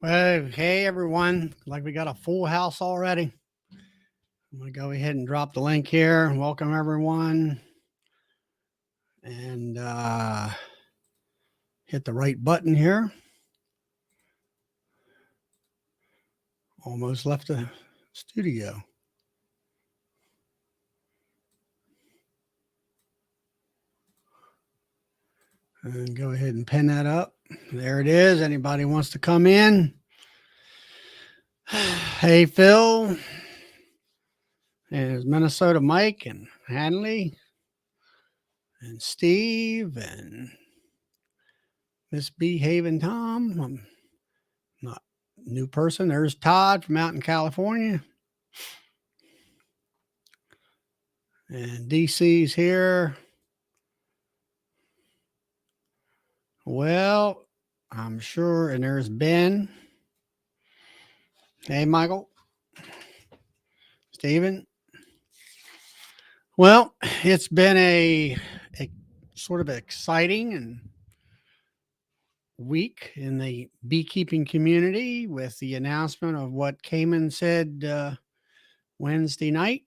Well, hey everyone. Like we got a full house already. I'm gonna go ahead and drop the link here. Welcome everyone. And hit the right button here. Almost left the studio. And go ahead and pin that up. There it is. Anybody wants to come in? Hey Phil. There's Minnesota Mike and Hanley and Steve and Misbehaving Tom. I'm not a new person. There's Todd from out in California. And DC's here. Well, I'm sure. And there's Ben. Hey, Michael. Steven. Well, it's been a sort of exciting and week in the beekeeping community with the announcement of what Cayman said Wednesday night.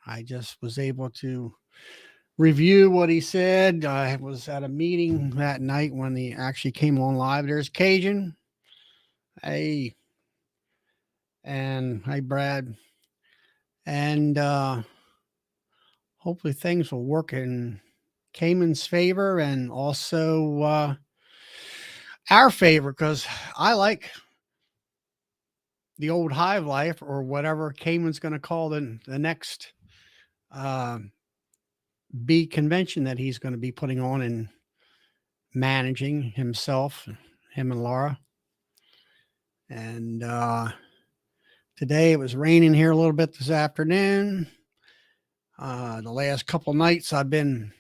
I just was able to review what he said. I was at a meeting that night when he actually came on live. There's Cajun. Hey. And hey, Brad. And hopefully things will work in Cayman's favor and also our favor, because I like the old Hive life, or whatever Cayman's going to call the next bee convention that he's going to be putting on and managing himself, him and Laura. And today it was raining here a little bit this afternoon. The last couple nights I've been,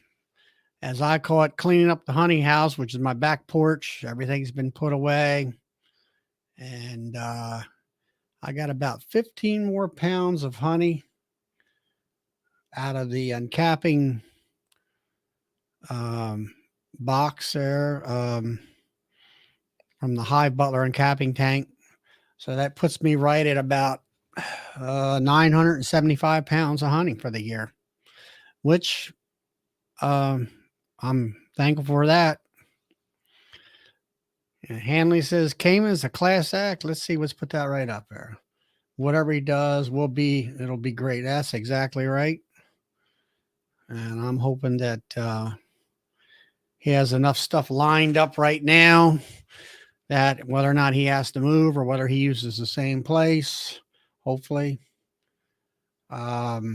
as I call it, cleaning up the honey house, which is my back porch. Everything's been put away. And I got about 15 more pounds of honey out of the uncapping box there from the Hive Butler uncapping tank. So that puts me right at about 975 pounds of honey for the year, which I'm thankful for that. And Hanley says Cayman's a class act. Let's see, let's put that right up there. Whatever he does it'll be great. That's exactly right. And I'm hoping that he has enough stuff lined up right now that whether or not he has to move or whether he uses the same place, hopefully, that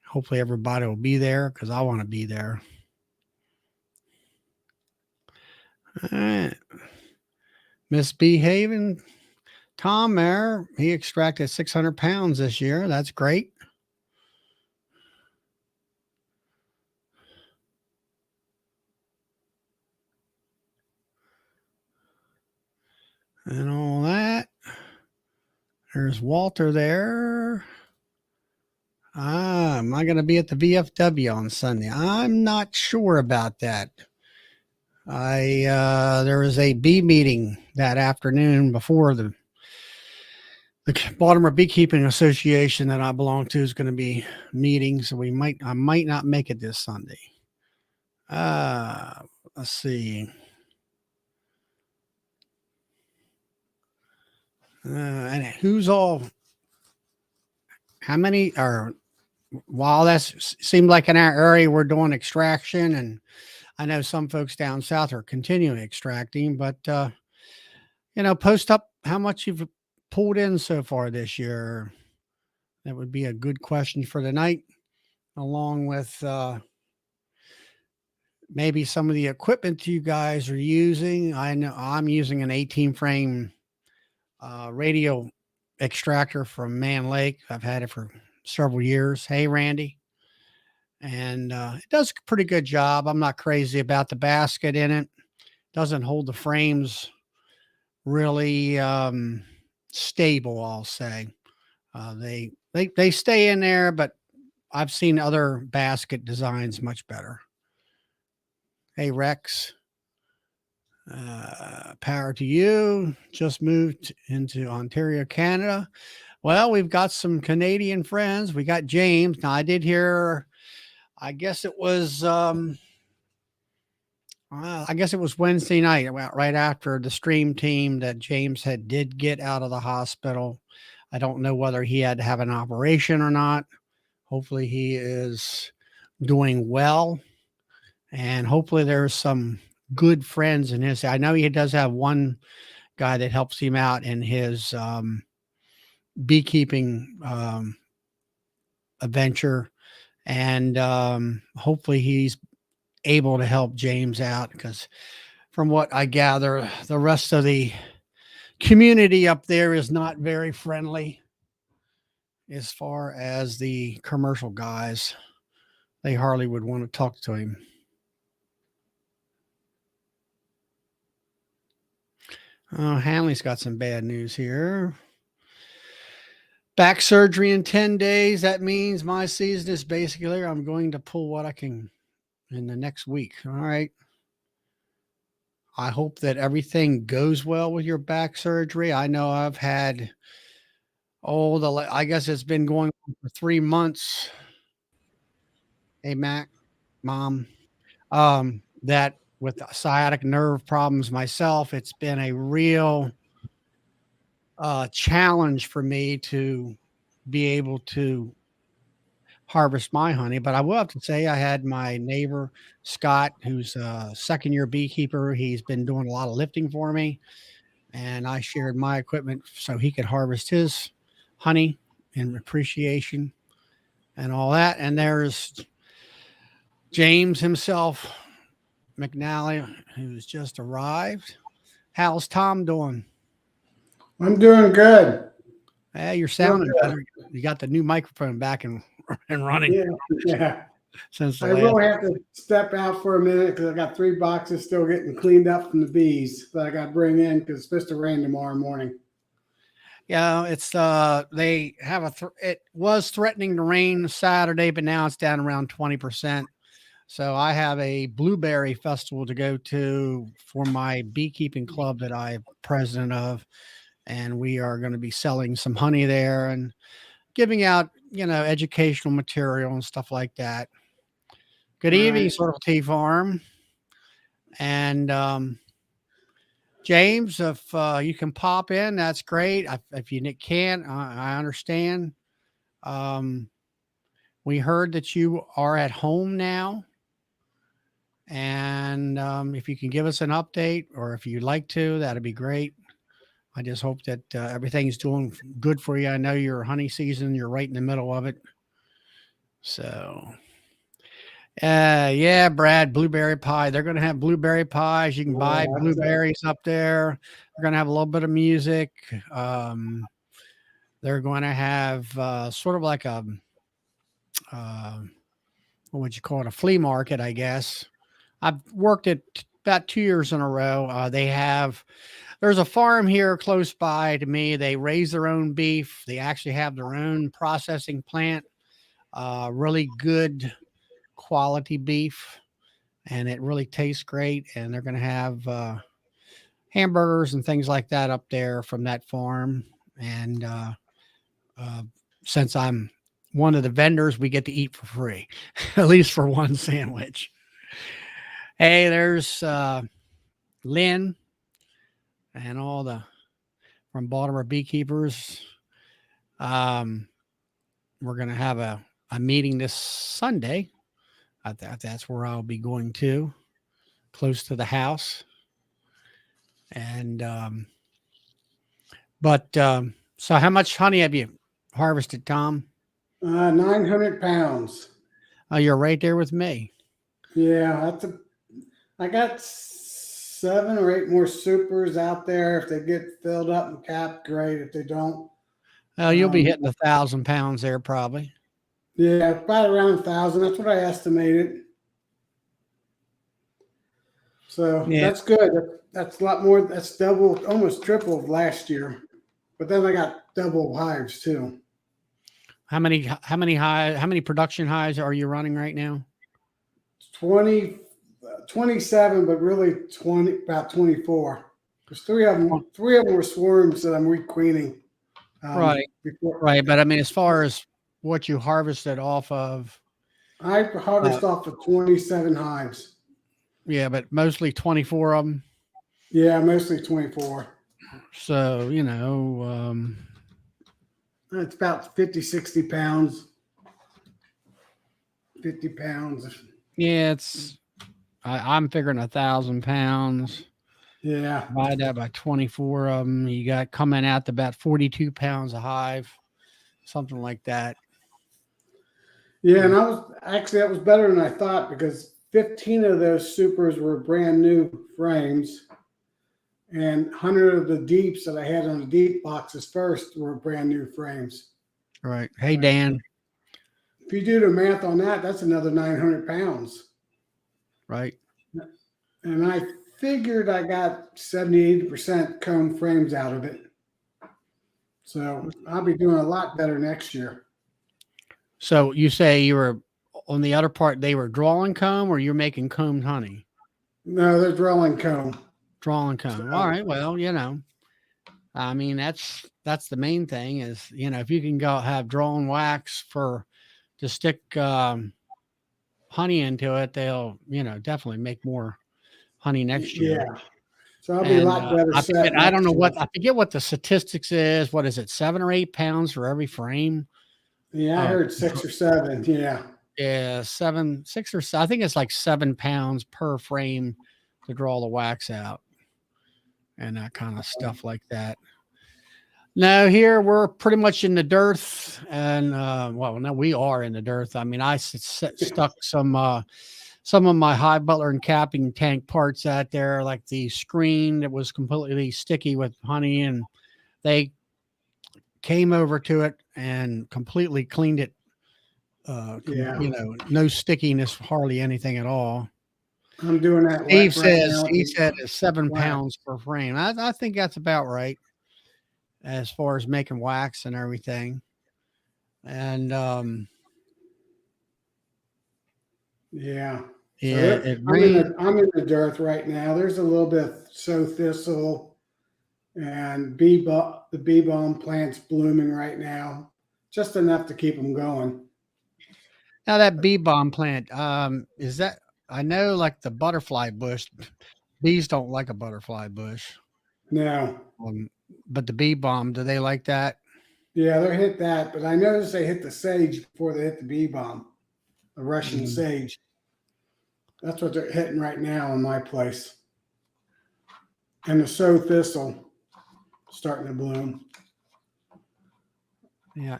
hopefully everybody will be there, because I want to be there. All right. Misbehaving Tom there, he extracted 600 pounds this year. That's great. And all that. There's Walter there. Am I going to be at the VFW on Sunday? I'm not sure about that. There was a bee meeting that afternoon before the Baltimore Beekeeping Association that I belong to is going to be meeting, so I might not make it this Sunday. Let's see. And who's all? How many are? While that seemed like in our area we're doing extraction, and I know some folks down south are continuing extracting, but post up how much you've pulled in so far this year. That would be a good question for the night, along with maybe some of the equipment you guys are using. I know I'm using an 18 frame radio extractor from Man Lake. I've had it for several years. Hey, Randy. And it does a pretty good job. I'm not crazy about the basket in it. Doesn't hold the frames really stable, I'll say. They stay in there, but I've seen other basket designs much better. Hey, Rex. Power to you. Just moved into Ontario, Canada. Well, we've got some Canadian friends. We got James. Now, I did hear, I guess it was, Wednesday night, right after the stream team, that James did get out of the hospital. I don't know whether he had to have an operation or not. Hopefully, he is doing well, and hopefully, there's some good friends in his. I know he does have one guy that helps him out in his beekeeping adventure, and hopefully, he's able to help James out, because from what I gather, the rest of the community up there is not very friendly as far as the commercial guys. They hardly would want to talk to him. Hanley's got some bad news here. Back surgery in 10 days. That means my season is basically, I'm going to pull what I can in the next week. All right. I hope that everything goes well with your back surgery. I know I've had, I guess it's been going on for 3 months. Hey, Mac, Mom, that with sciatic nerve problems myself, it's been a real challenge for me to be able to harvest my honey. But I will have to say, I had my neighbor, Scott, who's a second-year beekeeper. He's been doing a lot of lifting for me, and I shared my equipment so he could harvest his honey in appreciation and all that. And there's James himself, McNally, who's just arrived. How's Tom doing? I'm doing good. Hey, you're sounding better. You got the new microphone back and running. Yeah. Since I will have to step out for a minute because I got 3 boxes still getting cleaned up from the bees that I got to bring in because it's supposed to rain tomorrow morning. Yeah, it's they have it was threatening to rain Saturday, but now it's down around 20%. So I have a blueberry festival to go to for my beekeeping club that I'm president of, and we are going to be selling some honey there and giving out, educational material and stuff like that. Good evening, Circle T Farm. And James, if you can pop in, that's great. If you can't, I understand. We heard that you are at home now. And if you can give us an update, or if you'd like to, that'd be great. I just hope that everything's doing good for you. I know your honey season, you're right in the middle of it. So, yeah, Brad, blueberry pie. They're going to have blueberry pies. You can buy blueberries up there. They're going to have a little bit of music. They're going to have sort of like a, what would you call it? A flea market, I guess. I've worked it about 2 years in a row. There's a farm here close by to me. They raise their own beef. They actually have their own processing plant, really good quality beef, and it really tastes great. And they're going to have hamburgers and things like that up there from that farm. And since I'm one of the vendors, we get to eat for free, at least for one sandwich. Hey, there's Lynn and all from Baltimore Beekeepers. We're going to have a meeting this Sunday. That's where I'll be going to, close to the house. And so how much honey have you harvested, Tom? 900 pounds. Oh, you're right there with me. Yeah, I got 7 or 8 more supers out there. If they get filled up and capped, great. If they don't, you'll be hitting 1,000 pounds there probably. Yeah, about around 1,000. That's what I estimated. So that's good. That's a lot more. That's double, almost triple of last year. But then I got double hives too. How many production hives are you running right now? 20 27, but really about 24. There's three of them. Three of them were swarms that I'm requeening. Right. Before Right. But I mean, as far as what you harvested off of, I harvest off of 27 hives. yeah, but mostly 24 of them. Yeah, mostly 24. So, It's about 50, 60 pounds. 50 pounds. yeah, I'm figuring 1,000 pounds. Yeah. Divide that by 24 of them. You got coming out to about 42 pounds a hive, something like that. Yeah, and that was better than I thought because 15 of those supers were brand new frames, and 100 of the deeps that I had on the deep boxes first were brand new frames. Right. Hey, Dan. If you do the math on that, that's another 900 pounds. Right. And I figured I got 70, 80% comb frames out of it. So I'll be doing a lot better next year. So you say you were on the other part, they were drawing comb, or you're making combed honey? No, they're drawing comb. Drawing comb. So, all right. Well, I mean, that's the main thing is, if you can go have drawn wax to stick honey into it, they'll, definitely make more honey next year. Yeah. So I'll be a lot better set. I don't know I forget what the statistics is. What is it? 7 or 8 pounds for every frame? Yeah, I heard 6 or 7. Yeah. Yeah, 6 or 7. I think it's like 7 pounds per frame to draw the wax out and that kind of stuff like that. Now here we're pretty much in the dearth, and well, now we are in the dearth. I mean, I stuck some of my hive butler and capping tank parts out there, like the screen that was completely sticky with honey, and they came over to it and completely cleaned it. No stickiness, hardly anything at all. I'm doing that. He said it's 7 pounds per frame. I think that's about right as far as making wax and everything. And yeah. Yeah, so I'm in the dearth right now. There's a little bit of sow thistle and the bee balm plants blooming right now, just enough to keep them going. Now that bee balm plant, is that, I know like the butterfly bush, bees don't like a butterfly bush. No. But the bee balm, do they like that? Yeah, they hit that, but I noticed they hit the sage before they hit the bee balm, the Russian sage. That's what they're hitting right now in my place. And the sow thistle starting to bloom. Yeah.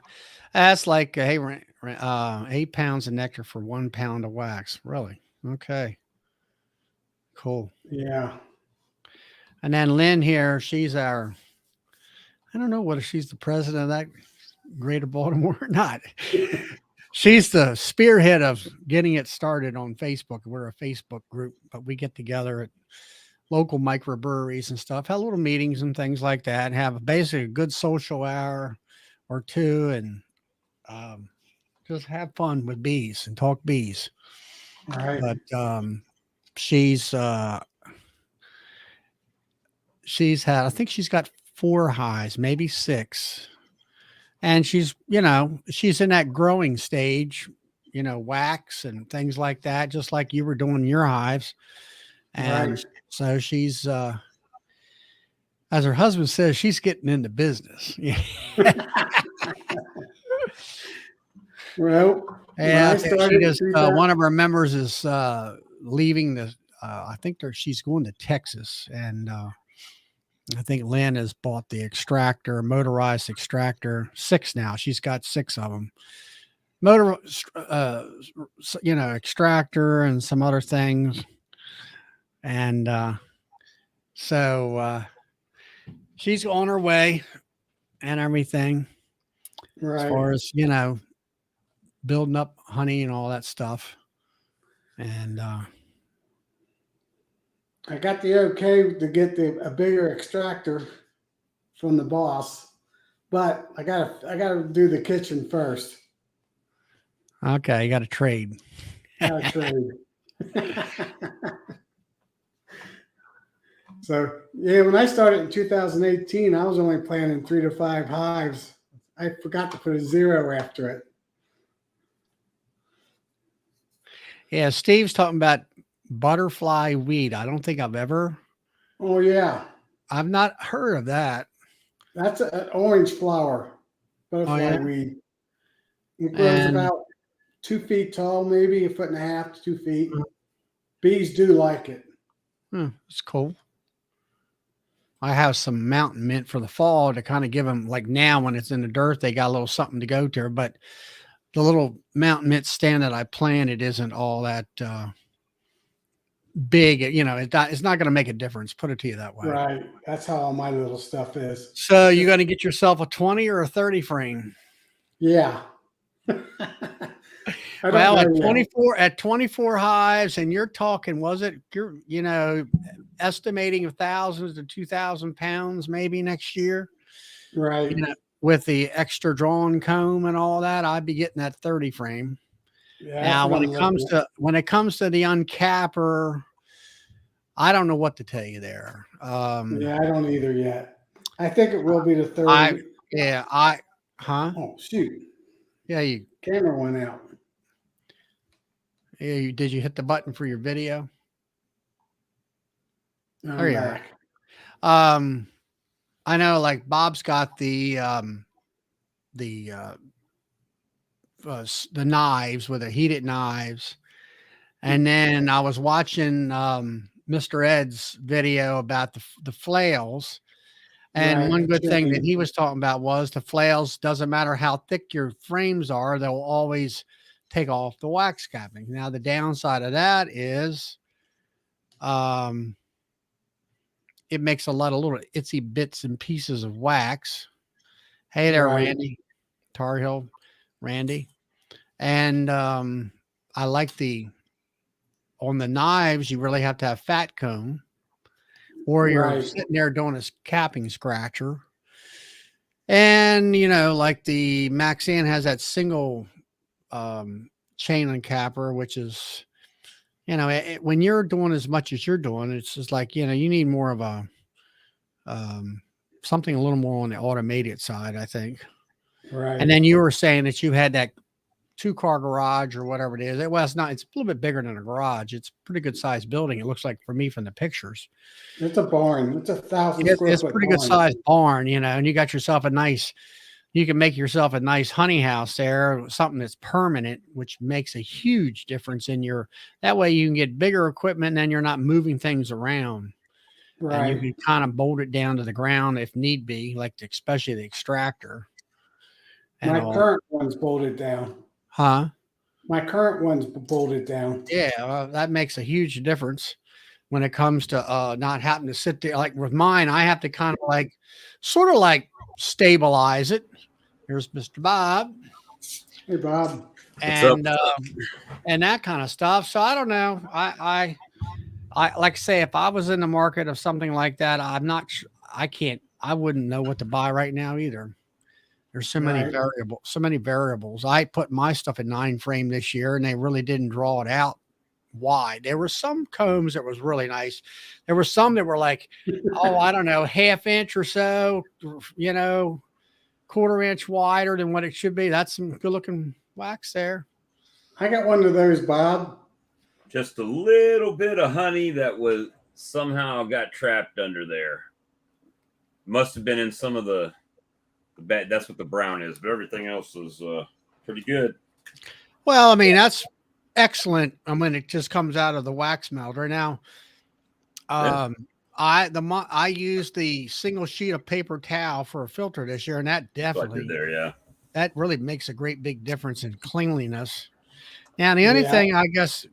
That's like, hey, 8 pounds of nectar for 1 pound of wax. Really? Okay. Cool. Yeah. And then Lynn here, she's I don't know whether she's the president of that Greater Baltimore or not. She's the spearhead of getting it started on Facebook. We're a Facebook group, but we get together at local microbreweries and stuff, have little meetings and things like that, and have basically a good social hour or two, and just have fun with bees and talk bees. All right. But she's had, I think she's got 4 hives, maybe 6. And she's in that growing stage, wax and things like that, just like you were doing your hives. And so she's, as her husband says, she's getting into business. Well, yeah, one of our members is leaving I think she's going to Texas, and I think Lynn has bought the motorized extractor, 6 now. She's got 6 of them. Extractor and some other things. And so she's on her way and everything. Right. As far as, building up honey and all that stuff. And I got the okay to get a bigger extractor from the boss, but I gotta do the kitchen first. Okay, you got to trade. Gotta trade. So yeah, when I started in 2018, I was only planning 3 to 5 hives. I forgot to put a 0 after it. Yeah, Steve's talking about butterfly weed. I don't think Oh yeah, I've not heard of that. that's an orange flower, Oh butterfly yeah. weed. It grows And about 2 feet tall, maybe 1.5 to 2 feet. Bees do like it. it's cool. I have some mountain mint for the fall to kind of give them, like now when it's in the dirt, they got a little something to go to. But the little mountain mint stand that I planted isn't all that big. You know, it's not going to make a difference. Put it to you that way. Right. That's how all my little stuff is. So It's you're just, going to get yourself a 20 or a 30 frame. yeah. I don't Well, know yet. at 24 hives, and you're talking, you're, estimating of thousands to 2,000 pounds maybe next year, Right. with the extra drawn comb and all that, I'd be getting that 30 frame. Yeah, that's Now, what I'm looking at. when it comes to the uncapper, I don't know what to tell you there. Yeah, I don't either yet. I think it will be the I 30. yeah, huh? Oh, shoot. Yeah, Camera went out. did you hit the button for your video? There I'm you are. back. I know, like Bob's got the the knives with the heated knives, and then I was watching Mr. Ed's video about the flails. And Right. one good thing that Chipping. he was talking about was the flails, doesn't matter how thick your frames are, they'll always take off the wax capping. Now, the downside of that is um, it makes a lot of little itsy bits and pieces of wax. Hey there, Right. Randy, Tar Heel, Randy. And I like on the knives, you really have to have fat comb, or you're Right. sitting there doing a capping scratcher. And, like the Maxan has that single chain uncapper, which is, when you're doing as much as you're doing, it's just like, you need more of a something a little more on the automated side, I think. Right. And then you were saying that you had that 2-car garage or whatever it is. Well, it's not, it's a little bit bigger than a garage. It's a pretty good sized building. It looks like, for me, from the pictures. It's a barn. It's a 1,000 square It's a foot pretty good barn. sized barn, and you got yourself you can make yourself a nice honey house there, something that's permanent, which makes a huge difference that way you can get bigger equipment and then you're not moving things around. And you Right. can kind of bolt it down to the ground if need be, like especially the extractor and My all. current one's bolted down. Huh? My current one's bolted down. Yeah, well, that makes a huge difference when it comes to not having to sit there. Like with mine, I have to kind of sort of stabilize it. Here's Mr. Bob. Hey, Bob. And that kind of stuff. So I don't know. I like I say, if I was in the market of something like that, I'm not sure. I wouldn't know what to buy right now either. There's so many Right. variables. I put my stuff in 9 frame this year and they really didn't draw it out wide. There were some combs that was really nice. There were some that were like, oh, I don't know, ½ inch or so, quarter inch wider than what it should be. That's some good looking wax there. I got one of those, Bob. Just a little bit of honey that was somehow got trapped under there. Must have been in some of the bed. That's what the brown is, but everything else is pretty good. Well, I mean, that's excellent. I mean, it just comes out of the wax melter. Now, I used the single sheet of paper towel for a filter this year, and that definitely that really makes a great big difference in cleanliness. Now, the only thing I guess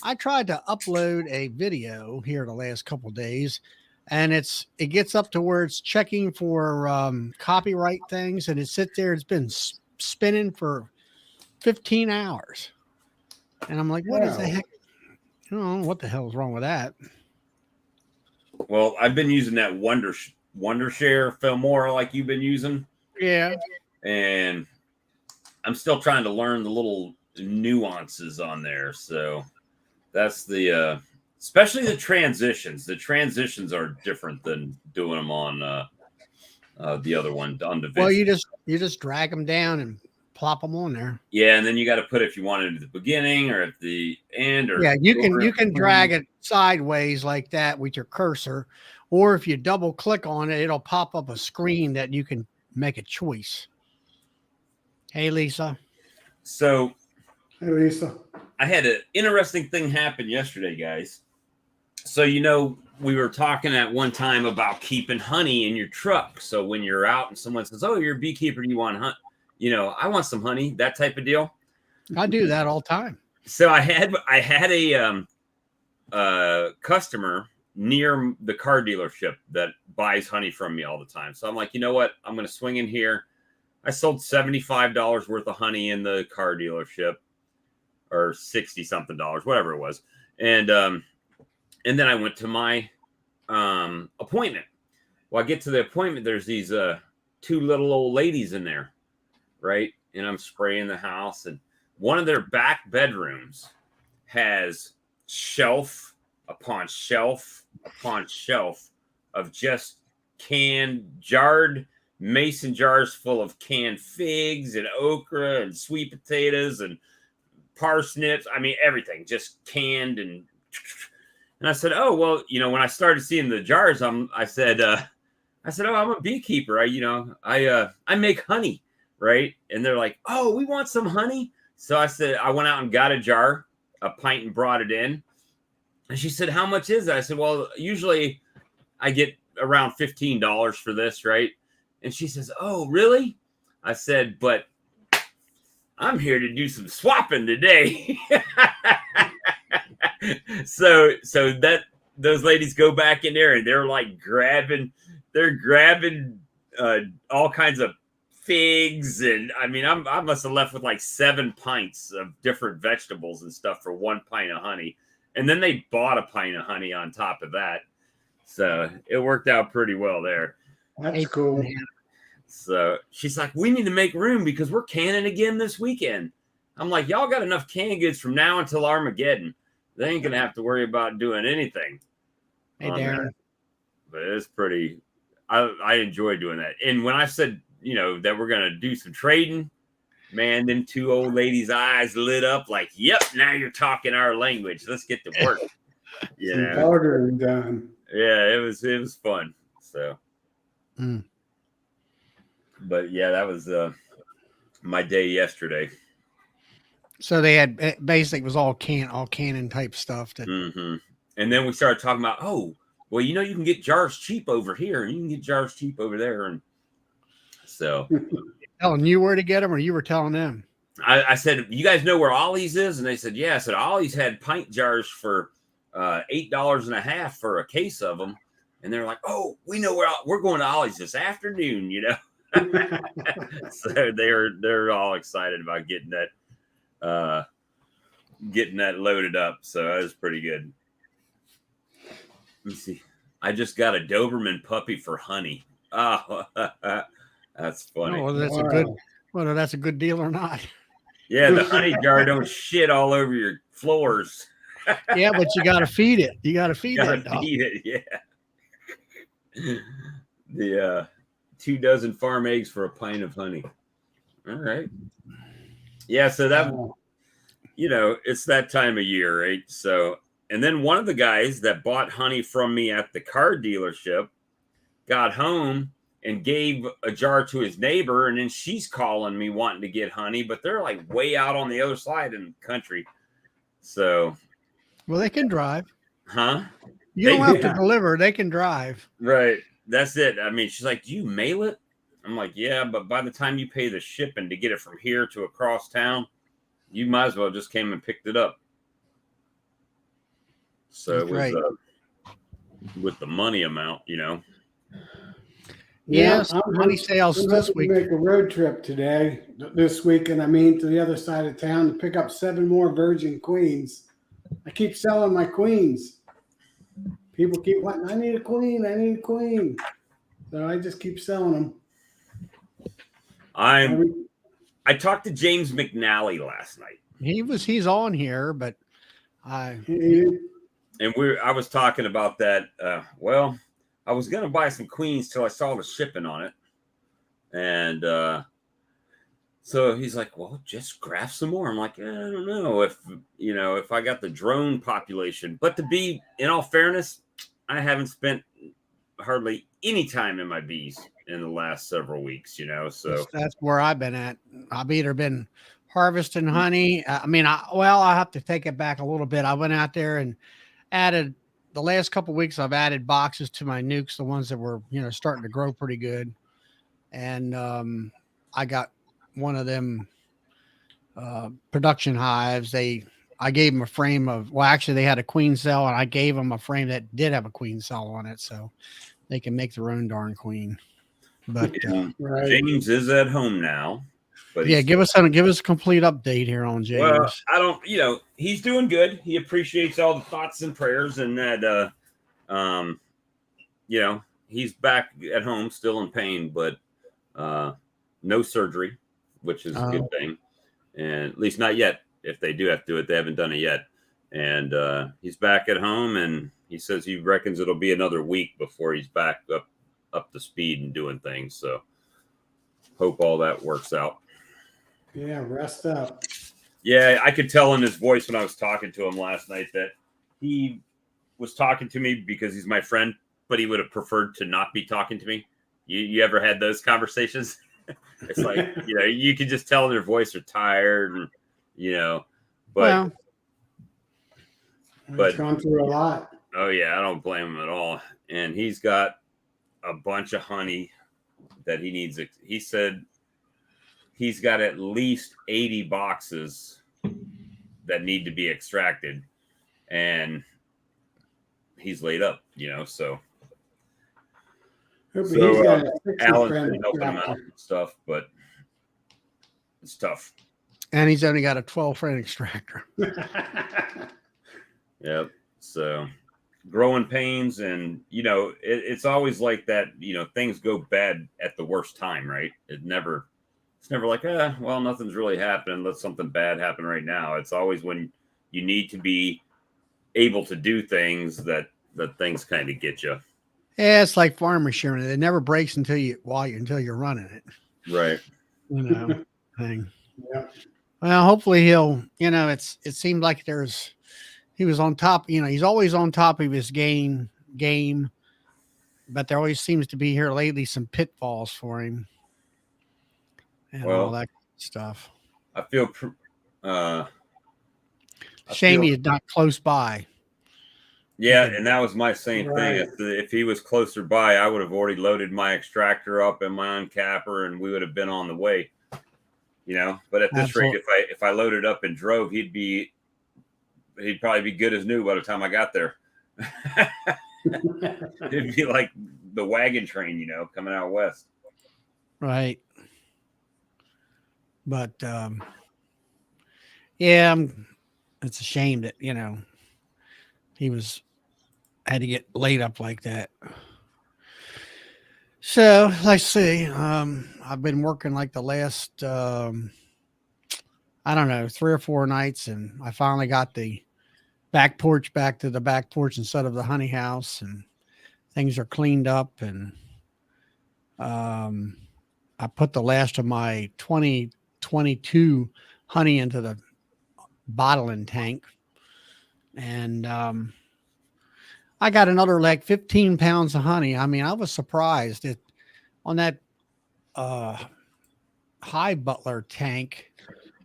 I tried to upload a video here the last couple of days, and it gets up to where it's checking for copyright things, and it sits there. It's been spinning for 15 hours, and I'm like, what is the heck? I don't know what the hell is wrong with that. Well, I've been using that Wondershare Filmora like you've been using. Yeah. And I'm still trying to learn the little nuances on there. So that's the especially the transitions. The transitions are different than doing them on the other one on the. Well, you just drag them down and plop them on there. Yeah, and then you got to put if you want it at the beginning or at the end, or Yeah, you can drag it sideways like that with your cursor, or if you double click on it, it'll pop up a screen that you can make a choice. Hey, Lisa. So, Hey, Lisa. I had an interesting thing happen yesterday, guys. So, we were talking at one time about keeping honey in your truck. So when you're out and someone says, "Oh, you're a beekeeper, you want honey?" I want some honey, that type of deal. I do that all the time. So I had a customer near the car dealership that buys honey from me all the time. So I'm like, you know what? I'm going to swing in here. I sold $75 worth of honey in the car dealership, or 60 something dollars, whatever it was. And then I went to my appointment. Well, I get to the appointment. There's these two little old ladies in there, right? And I'm spraying the house, and one of their back bedrooms has shelf upon shelf upon shelf of just canned, jarred mason jars full of canned figs and okra and sweet potatoes and parsnips. I mean, everything just canned. And I said, "Oh, well, when I started seeing the jars, I said, "Oh, I'm a beekeeper. I make honey." Right. And they're like, "Oh, we want some honey." So I said, I went out and got a jar, a pint, and brought it in. And she said, "How much is it?" I said, "Well, usually I get around $15 for this." Right. And she says, "Oh, really?" I said, "But I'm here to do some swapping today." So that those ladies go back in there and they're like grabbing all kinds of figs, and I mean, I must have left with like 7 pints of different vegetables and stuff for 1 pint of honey, and then they bought a pint of honey on top of that, so it worked out pretty well there. That's cool. So she's like, "We need to make room because we're canning again this weekend." I'm like, "Y'all got enough canned goods from now until Armageddon. They ain't gonna have to worry about doing anything." Hey, Darren. That. But it's pretty. I enjoy doing that. And when I said that we're gonna do some trading, man, them two old ladies' eyes lit up like, "Yep, now you're talking our language. Let's get to work." Some bartering done. Yeah, it was fun. So, but yeah, that was my day yesterday. So they had basically, it was all cannon type stuff. That And then we started talking about, "Oh, well, you can get jars cheap over here, and you can get jars cheap over there." And so, telling you where to get them, or you were telling them? I said, "You guys know where Ollie's is?" And they said, "Yeah." I said, "Ollie's had pint jars for $8.50 for a case of them." And they're like, "Oh, we know where we're going to Ollie's this afternoon," So they're all excited about getting that loaded up. So that was pretty good. Let me see. I just got a Doberman puppy for honey. Oh, that's funny. Oh, well, that's whether that's a good deal or not. Yeah, the honey jar don't shit all over your floors. Yeah, but you got to feed it. You got to feed it. Feed it, yeah. The 2 dozen farm eggs for a pint of honey. All right. Yeah, so that it's that time of year, right? So, and then one of the guys that bought honey from me at the car dealership got home and gave a jar to his neighbor, and then she's calling me wanting to get honey, but they're like way out on the other side in the country. So, well, they can drive. Huh? You don't have to deliver. They can drive. Right. That's it. I mean, she's like, "Do you mail it?" I'm like, "Yeah, but by the time you pay the shipping to get it from here to across town, you might as well just came and picked it up." So That's it was right. With the money amount, Yes, I'm honey sales this week. Make a road trip this weekend. I mean, to the other side of town to pick up 7 more virgin queens. I keep selling my queens. People keep wanting, "I need a queen. I need a queen." So I just keep selling them. I talked to James McNally last night. He's on here, but And I was talking about that. Well, I was gonna buy some queens till I saw the shipping on it, and so he's like, "Well, just graft some more." I'm like, I don't know if I got the drone population. But to be in all fairness, I haven't spent hardly any time in my bees in the last several weeks. So That's where I've been at. I've either been harvesting honey. I have to take it back a little bit. I went out there and added the last couple of weeks. I've added boxes to my nukes, the ones that were starting to grow pretty good, and I got one of them production hives. I gave them a frame of, well, actually they had a queen cell, and I gave them a frame that did have a queen cell on it, so they can make their own darn queen. But Right. James is at home now. But yeah, give us a complete update here on James. Well, I don't, he's doing good. He appreciates all the thoughts and prayers, and that, he's back at home still in pain, but no surgery, which is a good thing. And at least not yet. If they do have to do it, they haven't done it yet. And he's back at home, and he says he reckons it'll be another week before he's back up to speed and doing things. So hope all that works out. Yeah, rest up. Yeah, I could tell in his voice when I was talking to him last night that he was talking to me because he's my friend, but he would have preferred to not be talking to me. You ever had those conversations? It's like, you can just tell in their voice they're tired, and but he's gone through a lot. Oh yeah, I don't blame him at all. And he's got a bunch of honey that he needs. He said he's got at least 80 boxes that need to be extracted, and he's laid up, so Alan's been helping him out and stuff, but it's tough. And he's only got a 12-friend extractor. Yep. So growing pains, and it's always like that. Things go bad at the worst time, right? It's never like, well, nothing's really happening. Let something bad happen right now. It's always when you need to be able to do things that things kind of get you. Yeah, it's like farm machinery. It never breaks until you're running it. Right. Thing. Yeah. Well, hopefully he'll, it seemed like he was on top, he's always on top of his game, but there always seems to be here lately some pitfalls for him and all that stuff. I feel shame he's not close by. Yeah, and that was my same thing. If he was closer by, I would have already loaded my extractor up and my uncapper, and we would have been on the way. But at this rate, if I loaded up and drove, he'd probably be good as new by the time I got there. It'd be like the wagon train, coming out west. Right. But yeah, it's a shame that he had to get laid up like that. So let's see. I've been working like the last 3 or 4 nights, and I finally got the back porch back to the back porch instead of the honey house, and things are cleaned up, and I put the last of my 2022 honey into the bottling tank, and I got another like 15 pounds of honey. I mean, I was surprised on that Hive Butler tank.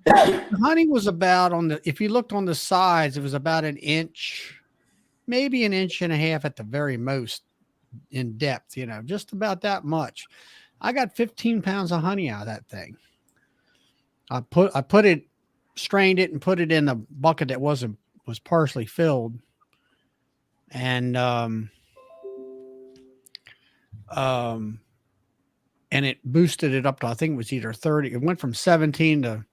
The honey was about if you looked on the sides, it was about an inch, maybe an inch and a half at the very most in depth, just about that much. I got 15 pounds of honey out of that thing. I put it, strained it, and put it in a bucket that was partially filled. And it boosted it up to, I think it was either 30. It went from 17 to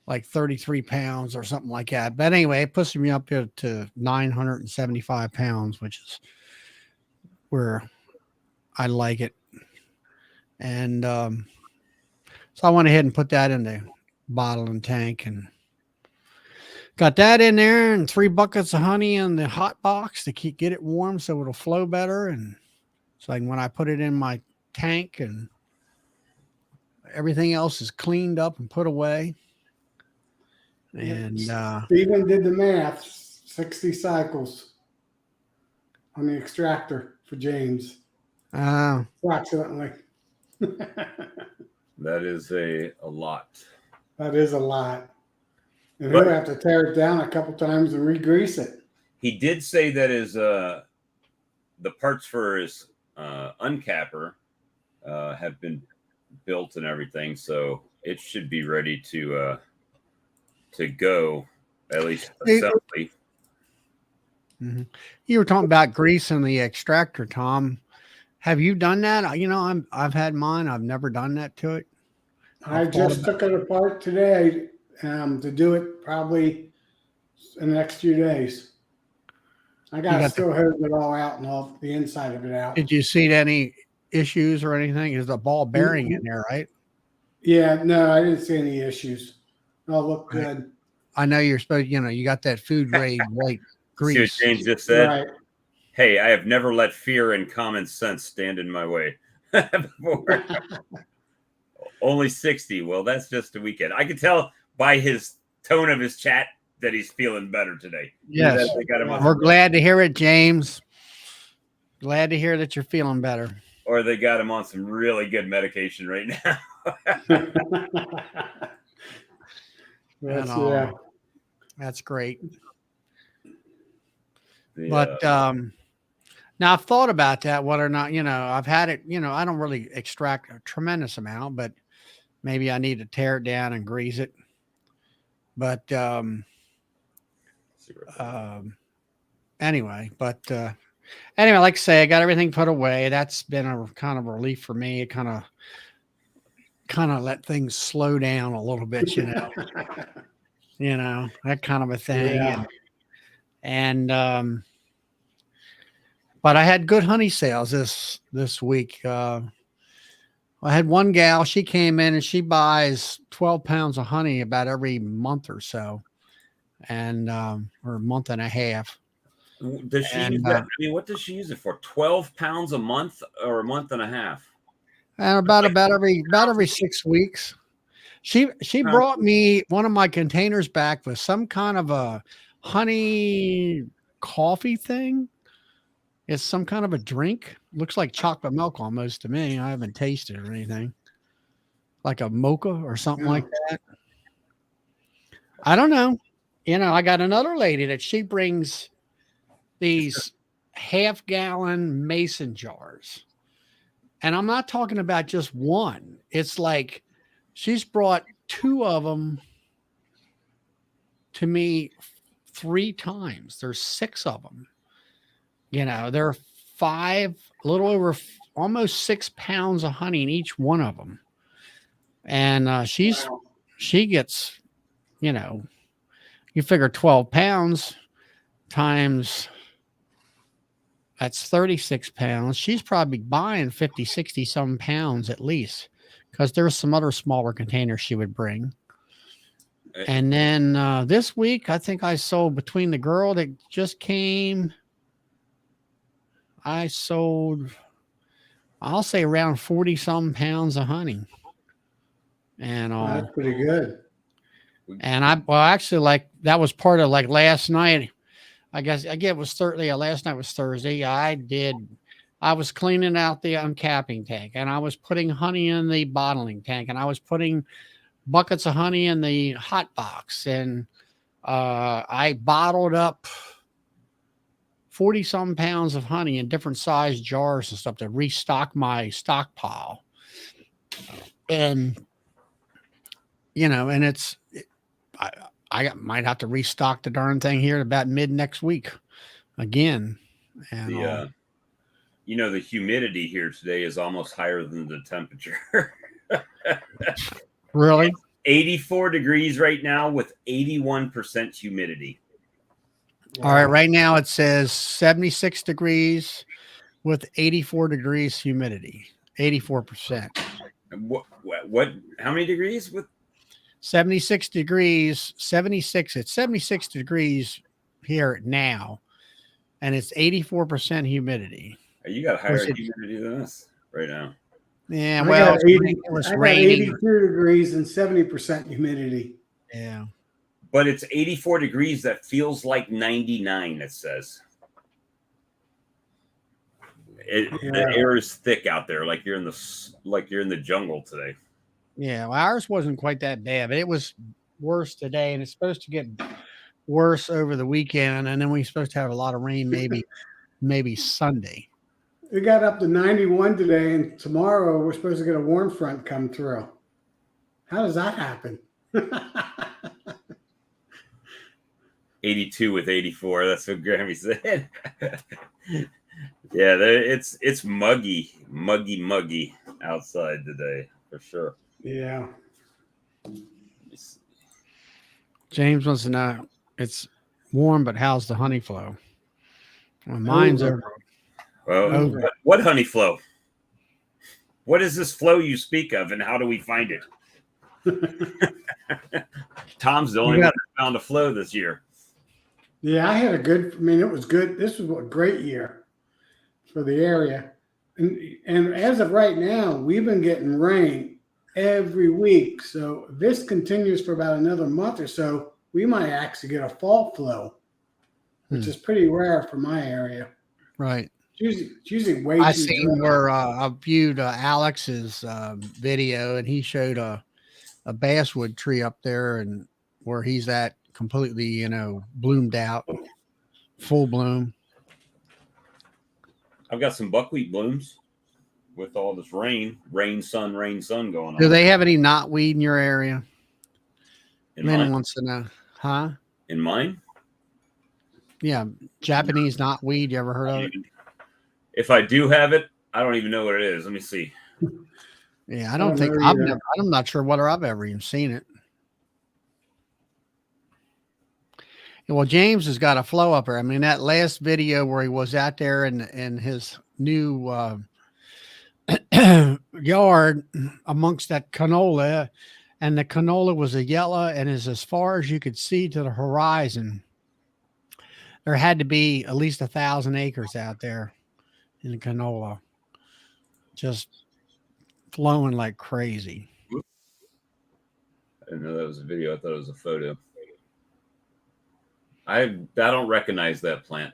like 33 pounds or something like that. But anyway, it puts me up here to 975 pounds, which is where I like it. And so I went ahead and put that in the bottle and tank, and got that in there and 3 buckets of honey in the hot box to get it warm so it'll flow better. And it's like when I put it in my tank and everything else is cleaned up and put away. And Stephen did the math, 60 cycles on the extractor for James. Approximately. That is a lot. That is a lot. And he'll have to tear it down a couple times and re-grease it. He did say that his the parts for his uncapper have been built and everything, so it should be ready to go, at least assembly. Mm-hmm. You were talking about greasing the extractor, Tom. Have you done that? You know, I've had mine. I've never done that to it. I just took it apart today to do it probably in the next few days. I got to still hose it all out and all the inside of it out. Did you see any issues or anything? Is the ball bearing in there, right? Yeah, no, I didn't see any issues. It all looked good. I know you're supposed, you got that food grade white grease. See what James just said? Right. Hey, I have never let fear and common sense stand in my way before. Only 60. Well, that's just a weekend. I can tell by his tone of his chat that he's feeling better today. Yes. We're glad to hear it, James. Glad to hear that you're feeling better. Or they got him on some really good medication right now. That's great. But now I've thought about that, whether or not, I've had it, I don't really extract a tremendous amount, but maybe I need to tear it down and grease it. But anyway, like I say, I got everything put away. That's been a kind of relief for me. It kind of let things slow down a little bit, that kind of a thing. Yeah. And but I had good honey sales this week. I had one gal, she came in and she buys 12 pounds of honey about every month or so, and or a month and a half. Does she use that? I mean, what does she use it for? 12 pounds a month or a month and a half? And about every 6 weeks. She brought me one of my containers back with some kind of a honey coffee thing. It's some kind of a drink. Looks like chocolate milk almost to me. I haven't tasted it or anything. Like a mocha or something like that. I don't know. I got another lady that she brings these half-gallon mason jars. And I'm not talking about just one. It's like she's brought 2 of them to me 3 times. There's 6 of them. There are 5, a little over almost 6 pounds of honey in each one of them. And she gets, you figure 12 pounds times, that's 36 pounds. She's probably buying 50, 60 some pounds at least, because there's some other smaller containers she would bring. And then this week, I think I sold, between the girl that just came, I sold, I'll say around 40 some pounds of honey. And that's pretty good. And actually, that was part of last night. I guess it was Thursday. Last night was Thursday. I was cleaning out the uncapping tank, and I was putting honey in the bottling tank, and I was putting buckets of honey in the hot box, and I bottled up 40 some pounds of honey in different size jars and stuff to restock my stockpile. And and I might have to restock the darn thing here about mid next week again. And the humidity here today is almost higher than the temperature. Really? It's 84 degrees right now with 81% humidity. Wow. All right. Right now it says 76 degrees with 84 degrees humidity, 84%. What, how many degrees with? 76 degrees, 76. It's 76 degrees here now, and it's 84% humidity. You got Of course higher humidity than us right now. Yeah, I well, got 80, it was I got raining. 82 degrees and 70% humidity. Yeah. But it's 84 degrees. That feels like 99, it says. The air is thick out there, like you're in the jungle today. Yeah, well, ours wasn't quite that bad, but it was worse today, and it's supposed to get worse over the weekend, and then we're supposed to have a lot of rain maybe Sunday. It got up to 91 today, and tomorrow we're supposed to get a warm front come through. How does that happen? 82 with 84. That's what Grammy said. Yeah, it's muggy outside today for sure. Yeah. James wants to know, it's warm, but how's the honey flow? Well, mine's over. Well, what honey flow? What is this flow you speak of, and how do we find it? Tom's the only one that found a flow this year. Yeah, I had it was good. This was a great year for the area. And as of right now, we've been getting rain every week. So if this continues for about another month or so, we might actually get a fall flow, which is pretty rare for my area. Right. It's usually way I too seen dry. where I viewed Alex's video, and he showed a basswood tree up there, and where he's at completely, bloomed out, full bloom. I've got some buckwheat blooms with all this rain, sun going on. Do they have any knotweed in your area? In Lynn mine? wants to know. Huh? In mine? Yeah, Japanese knotweed. You ever heard of it? If I do have it, I don't even know what it is. Let me see. Yeah, I don't think I'm not sure whether I've ever even seen it. Well, James has got a flow up there. I mean, that last video where he was out there in his new yard amongst that canola, and the canola was a yellow and is as far as you could see to the horizon. There had to be at least 1,000 acres out there in the canola, just flowing like crazy. I didn't know that was a video. I thought it was a photo. I don't recognize that plant.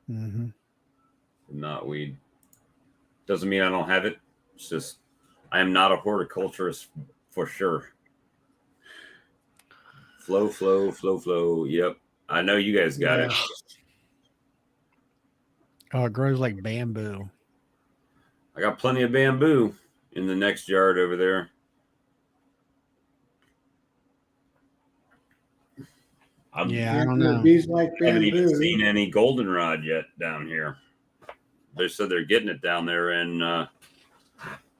Mm-hmm. Knotweed. Doesn't mean I don't have it. It's just I am not a horticulturist for sure. Flow. Yep. I know you guys got it. Oh, it grows like bamboo. I got plenty of bamboo in the next yard over there. I don't know. Bees like I haven't even bamboo. seen any goldenrod yet down here. They said they're getting it down there in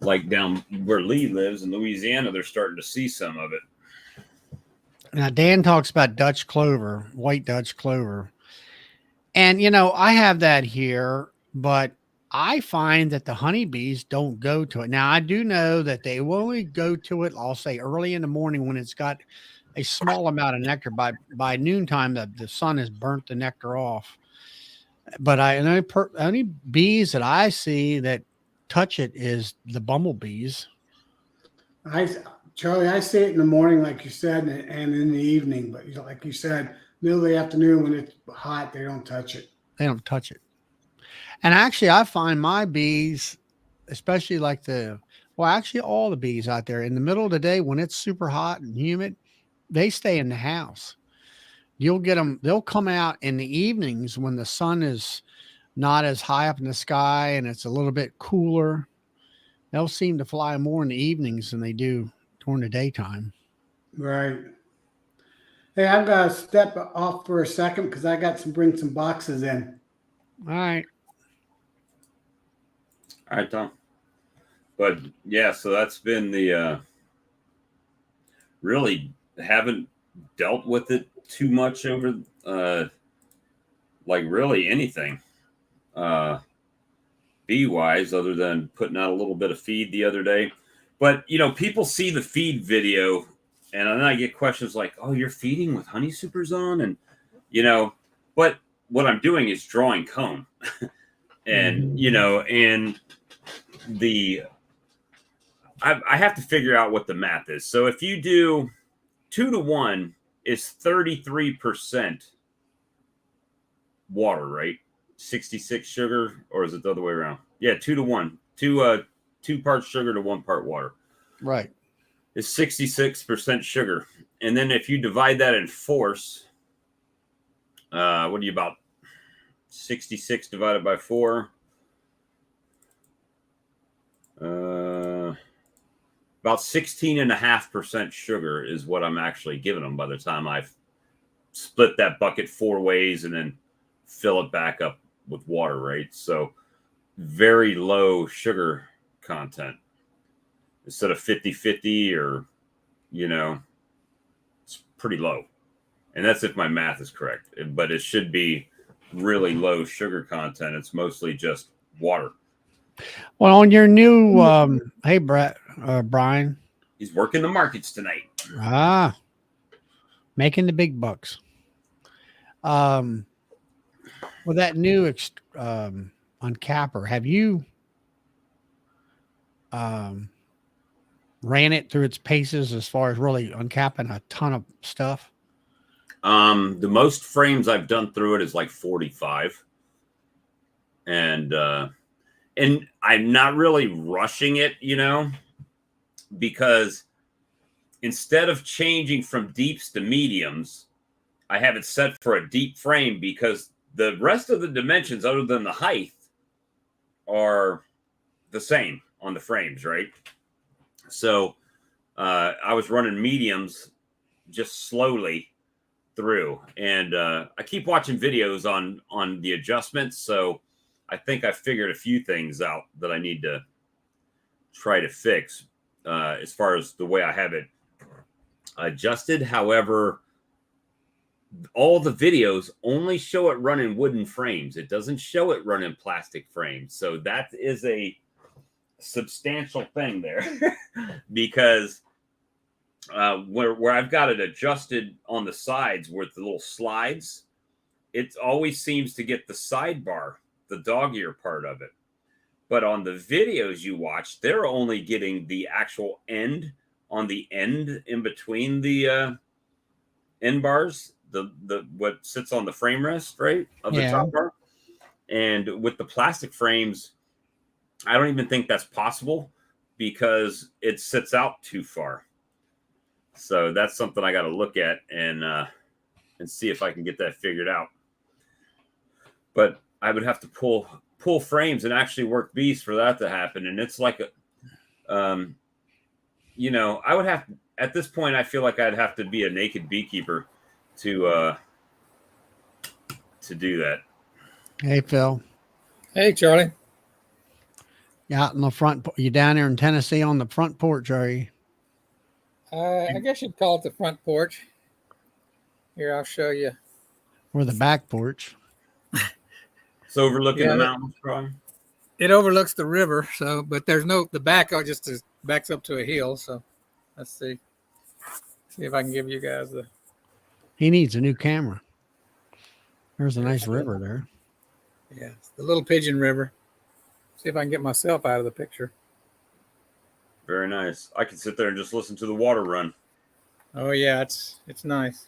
like down where Lee lives in Louisiana. They're starting to see some of it. Now, Dan talks about Dutch clover, white Dutch clover. And, I have that here, but I find that the honeybees don't go to it. Now, I do know that they will only go to it, I'll say, early in the morning when it's got a small amount of nectar. By noontime, the sun has burnt the nectar off. But only bees that I see that touch it is the bumblebees. Charlie, I see it in the morning, like you said, and in the evening. But like you said, middle of the afternoon when it's hot, they don't touch it. They don't touch it. And actually, I find my bees, especially actually all the bees out there in the middle of the day when it's super hot and humid, they stay in the house. You'll get them. They'll come out in the evenings when the sun is not as high up in the sky and it's a little bit cooler. They'll seem to fly more in the evenings than they do during the daytime. Right. Hey, I've got to step off for a second because I got to bring some boxes in. All right. All right, Tom. But yeah, so that's been the really haven't dealt with it too much over like really anything bee wise, other than putting out a little bit of feed the other day. But people see the feed video And then I get questions like, "Oh, you're feeding with honey supers on," and but what I'm doing is drawing comb, and and the I have to figure out what the math is. So if you do 2 to 1 is 33% water, right? 66 sugar, or is it the other way around? Yeah, 2 to 1. 2 parts sugar to 1 part water. Right. Is 66% sugar. And then if you divide that in force, what are you about? 66 divided by 4. About 16.5% sugar is what I'm actually giving them by the time I've split that bucket 4 ways and then fill it back up with water, right? So very low sugar content instead of 50-50 or, it's pretty low. And that's if my math is correct, but it should be really low sugar content. It's mostly just water. Well, on your new, hey, Brian. He's working the markets tonight. Making the big bucks. With that new uncapper, have you ran it through its paces as far as really uncapping a ton of stuff? The most frames I've done through it is like 45. And I'm not really rushing it, because instead of changing from deeps to mediums, I have it set for a deep frame because the rest of the dimensions other than the height are the same on the frames, right? So I was running mediums just slowly through, and I keep watching videos on the adjustments, so I think I figured a few things out that I need to try to fix as far as the way I have it adjusted. However, all the videos only show it running wooden frames. It doesn't show it running plastic frames. So that is a substantial thing there because where I've got it adjusted on the sides with the little slides, it always seems to get the sidebar, the dog ear part of it. But on the videos you watch, they're only getting the actual end on the end in between the end bars, the what sits on the frame rest, right, of the top bar. And with the plastic frames, I don't even think that's possible because it sits out too far. So that's something I got to look at and see if I can get that figured out. But I would have to pull frames and actually work bees for that to happen. And it's like I would have at this point. I feel like I'd have to be a naked beekeeper to do that. Hey, Phil. Hey, Charlie. You out in the front? You down there in Tennessee on the front porch, are you? I guess you'd call it the front porch. Here, I'll show you. Or the back porch? It's overlooking the mountains, probably. It overlooks the river, but there's the back just backs up to a hill. So let's see if I can give you guys the. He needs a new camera. There's a nice river there. Yeah, it's the Little Pigeon River. See if I can get myself out of the picture. Very nice. I can sit there and just listen to the water run. Oh yeah, it's nice.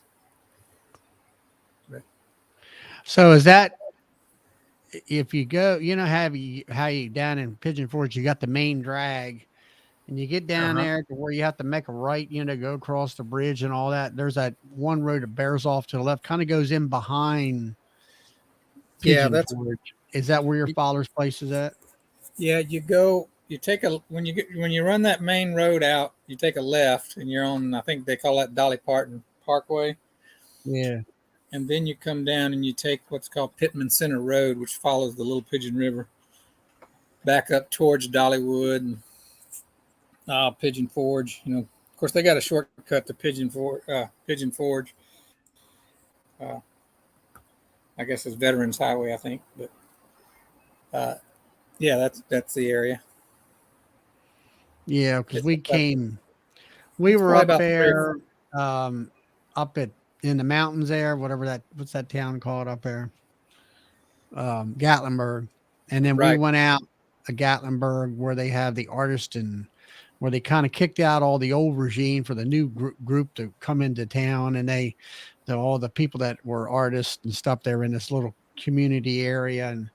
So is that if you go, how you down in Pigeon Forge, you got the main drag, and you get down there to where you have to make a right, go across the bridge and all that. There's that one road that bears off to the left, kind of goes in behind. Pigeon Forge. Is that where your father's place is at? Yeah, you take when you run that main road out, you take a left and you're on, I think they call that Dolly Parton Parkway. Yeah. And then you come down and you take what's called Pittman Center Road, which follows the Little Pigeon River back up towards Dollywood and Pigeon Forge. Of course, they got a shortcut to Pigeon Forge. I guess it's Veterans Highway, I think. But yeah, that's the area. Yeah, because we were up there up in the mountains there, what's that town called up there? Gatlinburg. And then we Right. went out to Gatlinburg where they have the artist and where they kind of kicked out all the old regime for the new group to come into town. And all the people that were artists and stuff, they were in this little community area. And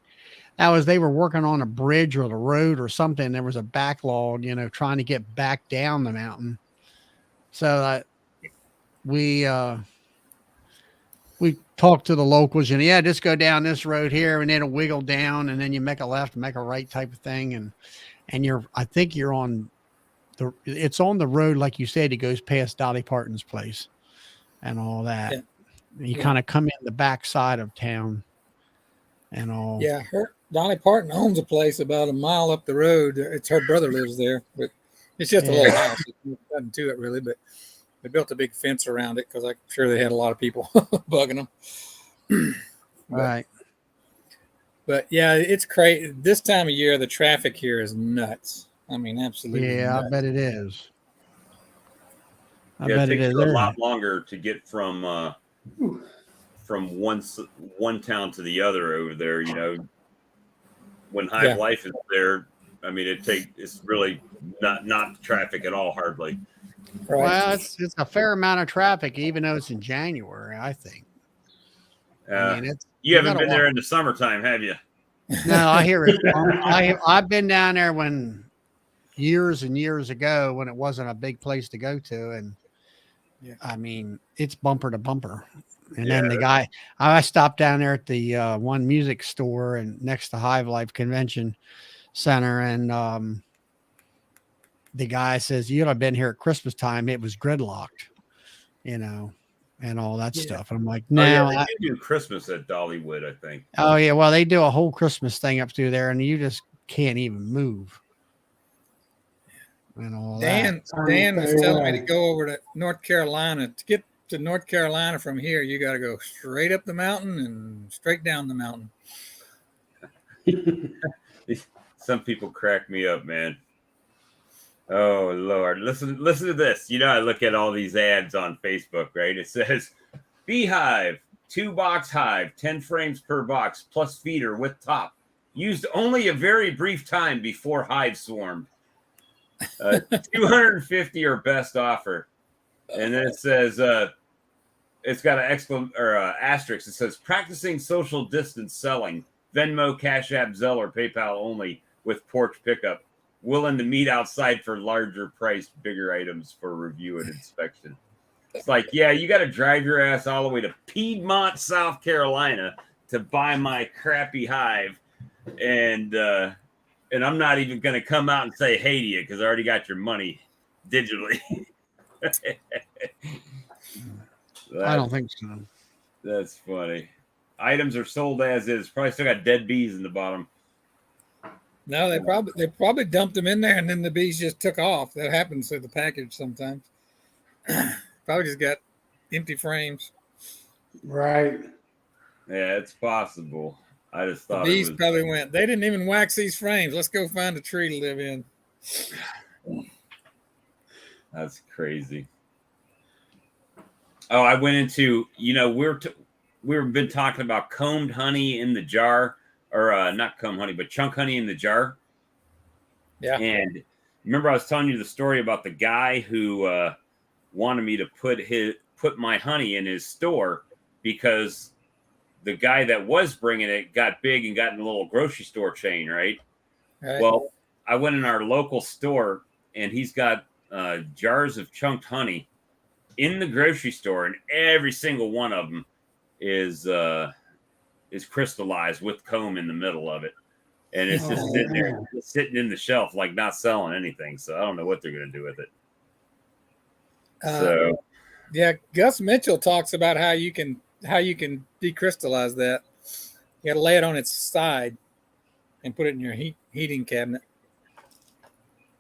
they were working on a bridge or the road or something. There was a backlog, trying to get back down the mountain. So we talked to the locals and just go down this road here and it'll wiggle down and then you make a left, make a right type of thing. And I think you're on it's on the road. Like you said, it goes past Dolly Parton's place and all that. Yeah. You kind of come in the back side of town and all. Yeah. Dolly Parton owns a place about a mile up the road. It's her brother lives there, but it's just a little house. It's nothing to it really, but they built a big fence around it because I'm sure they had a lot of people bugging them. Right. But yeah, it's crazy. This time of year, the traffic here is nuts. I mean, absolutely. Yeah, nuts. I bet it is. I Yeah, bet it it takes is. a lot longer to get from one town to the other over there. When Hive Life is there, I mean, it's really not traffic at all, hardly. Right. Well, it's a fair amount of traffic, even though it's in January, I think. I mean, You haven't been there in the summertime, have you? No, I hear it. I've been down there years and years ago when it wasn't a big place to go to, and I mean, it's bumper to bumper. And then I stopped down there at the one music store and next to Hive Life Convention Center, and the guy says, "You'd have been here at Christmas time. It was gridlocked, and all that stuff." And I'm like, "No, they do Christmas at Dollywood, I think." Oh yeah, well they do a whole Christmas thing up through there, and you just can't even move. And all Dan was telling me to go over to North Carolina. To get to North Carolina from here, you got to go straight up the mountain and straight down the mountain. Some people crack me up, man. Oh Lord, listen to this. I look at all these ads on Facebook, right? It says Beehive, 2-box hive, 10 frames per box, plus feeder with top. Used only a very brief time before hive swarmed. 250 or best offer. And then it says it's got an asterisk. It says practicing social distance selling. Venmo, Cash App, Zelle, or PayPal only with porch pickup. Willing to meet outside for larger priced, bigger items for review and inspection. It's like, you got to drive your ass all the way to Piedmont, South Carolina to buy my crappy hive. And I'm not even going to come out and say hey to you because I already got your money digitally. I don't think so. That's funny. Items are sold as is. Probably still got dead bees in the bottom. No, they probably dumped them in there and then the bees just took off. That happens to the package sometimes. Probably just got empty frames. Right. Yeah, it's possible. I just thought the bees probably went, they didn't even wax these frames. Let's go find a tree to live in. That's crazy. Oh, I went into, we've been talking about combed honey in the jar, or not combed honey, but chunk honey in the jar. Yeah. And remember I was telling you the story about the guy who wanted me to put my honey in his store because the guy that was bringing it got big and got in a little grocery store chain, right? Well, I went in our local store and he's got jars of chunked honey in the grocery store, and every single one of them is crystallized with comb in the middle of it, and it's just sitting there, sitting in the shelf, like not selling anything. So I don't know what they're going to do with it. Yeah, Gus Mitchell talks about how you can decrystallize that. You got to lay it on its side and put it in your heating cabinet.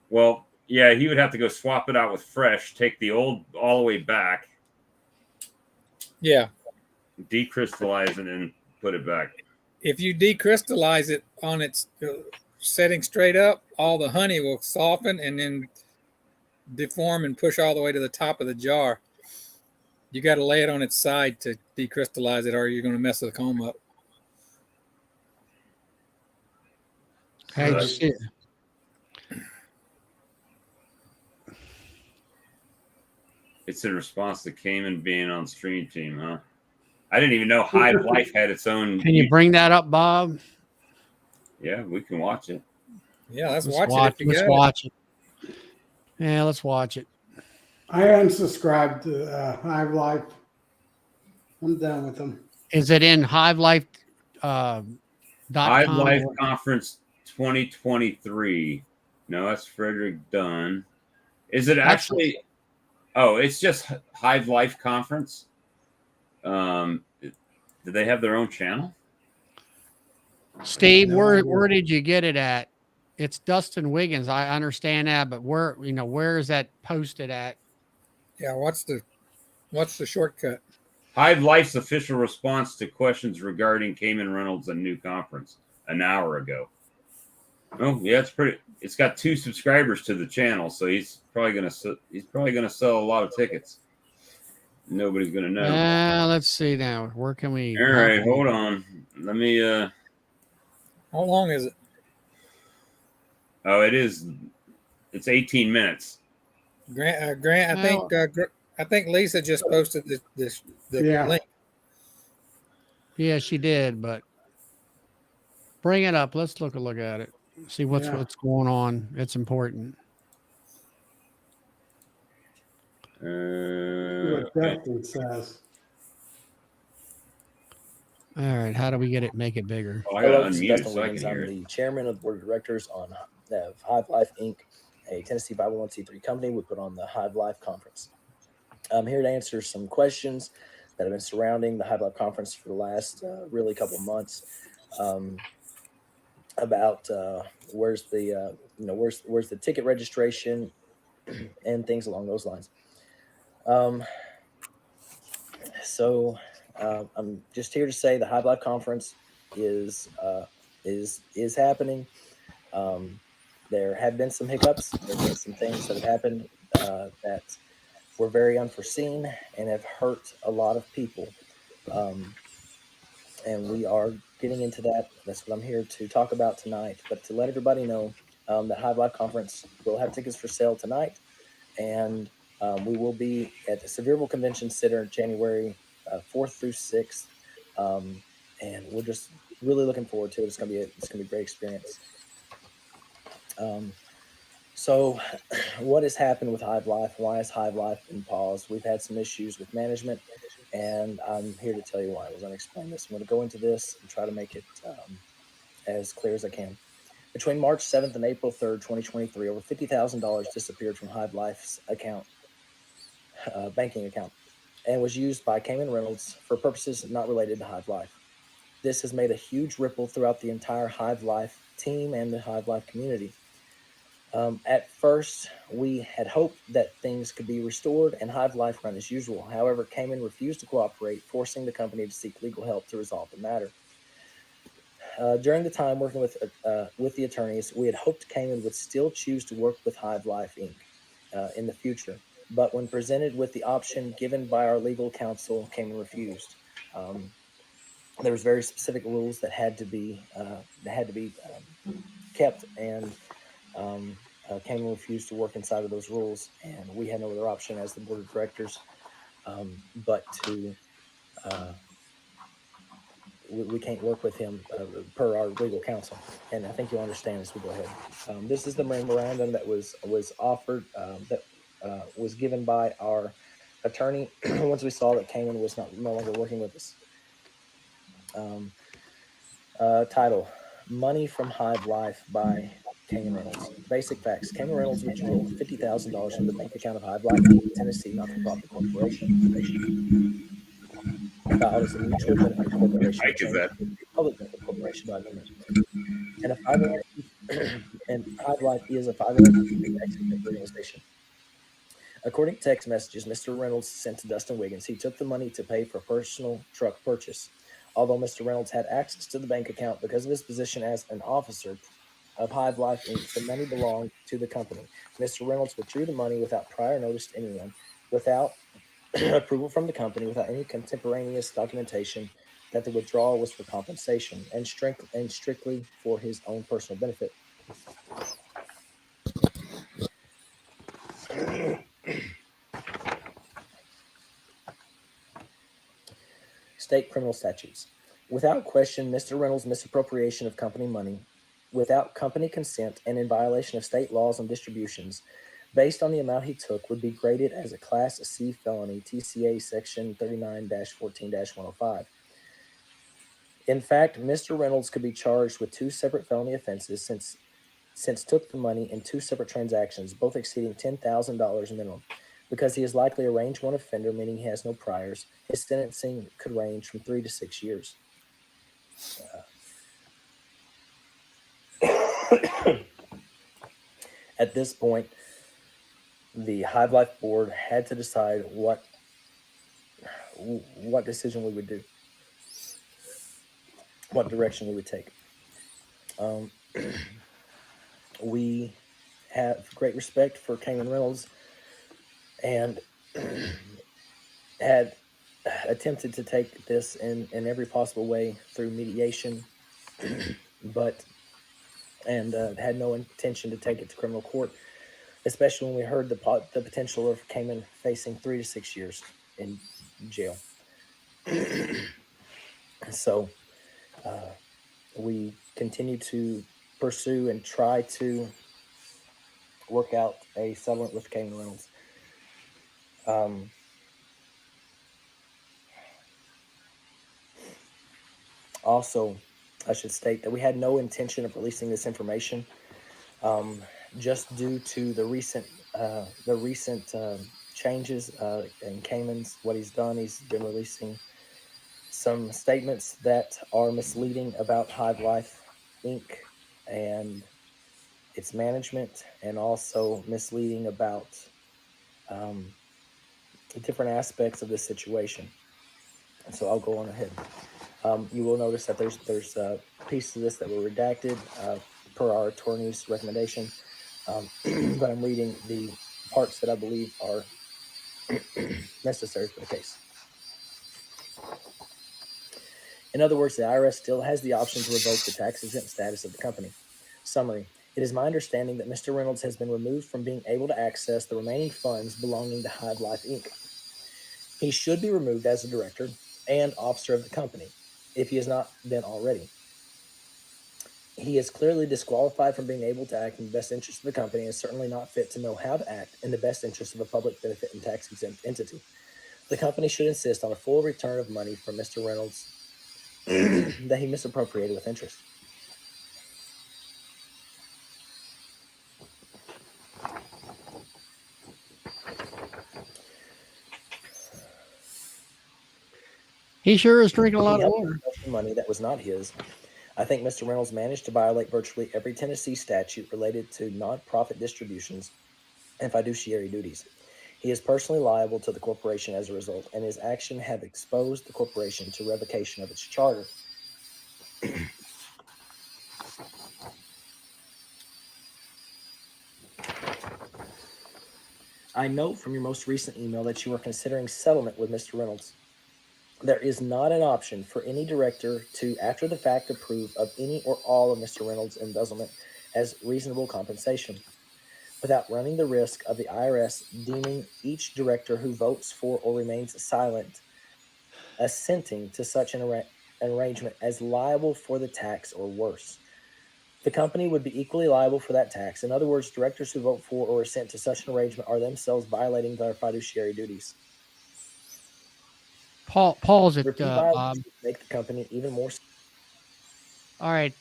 Well, yeah, he would have to go swap it out with fresh, take the old all the way back. Yeah. Decrystallize it and put it back. If you decrystallize it on its setting straight up, all the honey will soften and then deform and push all the way to the top of the jar. You got to lay it on its side to decrystallize it, or you're going to mess the comb up. Hey, Right. shit. It's in response to Cayman being on Stream Team, huh? I didn't even know Hive Life had its own. Can you bring that up, Bob? Yeah, we can watch it. Yeah, let's Let's watch watch. it if you Let's got it. watch it. Yeah, let's watch it. I unsubscribed to Hive Life. I'm done with them. Is it in HiveLife? Hive .com Life or- Conference 2023. No, that's Frederick Dunn. Is it That's- actually? Oh, it's just Hive Life Conference. Do they have their own channel? Steve, No where idea. did you get it at? It's Dustin Wiggins. I understand that, but where is that posted at? Yeah, what's the shortcut? Hive Life's official response to questions regarding Cayman Reynolds and new conference an hour ago. Oh, yeah, it's got 2 subscribers to the channel, so he's probably gonna sell a lot of tickets. Nobody's gonna know. Let's see now. Where can we? All right, hold on. Let me. How long is it? Oh, it's 18 minutes. Grant, I think Lisa just posted the Yeah. link. Yeah, she did, but bring it up. Let's look at it. See what's going on. It's important. See what Okay. Dustin says. All right, how do we get it? Make it bigger. Oh, I Hello, gotta this is unmute it Dustin so I Wiggins. can hear I'm it. the chairman of the board of directors of Hive Life Inc., a Tennessee 501c3 company. We put on the Hive Life Conference. I'm here to answer some questions that have been surrounding the Hive Life Conference for the last really couple of months about where's the ticket registration and things along those lines. So I'm just here to say the Hive Life Conference is happening. There have been some hiccups. There have been some things that have happened that were very unforeseen and have hurt a lot of people. And we are getting into that. That's what I'm here to talk about tonight. But to let everybody know, the Hive Life Conference will have tickets for sale tonight, and we will be at the Sevierville Convention Center January 4th through 6th, and we're just really looking forward to it. It's gonna be a great experience. So what has happened with Hive Life? Why has Hive Life been paused? We've had some issues with management, and I'm here to tell you why. As I explain this, I'm going to go into this and try to make it as clear as I can. Between March 7th and April 3rd, 2023, over $50,000 disappeared from Hive Life's account, banking account, and was used by Cayman Reynolds for purposes not related to Hive Life. This has made a huge ripple throughout the entire Hive Life team and the Hive Life community. At first, we had hoped that things could be restored and Hive Life run as usual. However, Cayman refused to cooperate, forcing the company to seek legal help to resolve the matter. During the time working with the attorneys, we had hoped Cayman would still choose to work with Hive Life Inc. In the future. But when presented with the option given by our legal counsel, Cayman refused. There was very specific rules that had to be kept, and Cayman refused to work inside of those rules, and we had no other option as the board of directors but to we can't work with him per our legal counsel, and I think you'll understand as we go ahead. This is the memorandum that was offered that was given by our attorney once we saw that Cayman was no longer working with us. Title: Money from Hive Life by Cayman Reynolds. Basic facts: Cayman Reynolds withdrew $50,000 from the bank account of Hive Life Inc., Tennessee not-for-profit corporation. Filed as a mutual benefit corporation, Mike, is that? public benefit corporation by amendment. And a 501 and Hive Life is a 501 organization. According to text messages Mr. Reynolds sent to Dustin Wiggins, he took the money to pay for a personal truck purchase. Although Mr. Reynolds had access to the bank account because of his position as an officer of Hive Life Inc., the money belonged to the company. Mr. Reynolds withdrew the money without prior notice to anyone, without approval from the company without any contemporaneous documentation that the withdrawal was for compensation and strictly for his own personal benefit. State criminal statutes. Without question, Mr. Reynolds' misappropriation of company money without company consent and in violation of state laws on distributions based on the amount he took would be graded as a Class C felony, TCA Section 39-14-105. In fact, Mr. Reynolds could be charged with 2 separate felony offenses since took the money in 2 separate transactions, both exceeding $10,000 minimum. Because he is likely a range 1 offender, meaning he has no priors, his sentencing could range from 3 to 6 years. At this point, the Hive Life Board had to decide what decision we would do, what direction we would take. We have great respect for Cayman Reynolds and had attempted to take this in every possible way through mediation, but had no intention to take it to criminal court, especially when we heard the potential of Cayman facing 3 to 6 years in jail. So we continue to pursue and try to work out a settlement with Cayman Reynolds. Also, I should state that we had no intention of releasing this information, just due to the recent changes in Cayman's. What he's done, he's been releasing some statements that are misleading about Hive Life Inc. and its management, and also misleading about different aspects of this situation. And so I'll go on ahead. You will notice that there's pieces of this that were redacted per our attorney's recommendation, but I'm reading the parts that I believe are necessary for the case. In other words, the IRS still has the option to revoke the tax-exempt status of the company. Summary. It is my understanding that Mr. Reynolds has been removed from being able to access the remaining funds belonging to Hive Life Inc. He should be removed as a director and officer of the company, if he has not been already. He is clearly disqualified from being able to act in the best interest of the company and is certainly not fit to know how to act in the best interest of a public benefit and tax-exempt entity. The company should insist on a full return of money from Mr. Reynolds that he misappropriated with interest. He sure is drinking a lot of He water. helped money that was not his. I think Mr. Reynolds managed to violate virtually every Tennessee statute related to nonprofit distributions and fiduciary duties. He is personally liable to the corporation as a result, and his action have exposed the corporation to revocation of its charter. I note from your most recent email that you are considering settlement with Mr. Reynolds. There is not an option for any director to, after the fact, approve of any or all of Mr. Reynolds' embezzlement as reasonable compensation, without running the risk of the IRS deeming each director who votes for or remains silent assenting to such an arrangement as liable for the tax or worse. The company would be equally liable for that tax. In other words, directors who vote for or assent to such an arrangement are themselves violating their fiduciary duties. Pause it, Repeat Bob. violations make the company even more. All right.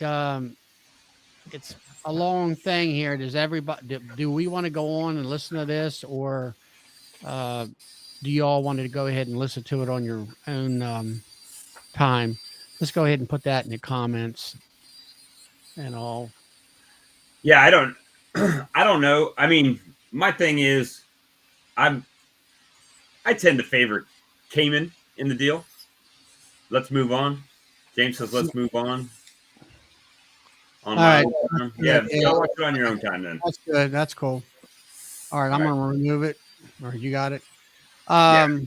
It's a long thing here. Does everybody, do we want to go on and listen to this, or do you all want to go ahead and listen to it on your own time? Let's go ahead and put that in the comments and all. Yeah, I don't know. I mean, my thing is, I tend to favor Cayman in the deal. Let's move on. James says, let's move on. On All my right. own time. Yeah, go watch it on your own time then. That's good. That's cool. All right. I'm All right. going to remove it. Or you got it. Yeah.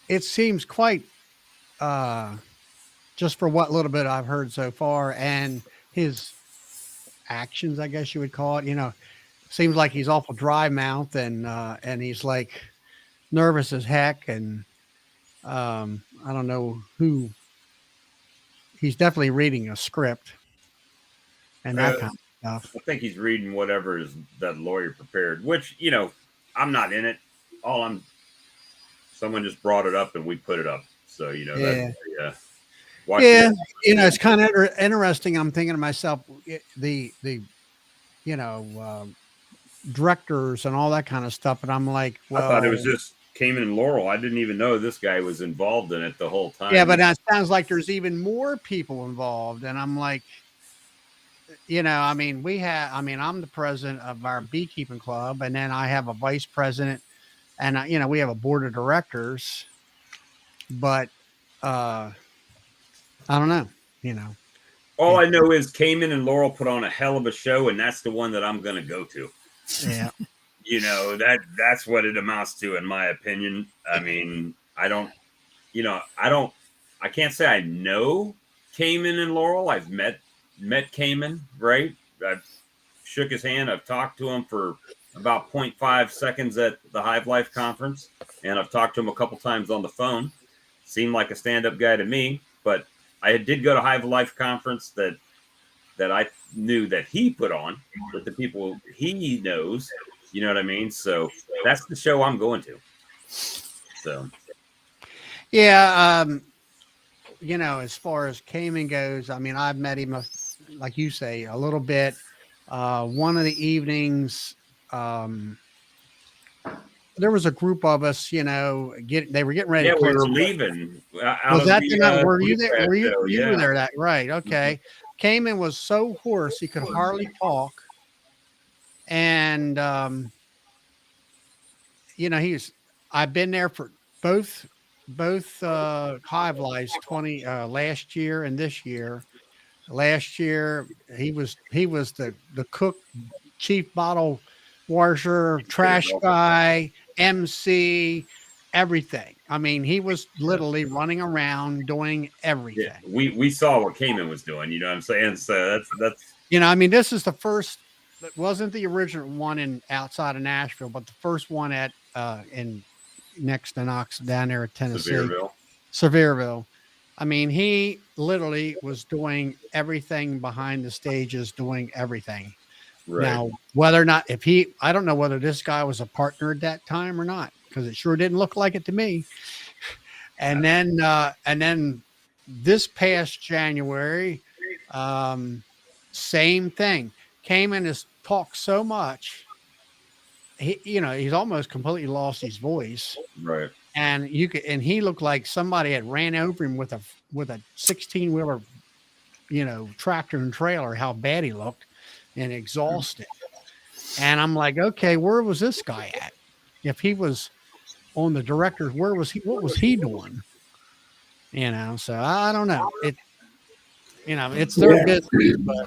it seems quite just for what little bit I've heard so far, and his actions, I guess you would call it. Seems like he's awful dry mouth, and he's like nervous as heck, and I don't know who. He's definitely reading a script and that kind of stuff. I think he's reading whatever that lawyer prepared, which, I'm not in it. Someone just brought it up and we put it up. So, Yeah. Watch Yeah, it. it's kind of interesting. I'm thinking to myself, the directors and all that kind of stuff, and I'm like, well, I thought it was just Cayman and Laurel. I didn't even know this guy was involved in it the whole time. yeah, but it sounds like there's even more people involved, and I'm like, I'm the president of our beekeeping club, and then I have a vice president, and we have a board of directors, but I don't know, All I know is Cayman and Laurel put on a hell of a show, and that's the one that I'm going to go to. Yeah. That's what it amounts to, in my opinion. I mean, I can't say I know Cayman and Laurel. I've met Cayman, right? I've shook his hand. I've talked to him for about 0.5 seconds at the Hive Life conference, and I've talked to him a couple times on the phone. Seemed like a stand-up guy to me, but I did go to Hive Life conference that I knew that he put on with the people he knows. You know what I mean? So that's the show I'm going to. So, yeah. As far as Cayman goes, I mean, I've met him, like you say, a little bit. One of the evenings, there was a group of us, they were getting ready. Yeah, to we close were the- leaving. Was that the night? Were you there? Were you? Show, You yeah. were there. That right? Okay. Cayman was so hoarse he could hardly talk, and I've been there for both Hive Lives 20 last year and this year. Last year he was the cook, chief bottle washer, trash guy, MC, everything. I mean, he was literally running around doing everything. Yeah, we saw what Cayman was doing. You know what I'm saying? So that's this is the first. It wasn't the original one in outside of Nashville, but the first one at in next to Knox down there at Tennessee, Sevierville. I mean, he literally was doing everything behind the stages, doing everything. right. Now, whether or not I don't know whether this guy was a partner at that time or not, because it sure didn't look like it to me. And then this past January, same thing. Cayman has talked so much, he's almost completely lost his voice. Right. And he looked like somebody had ran over him with a 16-wheeler, tractor and trailer, how bad he looked and exhausted. And I'm like, okay, where was this guy at? If he was on the directors, where was he? What was he doing? So I don't know. It's their business, but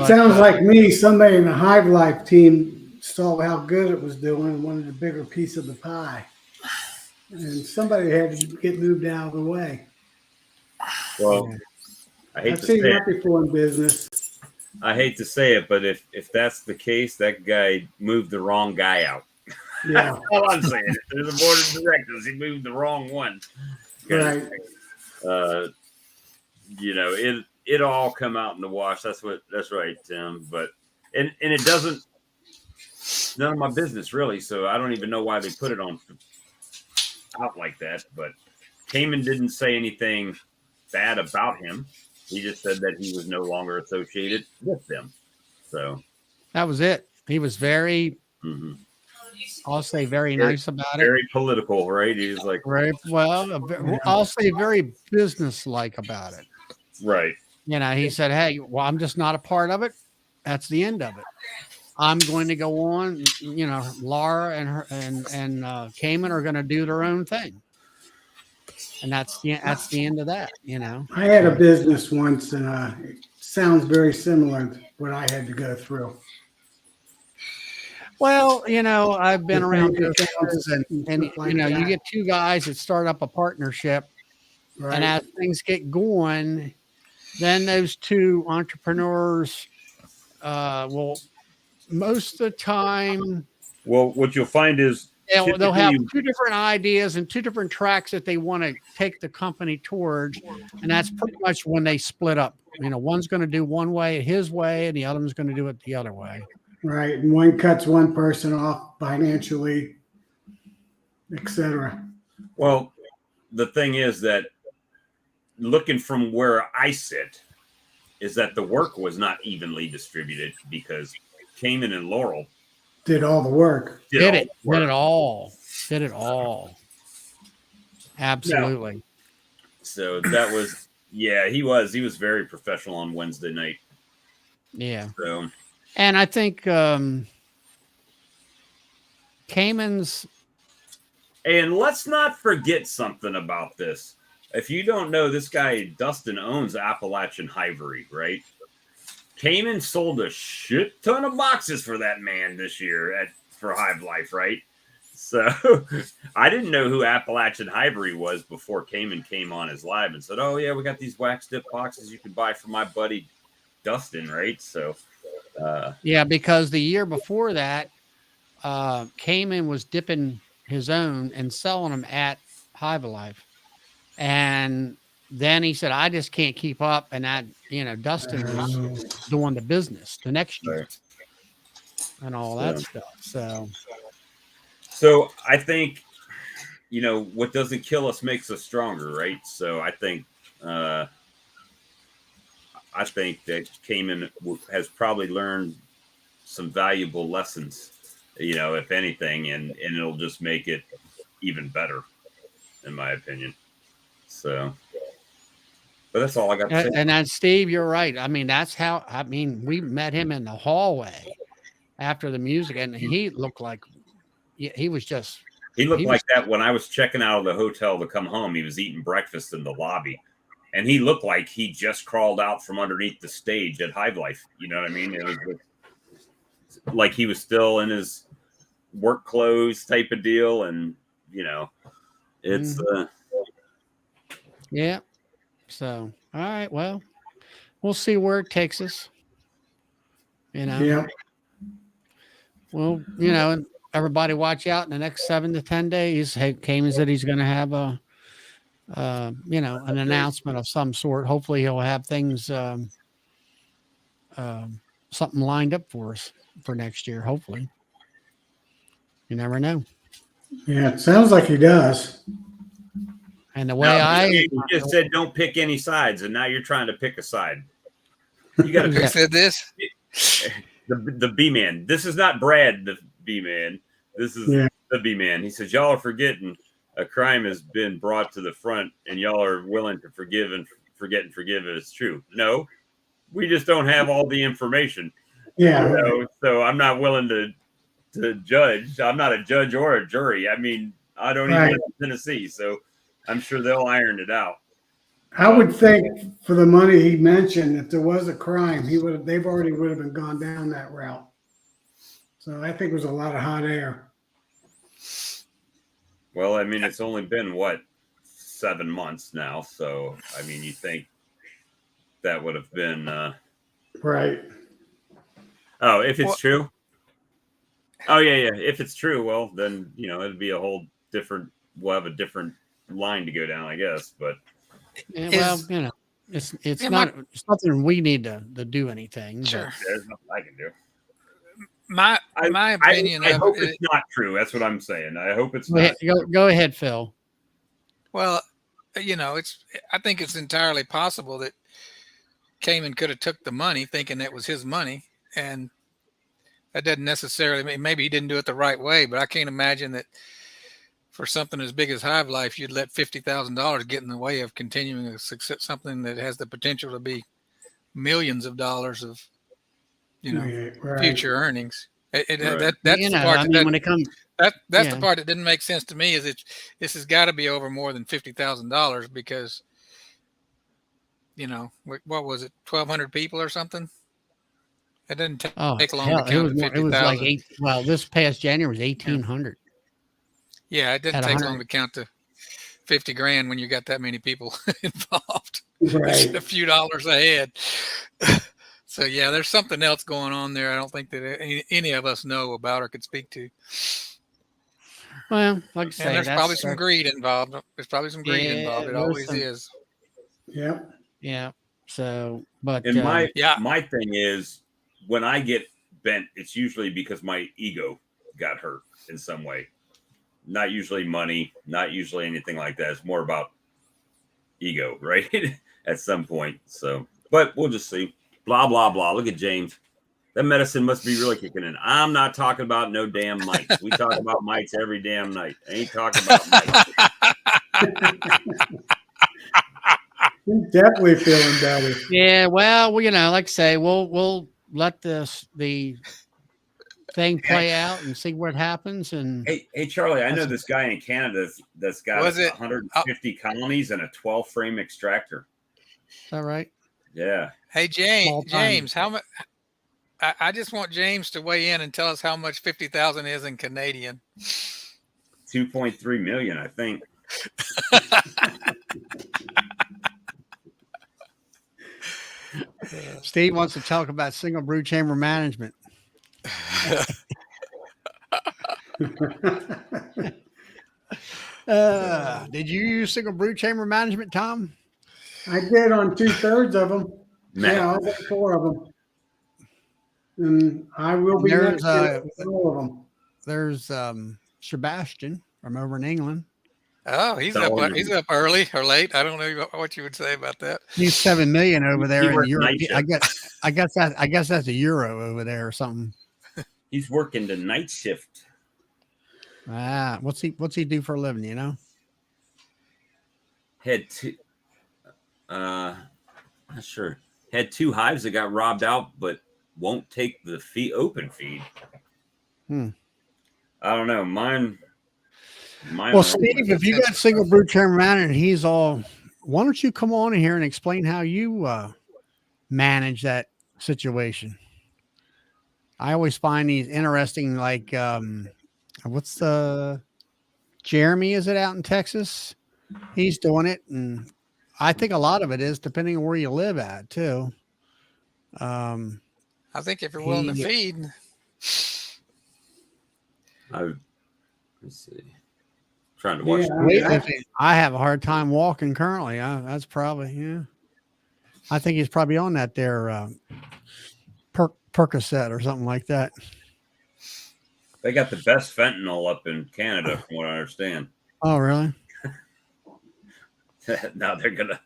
Sounds like me, somebody in the Hive Life team saw how good it was doing and wanted a bigger piece of the pie. And somebody had to get moved out of the way. Well, I hate I've to seen say that it. before in business. I hate to say it, but if that's the case, that guy moved the wrong guy out. Yeah, That's all I'm saying. If there's a board of directors, he moved the wrong one. right. It all come out in the wash. That's right, Tim. But and it doesn't. None of my business really. So I don't even know why they put it on out like that. But Cayman didn't say anything bad about him. He just said that he was no longer associated with them. So that was it. He was very, I'll say, very nice about it. very political, right? He's like, Very well. I'll say very business-like about it. right. He said, "Hey, well, I'm just not a part of it. That's the end of it. I'm going to go on. Laura and her and Cayman are going to do their own thing, and that's the end of that. I had a business once, and it sounds very similar to what I had to go through. Well, I've been The around bank coasters, accounts and and stuff like you that. get two guys that start up a partnership, and Right. as things get going, then those two entrepreneurs will most of the time Well, what you'll find is they'll have typically, two different ideas and two different tracks that they want to take the company towards, and that's pretty much when they split up. One's going to do one way, his way, and the other one's going to do it the other way. Right. And one cuts one person off financially, etc. well, the thing is that looking from where I sit, is that the work was not evenly distributed because Cayman and Laurel Did all the work. did Did all it? the work. Did it all? Did it all? Absolutely. So that was, yeah, he was very professional on Wednesday night. Yeah. So, And I think Cayman's. and let's not forget something about this. If you don't know, this guy Dustin owns Appalachian Hivery, right? Cayman sold a shit ton of boxes for that man this year for Hive Life, right? So I didn't know who Appalachian Hivery was before Cayman came on his live and said, "Oh yeah, we got these wax dip boxes you can buy from my buddy Dustin," right? So Yeah, because the year before that, Cayman was dipping his own and selling them at Hive Life. And then he said, I just can't keep up. And that, Dustin was doing the business the next year right. and all that stuff. So I think, what doesn't kill us makes us stronger, right? So I think that Cayman has probably learned some valuable lessons, if anything, and it'll just make it even better, in my opinion. So, but that's all I got to say. And then, Steve, you're right. I mean, we met him in the hallway after the music, and he looked like he was just. He looked like that when I was checking out of the hotel to come home. He was eating breakfast in the lobby, and he looked like he just crawled out from underneath the stage at Hive Life. You know what I mean? It was like he was still in his work clothes type of deal, and it's yeah. So, all right. Well, we'll see where it takes us. Yeah. Well, everybody watch out in the next 7 to 10 days. Cayman said he's going to have an announcement of some sort. Hopefully he'll have things, something lined up for us for next year. Hopefully. You never know. Yeah. It sounds like he does. And the way you just said don't pick any sides, and now you're trying to pick a side. You got to Who said this? the B man. This is not Brad, the B man. This is the B man. He says, y'all are forgetting a crime has been brought to the front, and y'all are willing to forgive and forget and forgive. It's true. No, we just don't have all the information. Yeah. So I'm not willing to judge. I'm not a judge or a jury. I mean, I don't even live in Tennessee, so I'm sure they'll iron it out. I would think for the money he mentioned, if there was a crime, they've already would have been gone down that route. So I think it was a lot of hot air. Well, I mean, it's only been 7 months now, so I mean, you think that would have been Right. Oh, if it's true. Oh yeah. If it's true, well then it'd be a whole different. We'll have a different line to go down, I guess. But it's nothing we need to do anything. Sure. There's nothing I can do. My opinion. I hope it's not true. That's what I'm saying. I hope it's not. Go ahead, Phil. Well, I think it's entirely possible that Cayman could have took the money thinking that was his money, and that doesn't necessarily. Maybe he didn't do it the right way, but I can't imagine that for something as big as Hive Life, you'd let $50,000 get in the way of continuing a success, something that has the potential to be millions of dollars of, future earnings. That's the part when it comes. That's the part that didn't make sense to me. Is this has got to be over more than $50,000 because, what was it, 1,200 people or something? It didn't Oh, take long hell, to count to it was like 50,000. eight. Well, this past January was 1,800 Yeah, it didn't at take 100. long to count to 50 grand when you got that many people involved. Right. A few dollars ahead. So yeah, there's something else going on there. I don't think that any of us know about or could speak to. Well, like I And say, there's probably some that's greed involved. There's probably some greed involved. yeah. It There's always some is. Yep. yeah. So, but And my Yeah. my thing is, when I get bent, it's usually because my ego got hurt in some way. Not usually money, not usually anything like that. It's more about ego, right? At some point. So, but we'll just see. Blah blah blah. Look at James. That medicine must be really kicking in. I'm not talking about no damn mites. We talk about mites every damn night. I ain't talking about mites. He's definitely feeling better. yeah, well, like I say, we'll let the thing play out and see what happens. And Hey, Charlie, I know That's- this guy in Canada that's got Was it- 150 colonies and a 12 frame extractor. is that right? Yeah. Hey, Small time. James, how much? I just want James to weigh in and tell us how much 50,000 is in Canadian. 2.3 million, I think. Steve wants to talk about single brood chamber management. Did you use single brood chamber management, Tom? I did on 2/3 of them. Man, Yeah, I'll get 4 of them. And I will be There's, next year with all of them. There's Sebastian from over in England. Oh, he's up early or late. I don't know what you would say about that. He's 7 million over there in works Europe. night shift. I guess that's a euro over there or something. he's working the night shift. Ah, what's he do for a living? You know? Had two, not sure. Had 2 hives that got robbed out, but won't take the open feed. Hmm. I don't know. Mine. Well, Steve, if you got single brood chamber management, he's all. Why don't you come on in here and explain how you manage that situation? I always find these interesting. Like, what's the Jeremy? Is it out in Texas? He's doing it, and I think a lot of it is depending on where you live at too. I think if you're willing to feed, Let's see. Trying to watch. Yeah, I have a hard time walking currently. That's probably, yeah. I think he's probably on that there Percocet or something like that. They got the best fentanyl up in Canada, from what I understand. Oh, really? Now we're gonna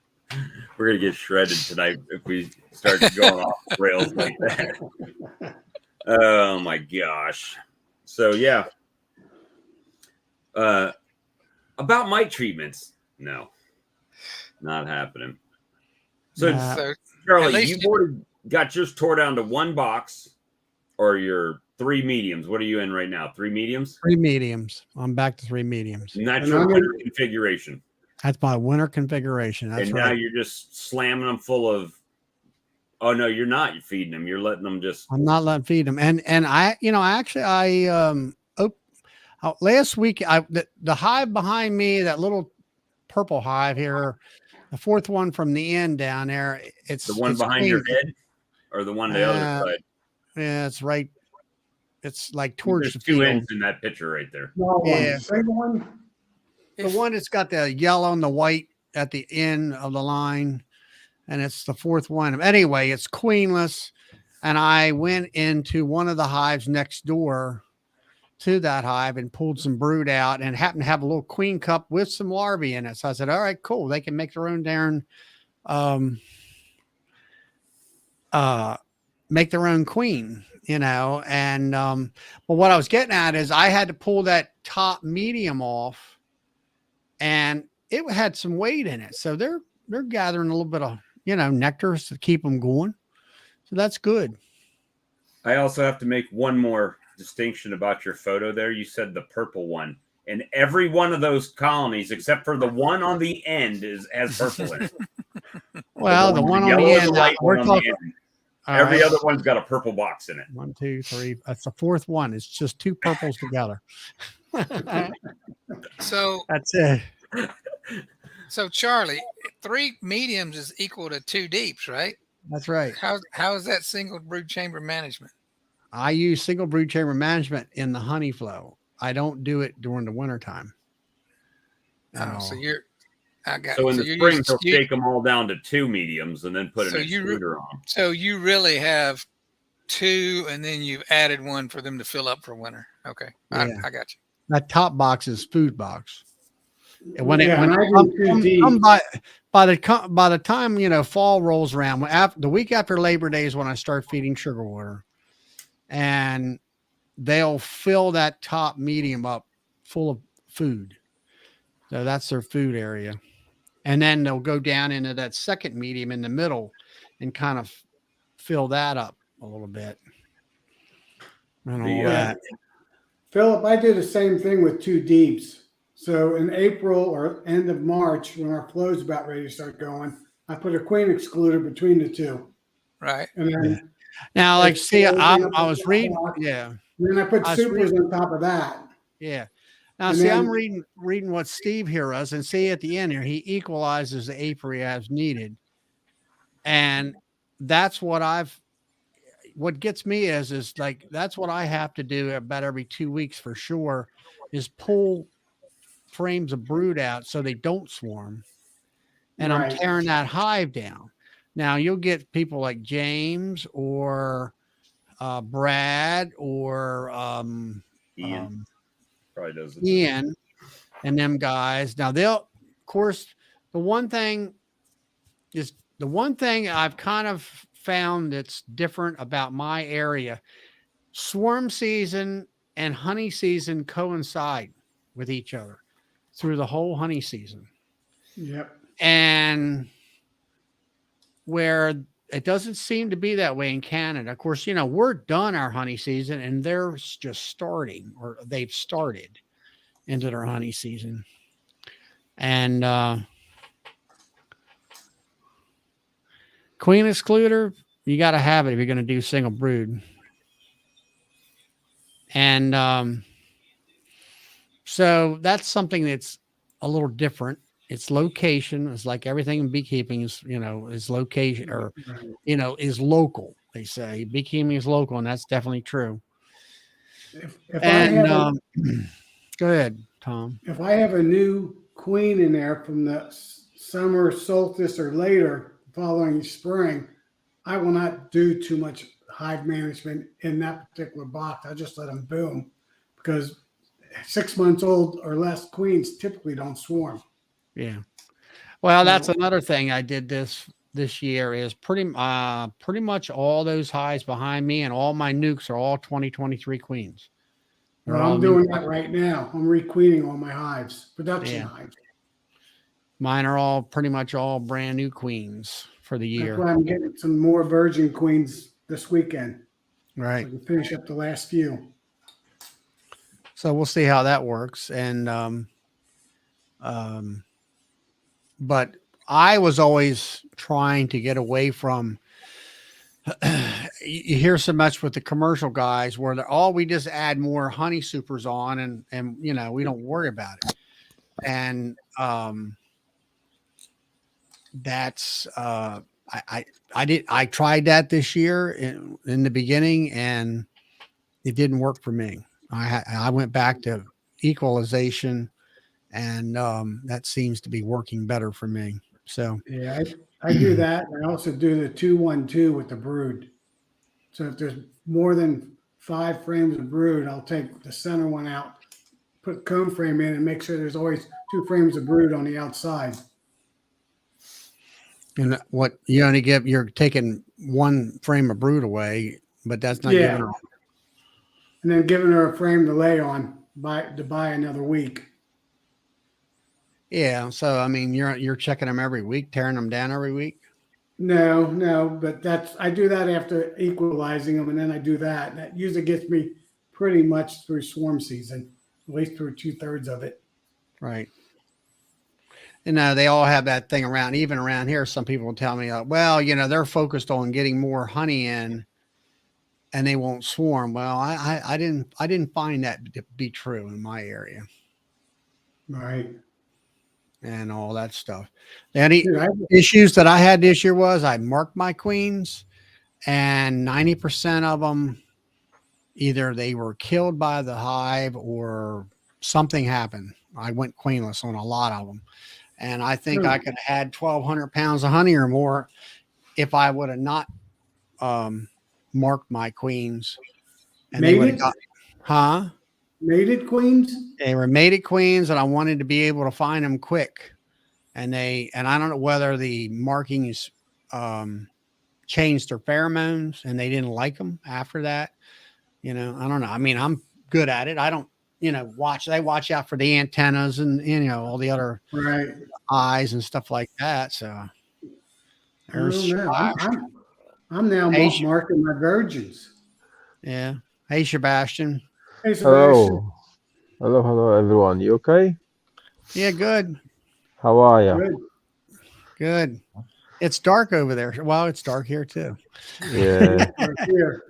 get shredded tonight if we start going off the rails like that. Oh my gosh. So yeah. About mite treatments, no, not happening. So, Nah. so Charlie, at least you've already got yours tore down to 1 box, or your 3 mediums. What are you in right now? 3 mediums? 3 mediums. I'm back to 3 mediums. And that's And your I'm winter configuration. That's my winter configuration. That's And now right. you're just slamming them full of. Oh no, you're not. You're feeding them. You're letting them just. I'm not letting feed them. And I last week the hive behind me, that little purple hive here, the 4th one from the end down there. It's The one it's behind clean. your head, or the one the other side. Yeah, it's right. It's like towards There's the 2 field. ends in that picture right there. Small one. Yeah. Single one. The one that's got the yellow and the white at the end of the line, and it's the 4th one. Anyway, it's queenless. And I went into one of the hives next door to that hive and pulled some brood out, and happened to have a little queen cup with some larvae in it. So I said, all right, cool. They can make their own darn, make their own queen, and, but what I was getting at is I had to pull that top medium off, and it had some weight in it. So they're gathering a little bit of, nectars to keep them going. So that's good. I also have to make one more distinction about your photo there. You said the purple one, and every one of those colonies, except for the one on the end, has purple in it. Well, the one on the yellow and end, white we're one on the talking, end. Every right. other one's got a purple box in it. 1, 2, 3. That's the fourth one. It's just two purples together. So, That's it. so Charlie, 3 mediums is equal to 2 deeps, right? That's right. How is that single brood chamber management? I use single brood chamber management in the honey flow. I don't do it during the wintertime. Oh, so you're, I got. So in the you're spring, using- he'll shake them all down to 2 mediums and then put an So you re- excluder on. So you really have 2, and then you've added 1 for them to fill up for winter. Okay, Yeah. I got you. That top box is food box. And when Yeah, when and I it do come 2 by the time fall rolls around, the week after Labor Day is when I start feeding sugar water, and they'll fill that top medium up full of food. So that's their food area, and then they'll go down into that second medium in the middle and kind of fill that up a little bit. And all The, that. Philip, I do the same thing with 2 deeps. So in April or end of March, when our flow's about ready to start going, I put a queen excluder between the 2. Right. And then, Now, like, It's see, frozen I up was in the reading, box. yeah. then I put I was supers on top of that. Yeah. Now, And see, then- I'm reading what Steve here does, and see at the end here, he equalizes the apiary as needed. And that's what what gets me is like, that's what I have to do about every 2 weeks for sure, is pull frames of brood out so they don't swarm. And I'm Right. tearing that hive down. Now you'll get people like James or Brad or Ian probably does it. Ian and them guys. Now of course, the one thing I've kind of found that's different about my area, swarm season and honey season coincide with each other through the whole honey season. Yep. And where it doesn't seem to be that way in Canada. Of course, we're done our honey season and they're just starting, or they've started into their honey season. And queen excluder, you got to have it if you're going to do single brood. And so that's something that's a little different. It's location. It's like everything in beekeeping is location, or Right. is local. They say beekeeping is local, and that's definitely true. If And go ahead, Tom. if I have a new queen in there from the summer solstice or later following spring, I will not do too much hive management in that particular box. I just let them boom, because 6 months old or less queens typically don't swarm. Yeah. Well, that's So- another thing I did this year is pretty much all those hives behind me and all my nukes are all 2023 queens. They're Well, all I'm new. doing that right now. I'm requeening all my hives, production Yeah. hives. Mine are all pretty much all brand new queens for the That's year. why I'm getting some more virgin queens this weekend. Right. So I can finish up the last few. So we'll see how that works. And but I was always trying to get away from you hear so much with the commercial guys where we just add more honey supers on and we don't worry about it. And that's I tried that this year in the beginning and it didn't work for me. I went back to equalization and that seems to be working better for me. So Yeah, I do that. And I also do the 2-1-2 with the brood. So if there's more than 5 frames of brood, I'll take the center one out, put comb frame in, and make sure there's always 2 frames of brood on the outside. and what you only you're taking 1 frame of brood away, but that's not Yeah. giving her. And then giving her a frame to lay on to buy another week. Yeah. So I mean you're checking them every week, tearing them down every week. No, but I do that after equalizing them, and then I do that. That usually gets me pretty much through swarm season, at least through 2/3 of it. Right. they all have that thing around. Even around here, some people will tell me, well, they're focused on getting more honey in, and they won't swarm. Well, I didn't find that to be true in my area Right. and all that stuff. The only Dude, issues that I had this year was I marked my queens, and 90% of them either they were killed by the hive or something happened. I went queenless on a lot of them. And I think I could have had 1,200 pounds of honey or more if I would have not marked my queens. And they Made would have it? got, huh? Mated queens? They were mated queens, and I wanted to be able to find them quick. And I don't know whether the markings changed their pheromones and they didn't like them after that. I don't know. I mean, I'm good at it. I don't, they watch out for the antennas and, all the other Right. eyes and stuff like that. So I there's, don't know. I'm now Hey, marking my virgins. yeah. Hey, Sebastian. Hey, Sebastian. Hello, everyone. You okay? Yeah, good. How are you? Good. Good. It's dark over there. Well, it's dark here too. Yeah. Right here.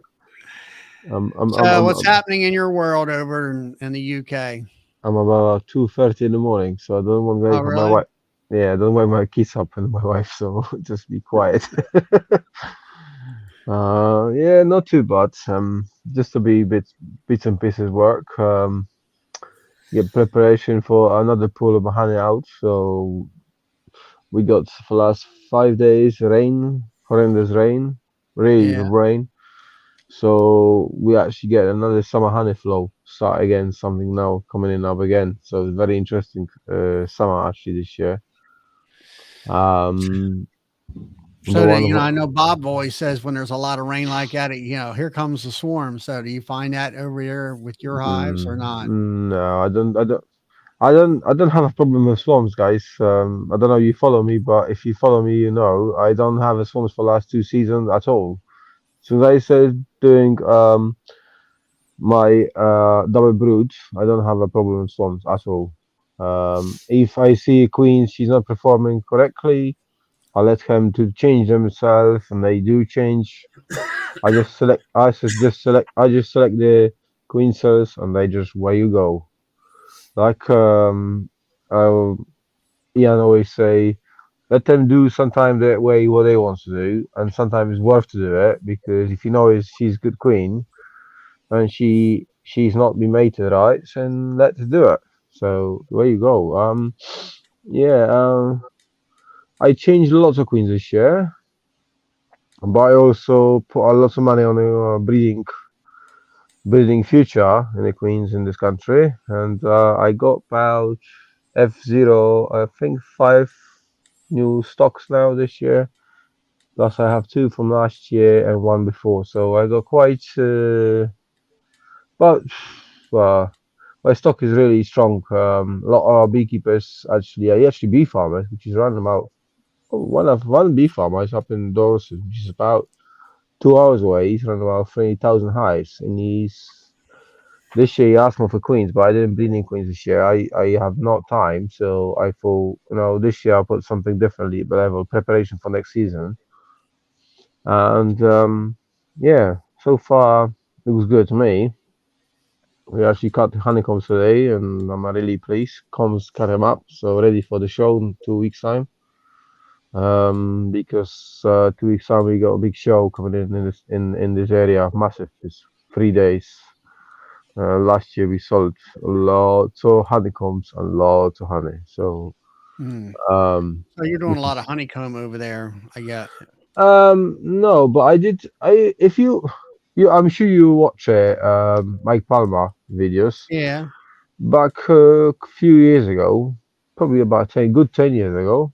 So what's happening in your world over in the UK? I'm about 2:30 in the morning, so I don't want to wake Oh, my really? wife. Yeah, I don't wake my kids up and my wife, so just be quiet. Yeah, not too bad. Just to be bits and pieces work. Get preparation for another pool of honey out. So we got for last 5 days rain, horrendous rain, really Yeah. rain. So we actually get another summer honey flow start again, something now coming in up again. So it's very interesting summer actually this year. So The one of I know Bob always says when there's a lot of rain like that, here comes the swarm. So do you find that over here with your hives or not? No, I don't have a problem with swarms, guys. I don't know if you follow me, but if you follow me, you know I don't have a swarms for the last 2 seasons at all. Since I started doing my double brood, I don't have a problem with swarms at all. If I see a queen, she's not performing correctly, I let him to change themselves, and they do change. I just select. I just select the queen cells, and they just where you go. Like uh, Ian always say, let them do sometimes the way what they want to do, and sometimes it's worth to do it because if you know she's good queen and she's not been mated right, then let's do it. So there you go. Yeah. I changed lots of queens this year, but I also put a lot of money on the breeding future in the queens in this country, and I got about F0, I think 5 new stocks now this year. Plus, I have 2 from last year and 1 before, so I got quite. But my stock is really strong. A lot of beekeepers I actually bee farmers, which is around about one bee farmer is up in Dorset, which is about 2 hours away. He's around about 3,000 hives, and this year he asked me for queens, but I didn't breed any queens this year. I have not time, so I thought this year I'll put something differently, but I have a preparation for next season. And yeah, so far it was good to me. We actually cut the honeycombs today, and I'm really pleased. Combs cut them up, so ready for the show in 2 weeks' time. Because 2 weeks time we got a big show coming in this area, massive. It's 3 days. Last year we sold lots of honeycombs and lots of honey. So So you're doing a lot of honeycomb over there, I guess. no, but I did. I'm sure you watch Mike Palmer videos. Yeah. Back a few years ago, probably about 10 years ago,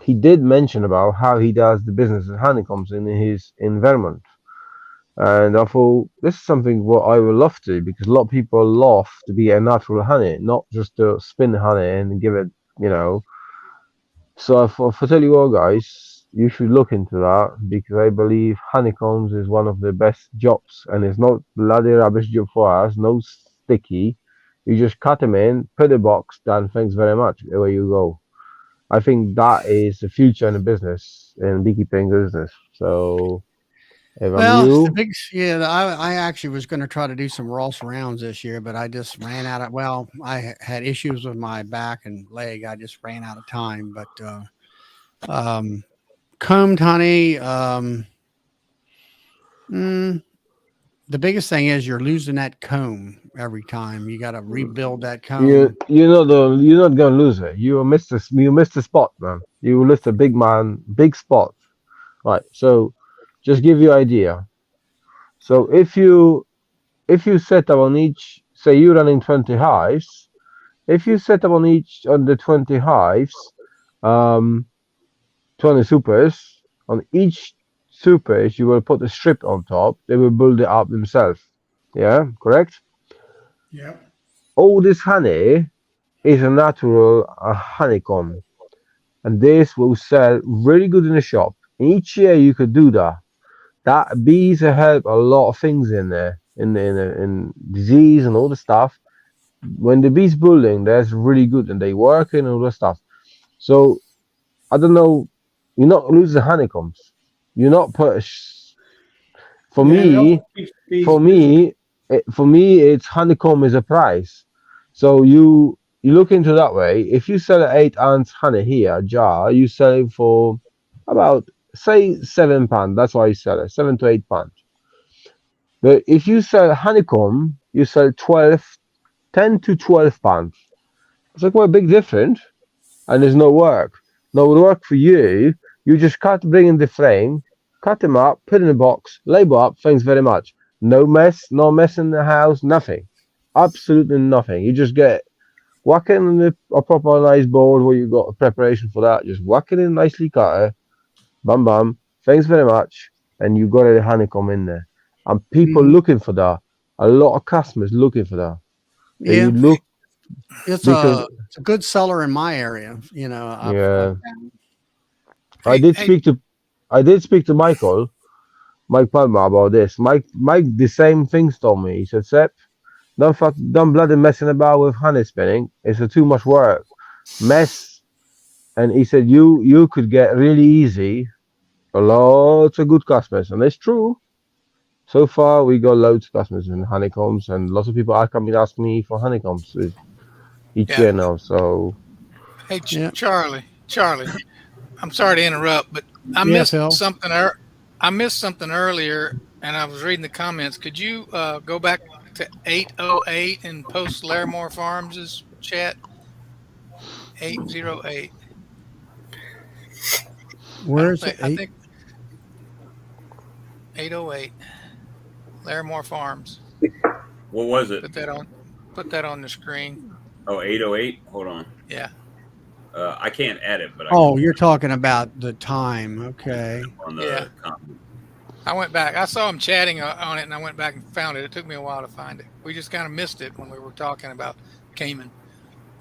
he did mention about how he does the business of honeycombs in Vermont. And I thought this is something what I would love to because a lot of people love to be a natural honey, not just to spin honey and give it. So I tell you what, guys, you should look into that because I believe honeycombs is one of the best jobs, and it's not bloody rubbish job for us. No sticky. You just cut them in, put a box, done. Thanks very much. Away you go. I think that is the future in the business, in beekeeping business. So if I'm Well, the you, big yeah, I actually was going to try to do some Ross rounds this year, but I just ran out of. Well, had issues with my back and leg. I just ran out of time. But combed honey. Mm, the biggest thing is you're losing that comb every time. You got to rebuild that comb. you're not gonna lose it. You missed a spot, man. You missed a big man, big spot. Right. So just give you idea. So if you set up on each, say you're running 20 hives, if you set up on each on the 20 hives, um, 20 supers, on each supers you will put a strip on top. They will build it up themselves. Yeah, correct. Yep. All this honey is a natural honeycomb, and this will sell really good in the shop. Each year you could do that. That bees help a lot of things in there, in disease and all the stuff. When the bees building, that's really good, and they work and all the stuff. So I don't know, you're not losing honeycombs. You're not put. For Yeah, it also me, keeps bees for busy. me, for me, it's honeycomb is a price. So you look into that way. If you sell an 8 ounce honey here, a jar, you sell it for about say £7. That's why you sell it, £7 to £8. But if you sell honeycomb, you sell 10 to £12. It's like quite a big difference, and there's no work. No work for you. You just bring in the frame, cut them up, put in a box, label up. Thanks very much. No mess in the house, nothing, absolutely nothing. You just get whack it in a proper nice board where you got a preparation for that. Just whack it in nicely cut, bam bam. Thanks very much, and you got a honeycomb in there, and people Mhm. looking for that. A lot of customers looking for that. They Yeah, look it's because a good seller in my area. You know, I've yeah. found. I Hey, did hey, speak to I did speak to Mike Palmer about this. Mike the same things told me. He said, Sep, don't bloody messing about with honey spinning. It's a too much work. Mess, and he said you could get really easy a lot of good customers, and it's true. So far, we got loads of customers in honeycombs, and lots of people are coming to ask me for honeycombs each yeah. year now. So Hey, Yeah, Charlie. I'm sorry to interrupt, but I yeah, missed Phil. something. I missed something earlier, and I was reading the comments. Could you go back to 808 and post Larimore Farms' chat? 808. Where is it? I Eight. think 808. Larimore Farms. What was it? Put that on the screen. Oh, 808. Hold on. Yeah. I can't add it, but I Oh, can you're talking about the time. just Okay. on Yeah. the comment. I went back. I saw him chatting on it, and I went back and found it. It took me a while to find it. We just kind of missed it when we were talking about Cayman.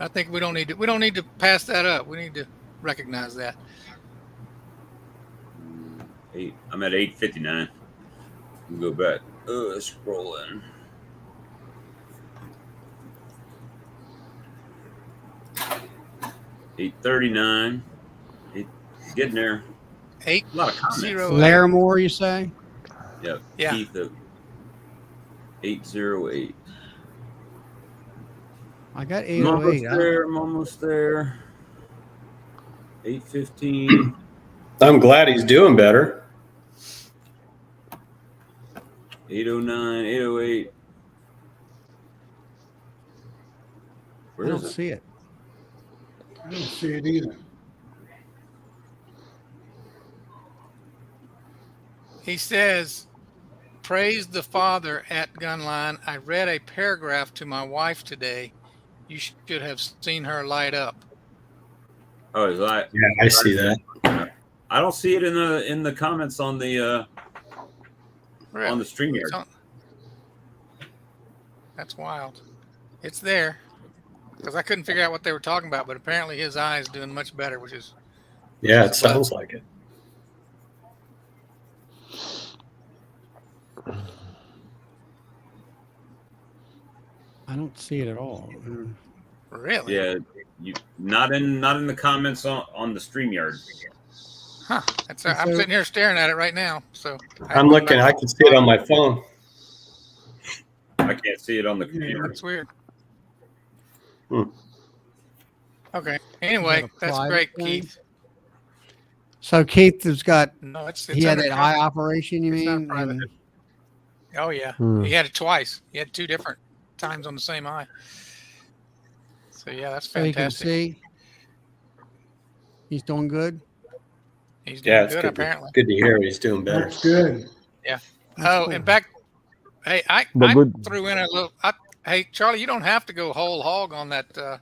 I think we don't need to pass that up. We need to recognize that. I'm at 8:59. Go back. Scrolling. 8:39. Getting there. A lot of comments. 808. Larimore, you say? Yeah. Yeah. Keith of 808. I got I'm almost 808. there. I'm almost there. 8:15. I'm glad he's doing better. 8:09. 8:08. I Where don't is it? see it. I don't see it either. He says, praise the Father at Gunline. I read a paragraph to my wife today. You should have seen her light up. Oh, is that? Yeah, I see that. I don't see it in the comments on the Really? on the StreamYard. That's wild. It's there. Because I couldn't figure out what they were talking about, but apparently his eye is doing much better, which is Yeah, it sounds like it. I don't see it at all. Really? Yeah, you not in the comments on the StreamYard. Huh. I'm So- sitting here staring at it right now. So I'm looking. I can see it on my phone. I can't see it on the computer. That's weird. Hmm. Okay. Anyway, a that's private great, thing? Keith. So Keith has got, No, it's he had under that cover. eye operation, you It's not mean? private. And Oh yeah, Hmm. he had it twice. He had 2 different times on the same eye. So yeah, that's so he can fantastic. see. He's doing good. He's doing Yeah, it's good, good. apparently. Good to hear he's doing better. That's good. That's Oh, cool. and back. Hey, I But good. threw in a little. Hey, Charlie, you don't have to go whole hog on that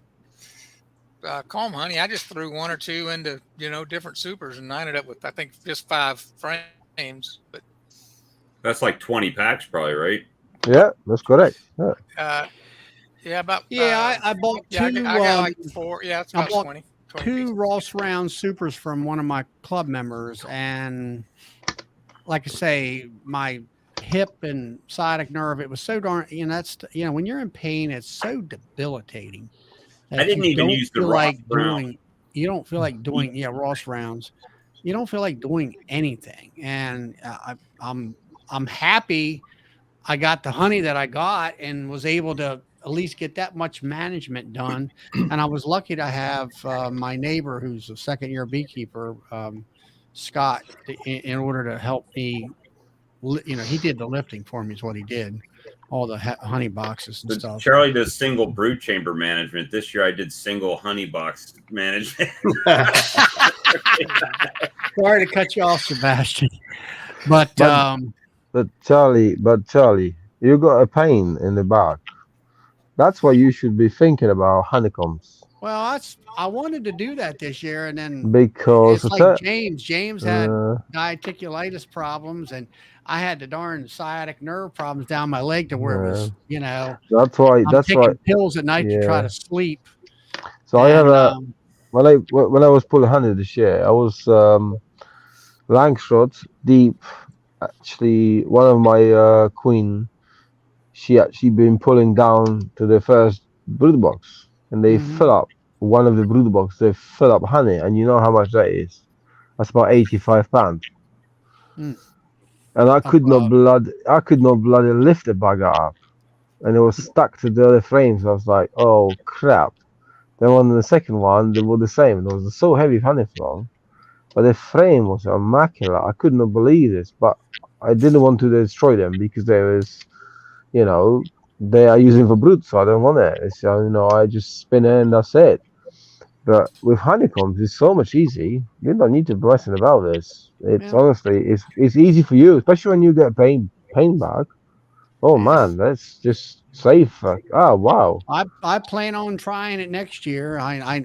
comb honey. I just threw 1 or 2 into different supers, and I ended up with I think just 5 frames. But That's like 20 packs, probably, right? Yeah, that's correct. Yeah. yeah, about Yeah, I bought yeah, two. I got like 4. Yeah, it's I about bought 20 two pieces. Ross Round supers from one of my club members, and like I say, my hip and sciatic nerve, it was so darn, that's when you're in pain, it's so debilitating that I didn't you even don't use the feel Ross like Round. you don't feel like doing Ross Rounds, you don't feel like doing anything. And I'm happy I got the honey that I got and was able to at least get that much management done. And I was lucky to have my neighbor, who's a second-year beekeeper, Scott, in order to help me. He did the lifting for me, is what he did, all the honey boxes and But stuff. Charlie does single brood chamber management. This year I did single honey box management. Sorry to cut you off, Sebastian, but But Charlie, you got a pain in the back. That's why you should be thinking about honeycombs. well, I wanted to do that this year, and then Because it's like James had diverticulitis problems, and I had the darn sciatic nerve problems down my leg to where it was, that's why. I'm taking pills at night to try Yeah. to sleep. So I have a And, when I was pulling honey this year, I was long shot deep. Actually, one of my queen, she actually been pulling down to the first brood box, and they Mhm. fill up one of the brood box. They fill up honey, and you know how much that is. That's about 85 pounds. Mm. And I could not bloody lift the bugger up, and it was stuck to the other frames. I was like, oh crap. Then on the second one, they were the same. It was so heavy honey flow, but the frame was immaculate. I could not believe this, but I didn't want to destroy them because there is, they are using for brood, so I don't want it. So I just spin it and that's it. But with honeycombs, it's so much easy. You don't need to be messing about this. It's Yeah. honestly, it's easy for you, especially when you get pain back. Oh Yeah. man, that's just safe. Oh wow. I plan on trying it next year.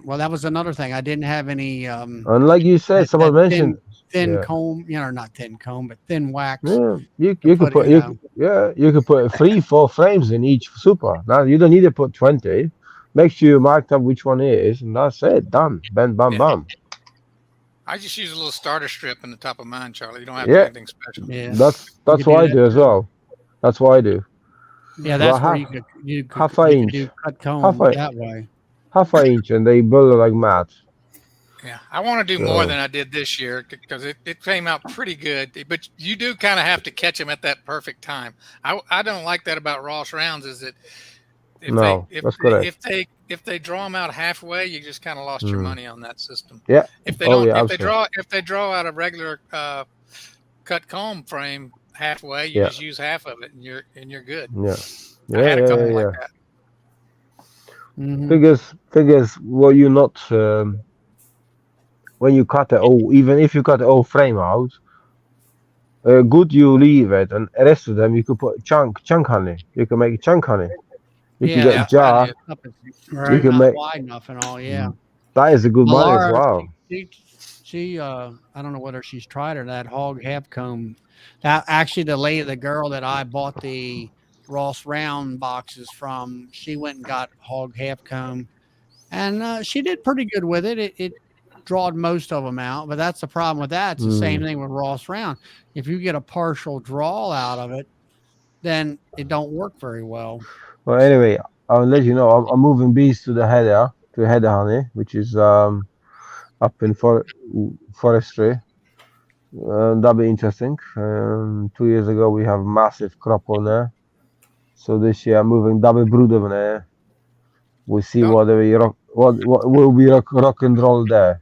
Well, that was another thing. I didn't have any And like you said, someone that mentioned thin yeah. comb, or not thin comb, but thin wax. Yeah, you to could put it, you could put 3-4 frames in each super. Now you don't need to put 20. Make sure you marked up which one it is, and that's it. Done. Bam, bam, Yeah. bam. I just use a little starter strip in the top of mine, Charlie. You don't have Yeah. to do anything special. Yeah, That's can what I do do that as well. That's what I do. yeah, that's Well, where you could half an inch. do cut comb Half a- that way. Half an inch, and they build it like mad. Yeah, I want to do more So- than I did this year because it came out pretty good. But you do kind of have to catch them at that perfect time. I don't like that about Ross Rounds is that if they draw them out halfway, you just kind of lost your money on that system. Yeah. If they Oh, don't, yeah, if they draw out a regular cut comb frame halfway, you Yeah. just use half of it and you're good. Yeah. I had a couple yeah. like that. Mhm. Figures. Well, you not when you cut even if you cut the whole frame out, good you leave it, and the rest of them you could put chunk honey. You can make chunk honey. You can get yeah, a jar. I did. Up it's Right. can not make- wide enough and all. Yeah. That is a good money as Laura, well. She I don't know whether she's tried or that hog half comb. That actually the girl that I bought the Ross Round boxes from, she went and got hog half comb, and she did pretty good with it. It drawed most of them out, but that's the problem with that. It's the same thing with Ross Round. If you get a partial draw out of it, then it don't work very well. Well, anyway, I'll let you know. I'm moving bees to header honey, which is up in forestry. That'll be interesting. 2 years ago we have massive crop on there, so this year I'm moving double brood over there. We see Oh. what will be rock and roll there.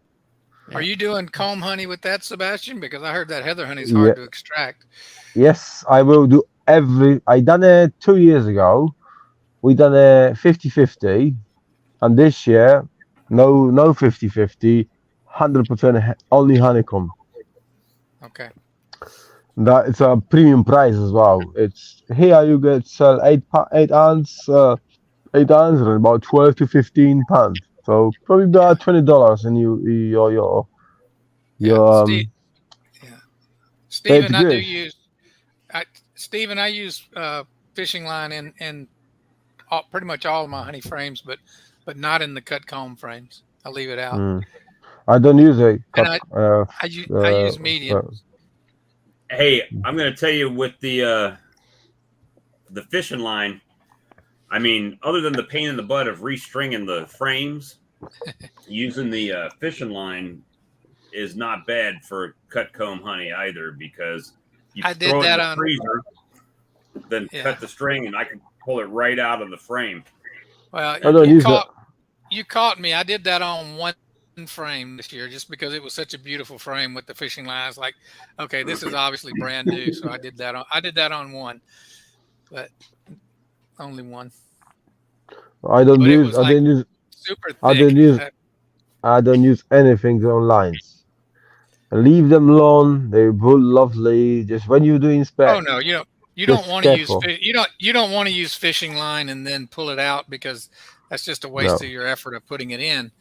Are you doing comb honey with that, Sebastian? Because I heard that heather honey is Yeah. hard to extract. Yes, I will do I done it 2 years ago. We done a 50-50, and this year no 50-50, 100% only honeycomb. Okay. That it's a premium price as well. It's here you get sell 8 ounce and about 12 to 15 pounds. So probably about $20 in your Yeah. Yeah. Stephen, I do good. use. Stephen, I use fishing line in pretty much all of my honey frames, but not in the cut comb frames. I leave it out. I don't use it. And I use medium. Hey, I'm going to tell you with the fishing line. I mean, other than the pain in the butt of restringing the frames, using the fishing line is not bad for cut comb honey either, because you I did throw it that in the on- freezer, then Yeah. cut the string, and I can pull it right out of the frame. Well, I don't use it. you caught me. I did that on one frame this year just because it was such a beautiful frame with the fishing lines. Like, okay, this is obviously brand new, so I did that on one, but only one. I don't But it use. was I like don't use. super thick. I don't use anything on lines. Leave them alone. They pull lovely. Just when you do inspect. Oh no, you don't Just want to use careful. you don't want to use fishing line and then pull it out, because that's just a waste No. of your effort of putting it in.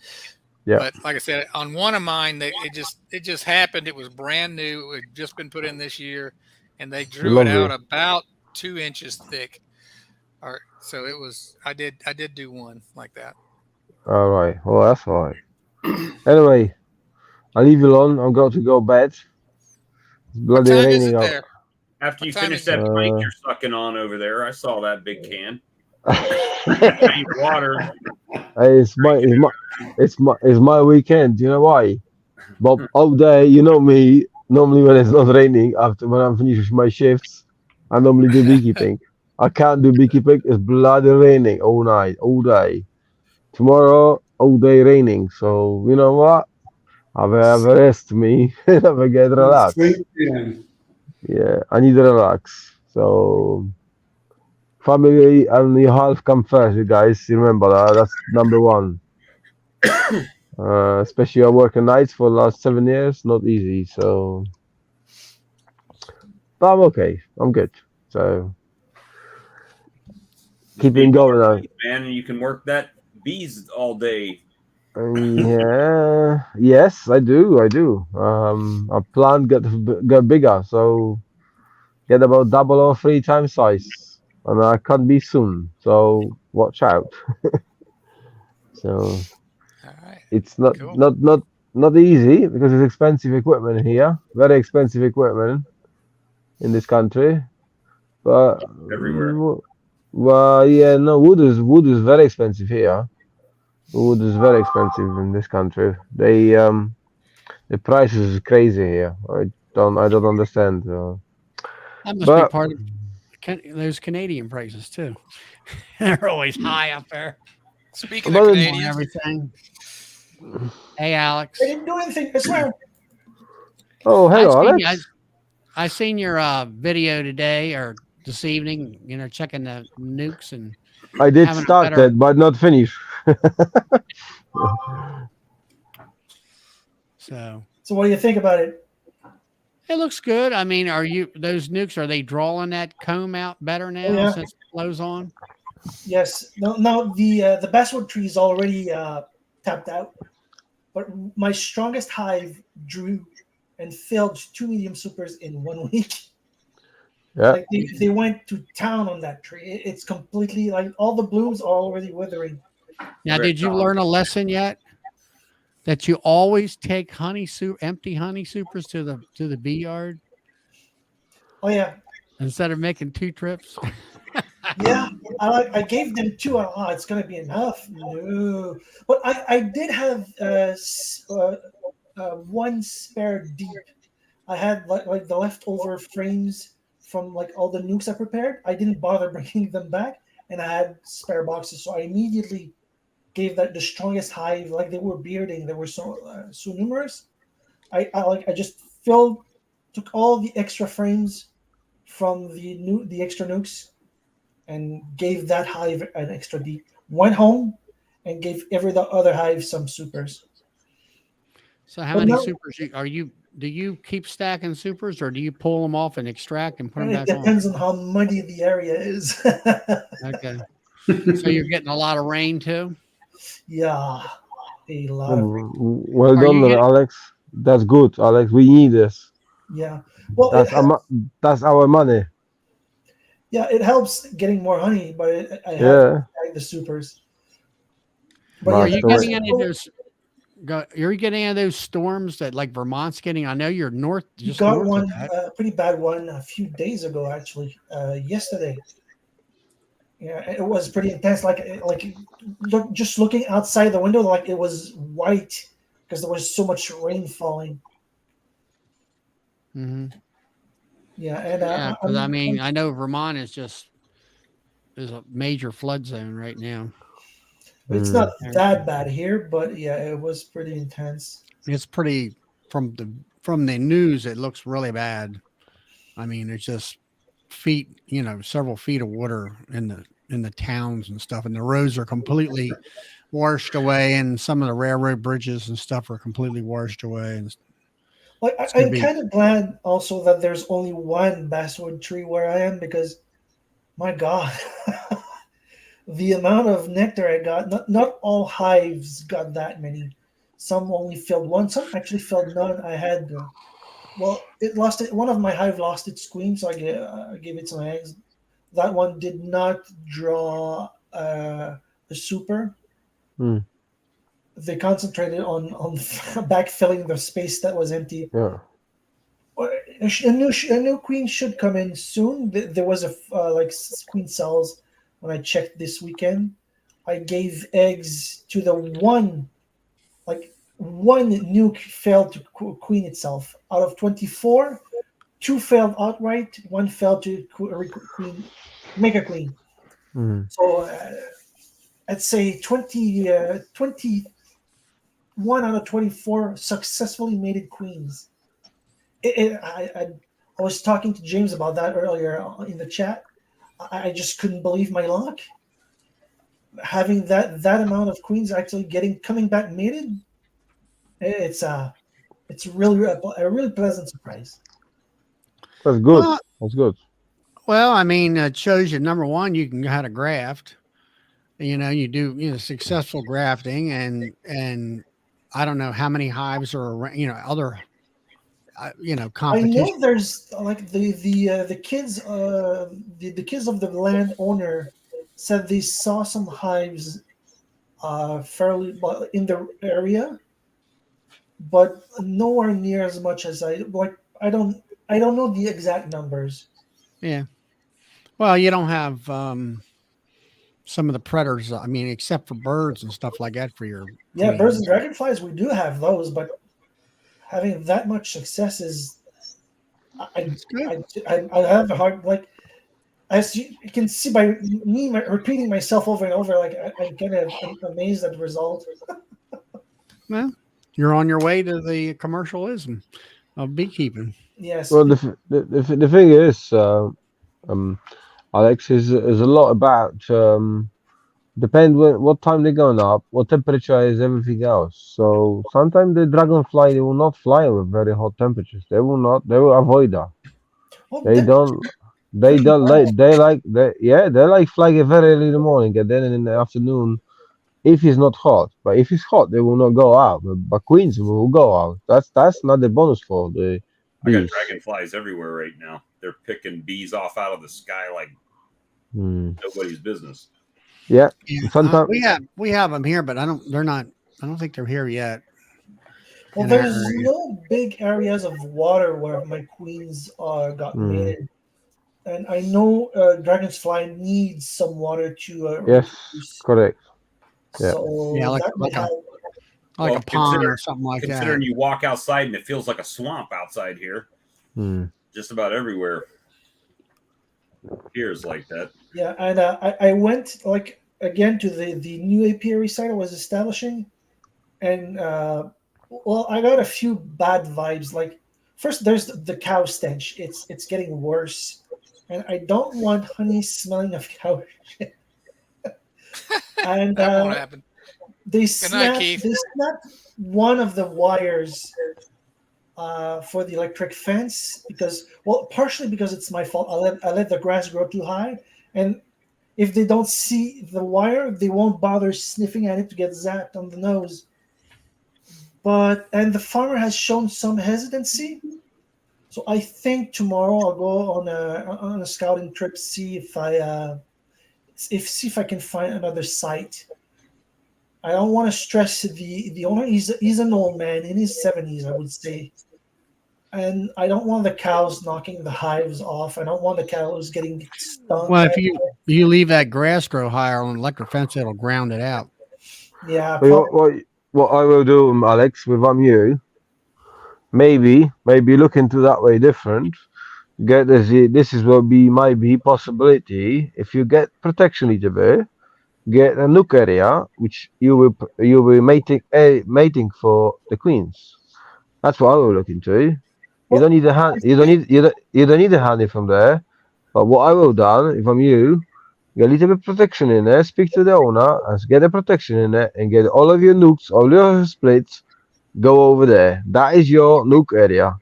Yeah. But like I said, on one of mine, it just happened. It was brand new. It had just been put in this year, and they drew it out Lovely. about 2 inches thick. So it was. I did do one like that. All right. Well, that's all right. Anyway, I'll leave you alone. I'm going to go bed. It's What bloody time is raining it out. there? After you What time finish is that pint it? you're sucking on over there, I saw that big can. Pint of water. Hey, it's my weekend. You know why? But all day, you know me. Normally, when it's not raining, when I'm finished my shifts, I normally do beekeeping. I can't do beekeeping. It's bloody raining all night, all day. Tomorrow, all day raining. So you know what? Have a rest, me. Have a get relaxed. Sleep in. Yeah, I need to relax. So family and your health come first, you guys. You remember that. That's number one. Especially I working nights for the last 7 years. Not easy. So, but I'm okay. I'm good. So keeping going now. Man, and you can work that bees all day. Yeah. Yes, I do. Our plant get bigger, so get about double or 3 times size, and I can't be soon. So watch out. So All right. it's not Cool. not easy because it's expensive equipment here. Very expensive equipment in this country. But Everywhere. well, yeah, no, wood is very expensive here. Wood is very expensive in this country. The price is crazy here. I don't understand. That must But- be part of those Canadian prices too. They're always high up there Speaking Well, of then- on Canadians, everything. Hey, Alex. I didn't do anything. I swear. Oh, hello, I seen, Alex. I seen your video today or this evening. You know, checking the nukes and I did having a start better- it, but not finish. so So what do you think about it? it looks good. I mean, those nukes? Are they drawing that comb out better now yeah. since it flows on? Yes. No. The basswood tree is already tapped out, but my strongest hive drew and filled 2 medium supers in 1 week. Yeah. Like they went to town on that tree. It's completely like all the blooms are already withering. Now, Very did you solid. learn a lesson yet? That you always take empty honey supers to the bee yard Oh yeah. instead of making 2 trips. Yeah, I gave them two. It's gonna be enough. No, but I did have one spare deep. I had like the leftover frames from like all the nukes I prepared. I didn't bother bringing them back, and I had spare boxes, so I immediately gave that the strongest hive. Like they were bearding, they were so numerous. I just took all the extra frames from the extra nukes and gave that hive an extra deep. Went home and gave every the other hive some supers. So how But many now supers do you keep stacking supers, or do you pull them off and extract and put them it back on? depends on how muddy the area is. Okay. So you're getting a lot of rain too? Yeah, a lot of Well Are done, you getting Alex. That's good, Alex. We need this. yeah. Well, That's that's our money. yeah, it helps getting more honey, but I have to Yeah. tag the supers. But yeah, are That's you correct. getting any of those are you getting any of those storms that like Vermont's getting? I know you're just got north of one, that. pretty bad one a few days ago, actually, yesterday. Yeah, it was pretty intense. Just looking outside the window, like it was white because there was so much rain falling. Hmm. Yeah, and Yeah, because I mean, I know Vermont is a major flood zone right now. it's Mm. not that bad here, but yeah, it was pretty intense. It's pretty from the news. It looks really bad. I mean, it's just several feet of water in the towns and stuff, and the roads are completely washed away, and some of the railroad bridges and stuff are completely washed away. And Like it's going to I'm be kind of glad also that there's only one basswood tree where I am because my God, the amount of nectar I got. Not all hives got that many. Some only filled one. Some actually filled none. I had well, it lost it. One of my hive lost its queen, so I gave it some eggs. That one did not draw the super. Mm. They concentrated on backfilling the space that was empty. Yeah. Well, a new queen should come in soon. There was queen cells when I checked this weekend. I gave eggs to the one nuke failed to queen itself. Out of 24, two failed outright. One failed to queen, make a queen. Mm. So I'd say 21 out of 24 successfully mated queens. I was talking to James about that earlier in the chat. I just couldn't believe my luck. Having that amount of queens actually coming back mated, it's really a really pleasant surprise. That's good. well. That's good. Well, I mean, it shows you number one, you can how to graft. You do successful grafting, and I don't know how many hives are around. Other I competition. know there's like the kids the kids of the landowner said they saw some hives fairly in the area, but nowhere near as much as I like. I don't know the exact numbers. Yeah. Well, you don't have some of the predators. I mean, except for birds and stuff like that for your Yeah, birds and queens. dragonflies, we do have those, but having that much success is I It's good. I have a hard like as you can see by me repeating myself over and over. Like I'm kind of amazed at the result. Well, you're on your way to the commercialism of beekeeping. Yes, Well, the thing is, um, Alex, is a lot about depend what time they're going up, what temperature is everything else. So sometimes the dragonfly they will not fly with very hot temperatures. They will not. They will avoid that. well, They don't. They pretty don't well. like. They like flying very early in the morning and then in the afternoon if it's not hot. But if it's hot, they will not go out. But queens will go out. That's not the bonus for the I got bees. dragonflies everywhere right now. They're picking bees off out of the sky like Hmm. nobody's business. Yeah. Yeah, Sometimes. we have them here, but I don't. They're not. I don't think they're here yet Well, in our there's area. no big areas of water where my queens got Hmm. mated. and I know dragonfly needs some water to Yes, reproduce. correct. Yeah. So Yeah, like- that might like a- help. like Well, a pond or something like that. Considering you walk outside and it feels like a swamp outside here, Hmm. just about everywhere here is like that. Yeah, and I went like again to the new apiary site I was establishing, and well, I got a few bad vibes. Like first, there's the cow stench. It's getting worse, and I don't want honey smelling of cow shit. And That won't happen. they Good night, snapped Keith. they snapped one of the wires for the electric fence because, well, partially because it's my fault. I let the grass grow too high, and if they don't see the wire, they won't bother sniffing at it to get zapped on the nose. And the farmer has shown some hesitancy, so I think tomorrow I'll go on a scouting trip, see if I can find another site. I don't want to stress the owner. He's an old man in his 70s, I would say, and I don't want the cows knocking the hives off. I don't want the cows getting stung. Well, if you leave that grass grow higher on an electric fence, it'll ground it out. Yeah, But what I will do, Alex, if I'm you, maybe look into that way different. Get this is what might be possibility if you get protection each other. Get a nook area which you will mating for the queens. That's what I will look into. You don't need a hand. You don't need a honey from there. But what I will do if I'm you, get a little bit of protection in there. Speak to the owner and get a protection in there and get all of your nooks, all your splits. Go over there. That is your nook area.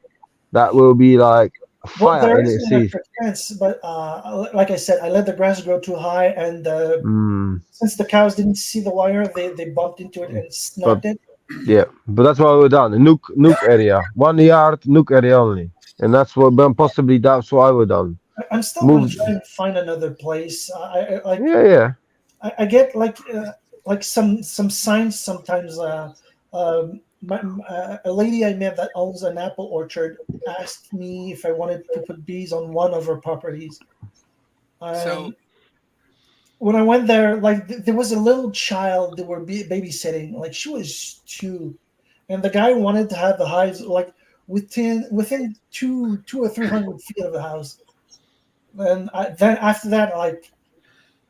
That will be like well, fire there in is its an teeth. electric fence, but like I said, I let the grass grow too high, and since the cows didn't see the wire, they bumped into it and snapped it. Yeah, but that's what we've done. A nook area, 1 yard nook area only, and that's possibly that's what I would done. I'm still going Move. to try and find another place. Yeah. I get like some signs sometimes. A lady I met that owns an apple orchard asked me if I wanted to put bees on one of her properties. So When I went there, like there was a little child they were babysitting. Like she was 2, and the guy wanted to have the hives like within two or 300 feet of the house. And then after that, like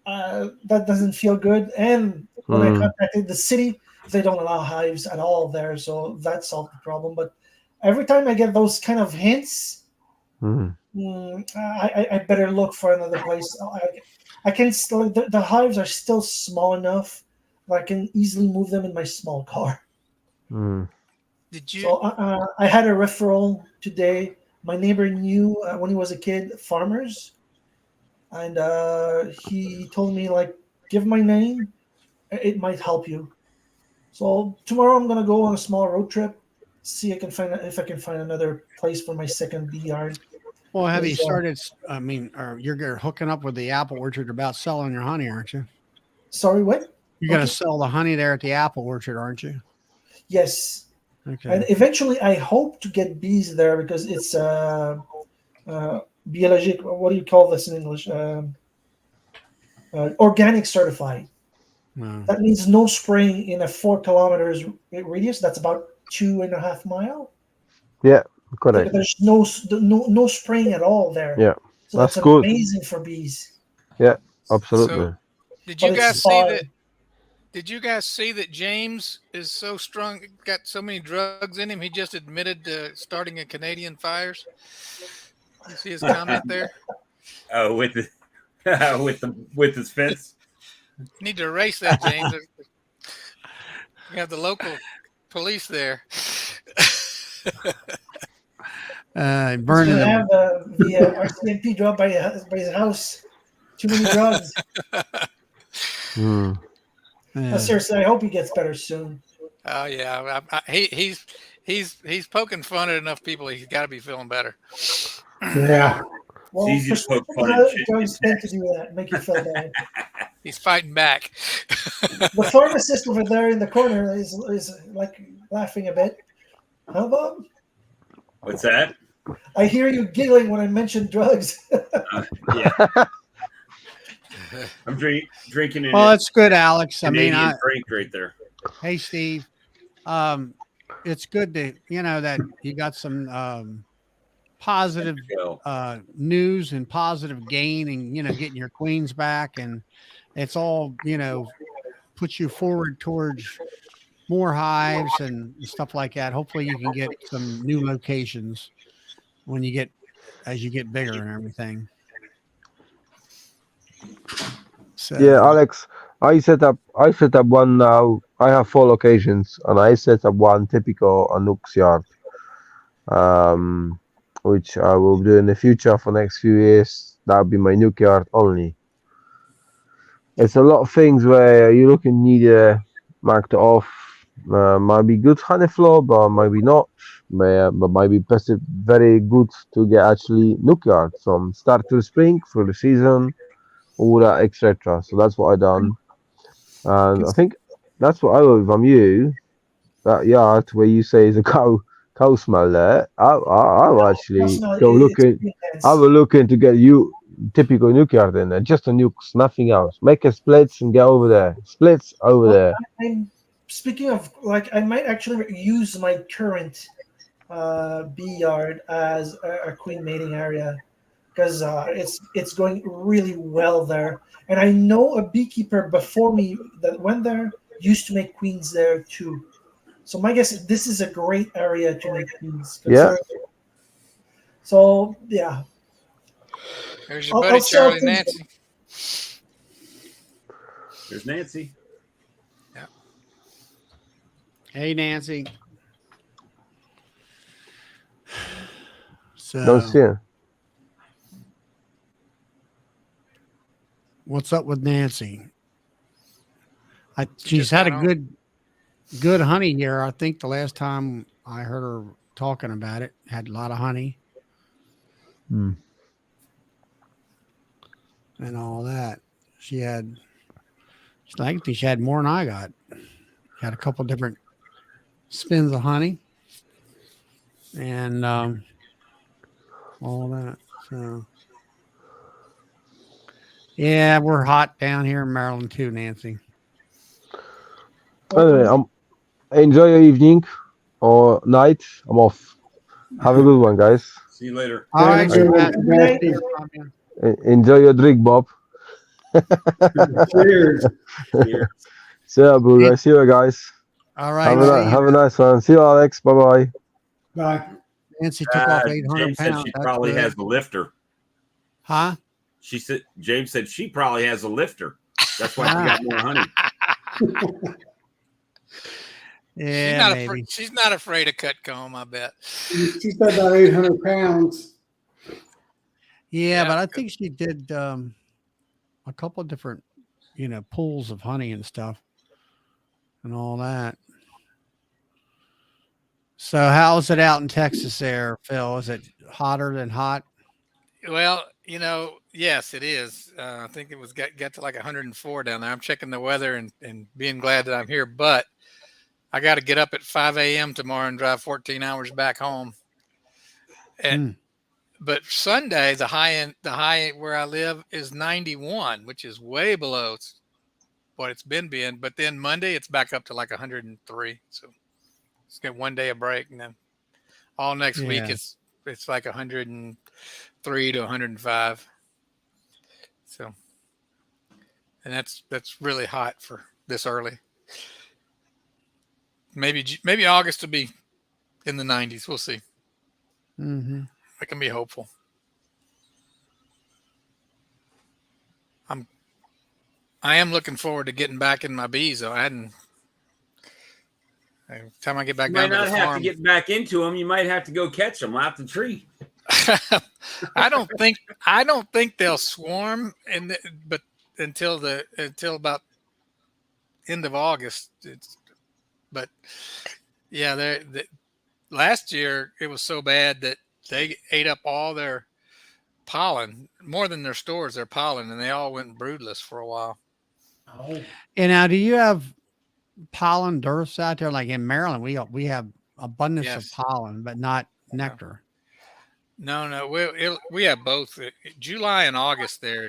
that doesn't feel good. And when I contacted the city, they don't allow hives at all there, so that solved the problem. But every time I get those kind of hints, I better look for another place. I can still the hives are still small enough that I can easily move them in my small car. did you? So I had a referral today. My neighbor knew when he was a kid farmers, and he told me like, give my name, it might help you. So tomorrow I'm gonna go on a small road trip, see if I can find another place for my second bee yard. Well, have you started? I mean, you're hooking up with the apple orchard about selling your honey, aren't you? Sorry, what? You're going to sell the honey there at the apple orchard, aren't you? Yes. Okay. And eventually, I hope to get bees there because it's biologic. What do you call this in English? Organic certified. Wow. That means no spraying in a 4 kilometers radius. That's about 2.5 miles. Yeah, correct. There's no spraying at all there. Yeah, so that's that's good. amazing for bees. Yeah, absolutely. So, did you But guys it's see far. that? Did you guys see that James is so strong, got so many drugs in him? He just admitted to starting a Canadian Fires. You see his comment there? With his fence. You need to erase that, James. You have the local police there. Burning He's gonna them. have the RCMP drop by his house. Too many drugs. No, seriously, I hope he gets better soon. Oh yeah, he's poking fun at enough people. He's got to be feeling better. Yeah. Well, easy to poke fun at shit. drugs tend to do that, make you feel bad. He's fighting back. The pharmacist over there in the corner is like laughing a bit. How about What's that? I hear you giggling when I mention drugs. Yeah, I'm drinking in Well, it. it's good, Alex. I mean, Canadian drink right there. hey, Steve, um, it's good to, that you got some, positive, Go. news and positive gain and, getting your queens back. And it's all, puts you forward towards more hives and stuff like that. Hopefully you can get some new locations as you get bigger and everything. So Yeah, Alex, I set up one now. I have 4 locations, and I set up one typical Anuk's yard, um, which I will do in the future for next few years. That'll be my Nuke yard only. It's a lot of things where you look and need marked off. Might be good honey flow, but maybe not. But might be very good to get actually Nuke yard from start to spring through the season, all that etc. So that's what I done. And I think that's what I would, if I'm you, that yard where you say is a cow smell there. I will actually No, go look it's in. pretty I intense. will look in to get you typical nuke yard in there, just a nukes, nothing else. Make a splits and get over there. Splits over Well, there. I'm speaking of like I might actually use my current bee yard as a queen mating area because it's going really well there. And I know a beekeeper before me that went there used to make queens there too. So my guess is this is a great area to make queens. Yeah. So yeah, There's your I'll buddy sell Charlie things. Nancy. There's Nancy. hey, Nancy. Don't see So it. what's up with Nancy? She's just had a not on. good honey year. I think the last time I heard her talking about it, had a lot of honey Hmm. and all that. I think she had more than I got. Had a couple different spins of honey and all that. So yeah, we're hot down here in Maryland too, Nancy. Anyway, enjoy your evening or night. I'm off. Have a good one, guys. See you later. All right, Have a good Matt. one, Sebastian. Enjoy your drink, Bob. Cheers. Cheers. See you, bro. See you guys. All right. See Have you. a nice one. See you, Alex. Bye bye. Bye. Nancy took off 800 James said pounds. she That's probably good. has a lifter. Huh? James said she probably has a lifter. That's why she got more honey. Yeah, maybe. She's not afraid of cut comb, I bet. She said about 800 pounds. Yeah, but I that's good. think she did a couple of different, pools of honey and stuff and all that. So how's it out in Texas there, Phil? Is it hotter than hot? Well, yes, it is. I think it was got to like 104 down there. I'm checking the weather and being glad that I'm here, but I got to get up at 5 a.m. tomorrow and drive 14 hours back home. And but Sunday, the high where I live is 91, which is way below what it's been. But then Monday, it's back up to like 103. So it's got one day of break, and then all next week Yeah. it's like 103 to 105. So, and that's really hot for this early. Maybe August will be in the 90s. We'll see. Mm-hmm. I can be hopeful. I am looking forward to getting back in my bees, though. By the time I get back You down might to not the have farm, to get back into them. You might have to go catch them off the tree. I don't think they'll swarm, but until about end of August. But yeah, last year it was so bad that they ate up all their pollen, more than their stores, their pollen, and they all went broodless for a while. Oh. And now, do you have pollen dearths out there? Like in Maryland, we have abundance Yes. of pollen, but not nectar. No. We have both. July and August. There,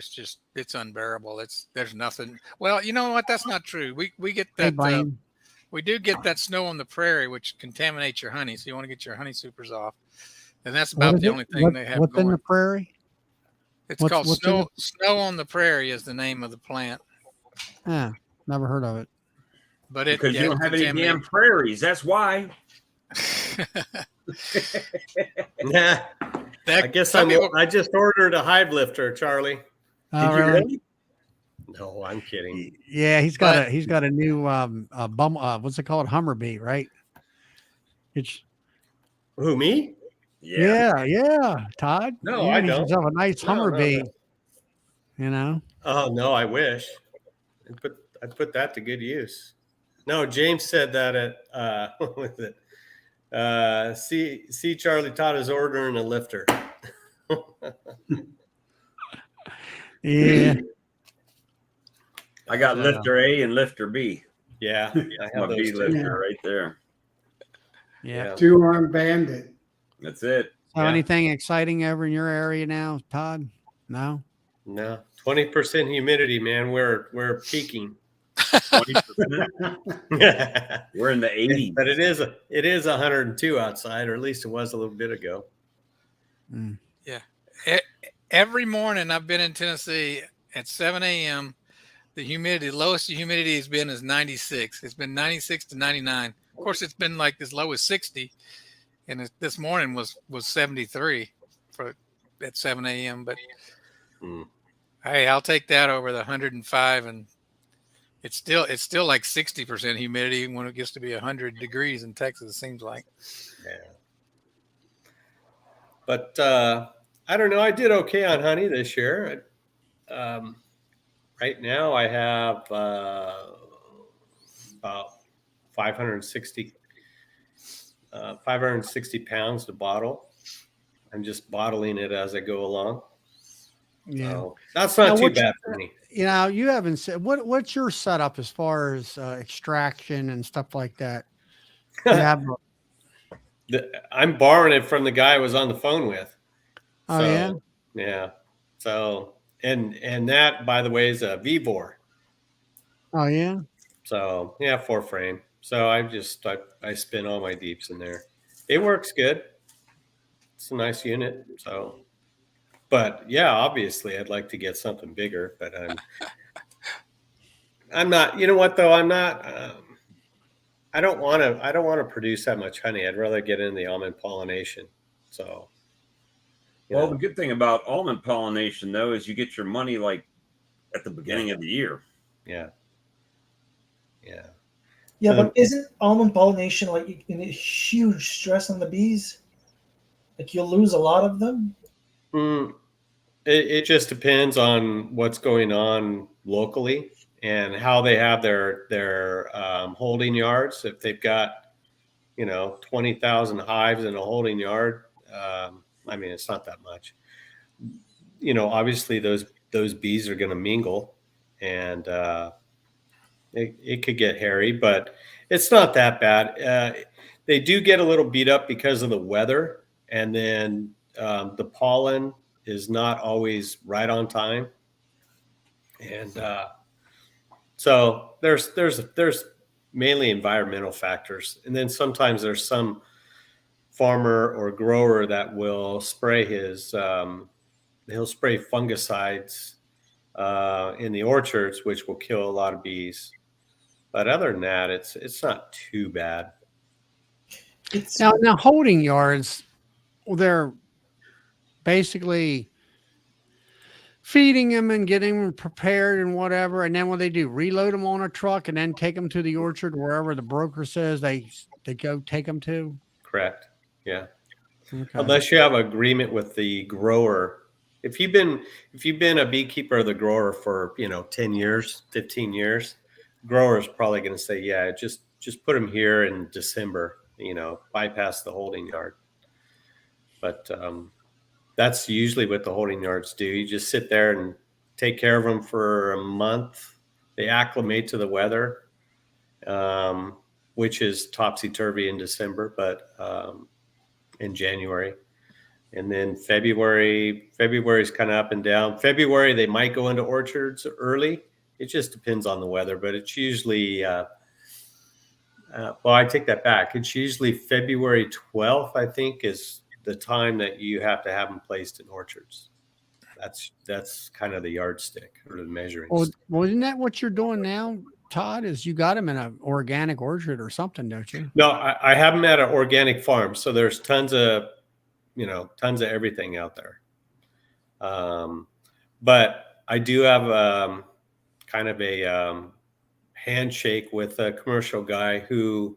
it's unbearable. There's nothing. Well, you know what? That's not true. We get Hey, that. Blaine. We do get that snow on the prairie, which contaminates your honey. So you want to get your honey supers off, and that's What about is the it? only thing they have What's in going. the prairie? It's what's- called what's in snow. Snow on the prairie is the name of the plant, Ah, never heard of it. but it Because you don't have any damn prairies. That's why. Nah, I guess I just ordered a hive lifter, Charlie. Oh, Did you really? really? No, I'm kidding. Yeah, he's got a new what's it called? Hummerbee, right? It's Who, me? yeah, Todd. No, you I need don't. yourself a nice No, Hummerbee. no. You know. Oh no, I wish. I put that to good use. No, James said that at what was it? See Charlie Todd is ordering a lifter. Yeah. I got So- lifter A and lifter B. Yeah, I My have B those too. lifter right there. Yeah. 2-arm bandit. That's it. So Yeah. anything exciting over in your area now, Todd? No. No, 20% humidity, man. We're peaking. 20%. But We're in the 80s. it is 102 outside, or at least it was a little bit ago. Every morning I've been in Tennessee at 7 a.m. The lowest humidity has been is 96. It's been 96 to 99. Of course, it's been like as low as 60, and this morning was 73 at 7 a.m. But hey, I'll take that over the 105, and it's still like 60% humidity when it gets to be 100 degrees in Texas. It seems like. Yeah. But I don't know. I did okay on honey this year. Right now, I have about 560 pounds to bottle. I'm just bottling it as I go along. Yeah. So that's not Now, too what's- bad for me. You know, you haven't said what's your setup as far as extraction and stuff like that? You have, I'm borrowing it from the guy I was on the phone with. oh yeah. Yeah. So and that, by the way, is a Vivor. Oh yeah. So yeah, 4-frame. So I spin all my deeps in there. It works good. It's a nice unit. So, but yeah, obviously I'd like to get something bigger, but I'm not. You know what though? I'm not. I don't want to produce that much honey. I'd rather get in the almond pollination. So. Well, the good thing about almond pollination, though, is you get your money like at the beginning of the year. Yeah. Yeah. Yeah, but isn't almond pollination like a huge stress on the bees? Like you'll lose a lot of them. It just depends on what's going on locally and how they have their holding yards. If they've got 20,000 hives in a holding yard, I mean, it's not that much. Obviously those bees are going to mingle, and it could get hairy, but it's not that bad. They do get a little beat up because of the weather, and then the pollen is not always right on time, and so there's mainly environmental factors, and then sometimes there's some farmer or grower that will spray he'll spray fungicides in the orchards, which will kill a lot of bees. But other than that, it's not too bad. Now holding yards, they're basically feeding them and getting them prepared and whatever. And then what they do, reload them on a truck and then take them to the orchard wherever the broker says they go take them to. Correct. Yeah. Okay. Unless you have an agreement with the grower. If you've been a beekeeper or the grower for 10 years, 15 years, grower is probably going to say, yeah, just put them here in December, bypass the holding yard. But that's usually what the holding yards do. You just sit there and take care of them for a month. They acclimate to the weather, which is topsy-turvy in December, but in January. And then February's kind of up and down. February, they might go into orchards early. It just depends on the weather, but it's usually, well, I take that back. It's usually February 12th, I think, is the time that you have to have them placed in orchards. That's kind of the yardstick or the measuring stick. Well, isn't that what you're doing now, Todd? Is you got them in an organic orchard or something, don't you? No, I have them at an organic farm. So there's tons of everything out there. But I do have kind of a handshake with a commercial guy who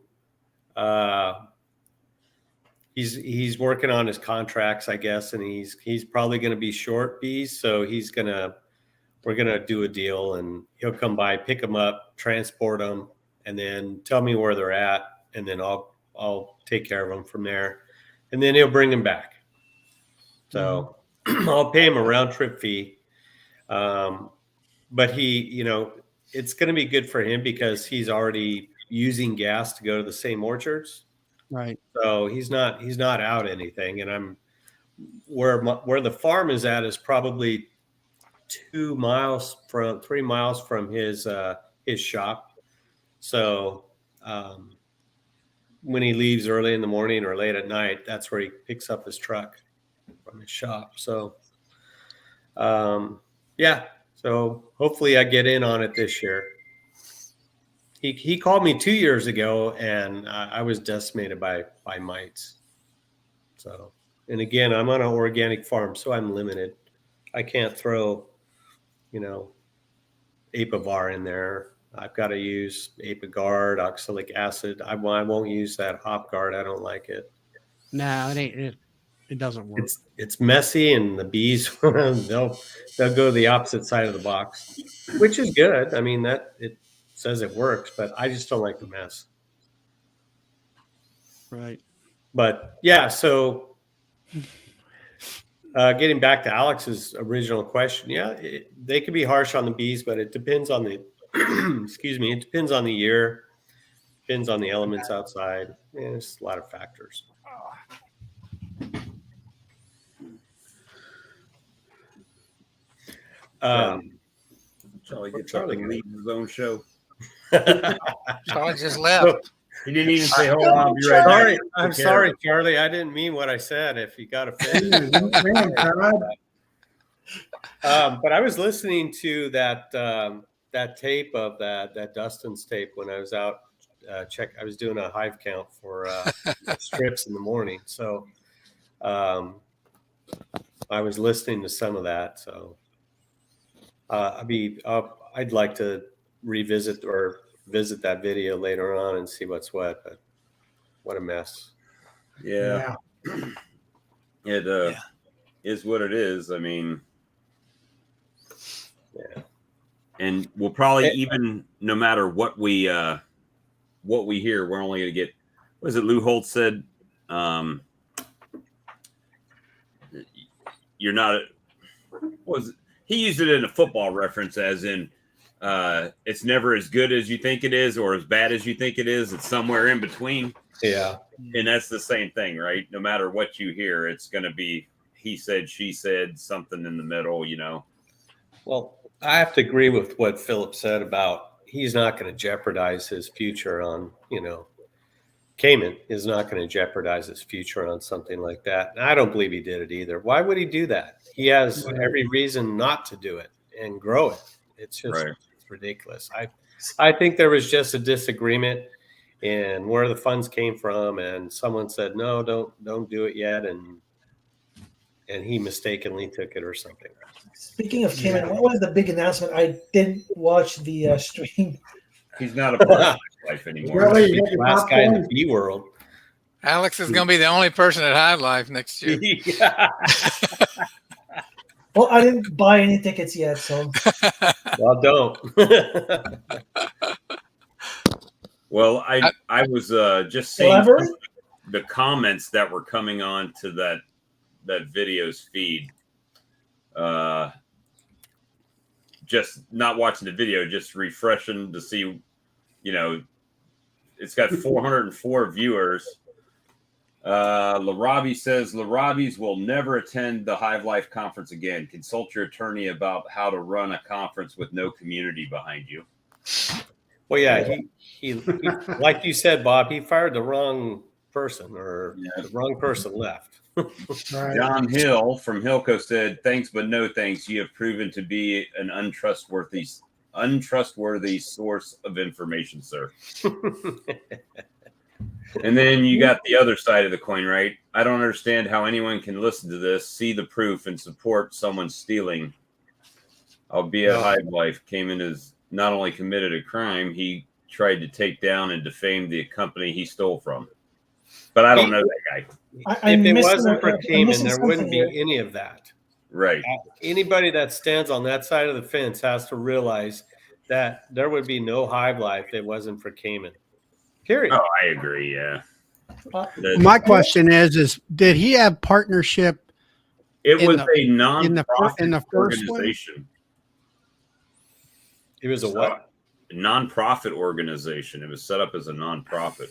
he's working on his contracts, I guess, and he's probably going to be short bees. So we're going to do a deal, and he'll come by, pick them up, transport them, and then tell me where they're at. And then I'll take care of them from there. And then he'll bring them back. So I'll pay him a round trip fee. But it's going to be good for him because he's already using gas to go to the same orchards. Right. So he's not out anything. And where the farm is at is probably 3 miles from his shop. So, when he leaves early in the morning or late at night, that's where he picks up his truck from his shop. So, yeah. So hopefully I get in on it this year. He called me 2 years ago, and I was decimated by mites. So, and again, I'm on an organic farm, so I'm limited. I can't throw, Apivar in there. I've got to use Apiguard, oxalic acid. I won't use that HopGuard. I don't like it. No, it ain't. It doesn't work. It's messy, and the bees they'll go the opposite side of the box, which is good. I mean, that it says it works, but I just don't like the mess. Right. But yeah, so getting back to Alex's original question, yeah, they could be harsh on the bees, but it depends on the excuse me, it depends on the year, depends on the elements outside. Yeah, there's a lot of factors. Charlie gets up and leads his own show. Charlie just left. He didn't even say, "Hold on, I'll be right Sorry, back." I'm sorry, Charlie. I didn't mean what I said. If you got offended, but I was listening to that tape of that Dustin's tape when I was out. I was doing a hive count for strips in the morning, so I was listening to some of that. So I'd like to revisit or visit that video later on and see what's what. But what a mess! Yeah. It is what it is. I mean, Yeah. and we'll probably even no matter what we hear, we're only going to get. What is it? Lou Holt said, "You're not." He used it in a football reference, as in, it's never as good as you think it is, or as bad as you think it is. It's somewhere in between. Yeah. And that's the same thing, right? No matter what you hear, it's going to be he said, she said, something in the middle, Well, I have to agree with what Philip said about he's not going to jeopardize his future on, Cayman is not going to jeopardize his future on something like that. And I don't believe he did it either. Why would he do that? He has every reason not to do it and grow it. It's just It's ridiculous. I think there was just a disagreement in where the funds came from, and someone said, no, don't do it yet. And he mistakenly took it or something. Speaking of Cayman, what was the big announcement? I didn't watch the stream. He's not a part of life anymore. Really? He's the last guy in the bee world. Alex is going to be the only person at Hive Life next year. Well, I didn't buy any tickets yet, so. Well, don't. Well, I was just seeing the comments that were coming on to that video's feed. Just not watching the video, just refreshing to see, it's got 404 viewers, Larabi says Larabis will never attend the Hive Life conference again. Consult your attorney about how to run a conference with no community behind you. Well, yeah, he like you said, Bob, he fired the wrong person, or the wrong person left. Right. John Hill from Hilco said, "Thanks, but no thanks. You have proven to be an untrustworthy source of information, sir." And then you got the other side of the coin, right? I don't understand how anyone can listen to this, see the proof, and support someone stealing. Albeit Hive Life came in as not only committed a crime, he tried to take down and defame the company he stole from. But I don't know that guy. If it wasn't for I'm Cayman, missing there wouldn't something be any of that. Right. Anybody that stands on that side of the fence has to realize that there would be no Hive Life if it wasn't for Cayman. Period. Oh, I agree. Yeah. My question is did he have partnership? It in was the- a non-profit in the first one? organization. It was a what? A non-profit organization. It was set up as a non-profit,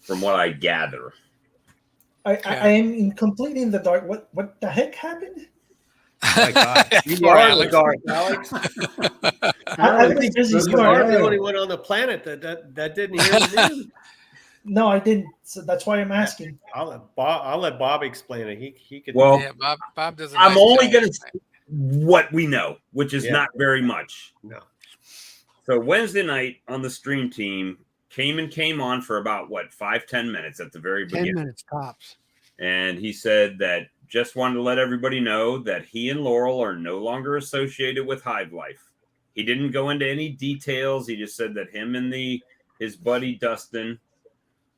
from what I gather. I am completely in the dark. What the heck happened? My God. You Poor are in the Alex. dark, Alex. I was busy You sorting are it the out. only one on the planet that didn't hear the news. No, I didn't. So that's why I'm asking. I'll let Bob explain it. He could. Well, Yeah, Bob does. I'm only going to say what we know, which is Yeah. not very much. No. So Wednesday night on the stream team, came on for about 5-10 minutes at the very 10 beginning. minutes tops. And he said that just wanted to let everybody know that he and Laurel are no longer associated with Hive Life. He didn't go into any details. He just said that him and his buddy Dustin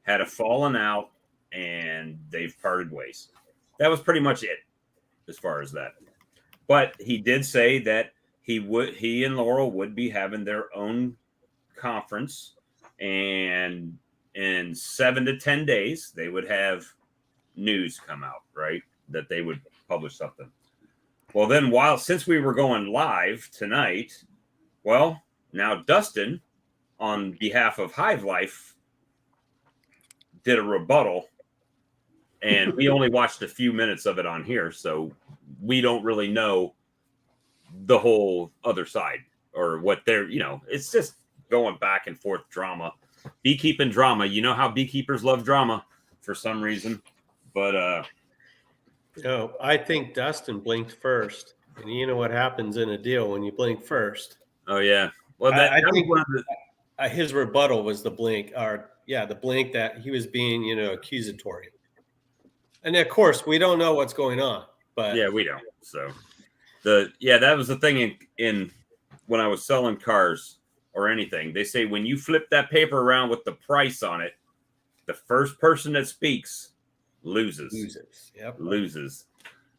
had a fallen out and they've parted ways. That was pretty much it as far as that. But he did say that he and Laurel would be having their own conference, and in 7 to 10 days they would have news come out, right? That they would publish something. Well, then since we were going live tonight, now Dustin, on behalf of Hive Life, did a rebuttal, and we only watched a few minutes of it on here, so we don't really know the whole other side or what they're, it's just going back and forth drama, beekeeping drama. You know how beekeepers love drama for some reason, but No, I think Dustin blinked first, and you know what happens in a deal when you blink first. oh yeah, well I that think was one of the, his rebuttal was the blink, the blink that he was being, accusatory. And of course, we don't know what's going on, but yeah, we don't. So that was the thing in when I was selling cars or anything. They say when you flip that paper around with the price on it, the first person that speaks loses. Yep. Loses.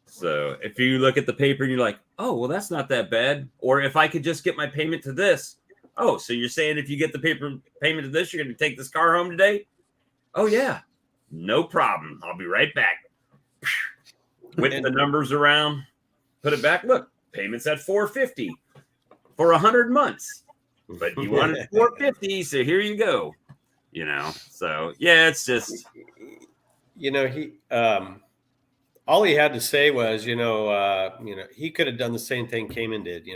So if you look at the paper and you're like, oh, well, that's not that bad. Or if I could just get my payment to this. Oh, so you're saying if you get the payment to this, you're going to take this car home today? Oh, yeah. No problem. I'll be right back. Whip the numbers around, put it back. Look, payment's at $450 for 100 months. But you wanted $450, so here you go. So yeah, it's just he all he had to say was, he could have done the same thing Cayman did,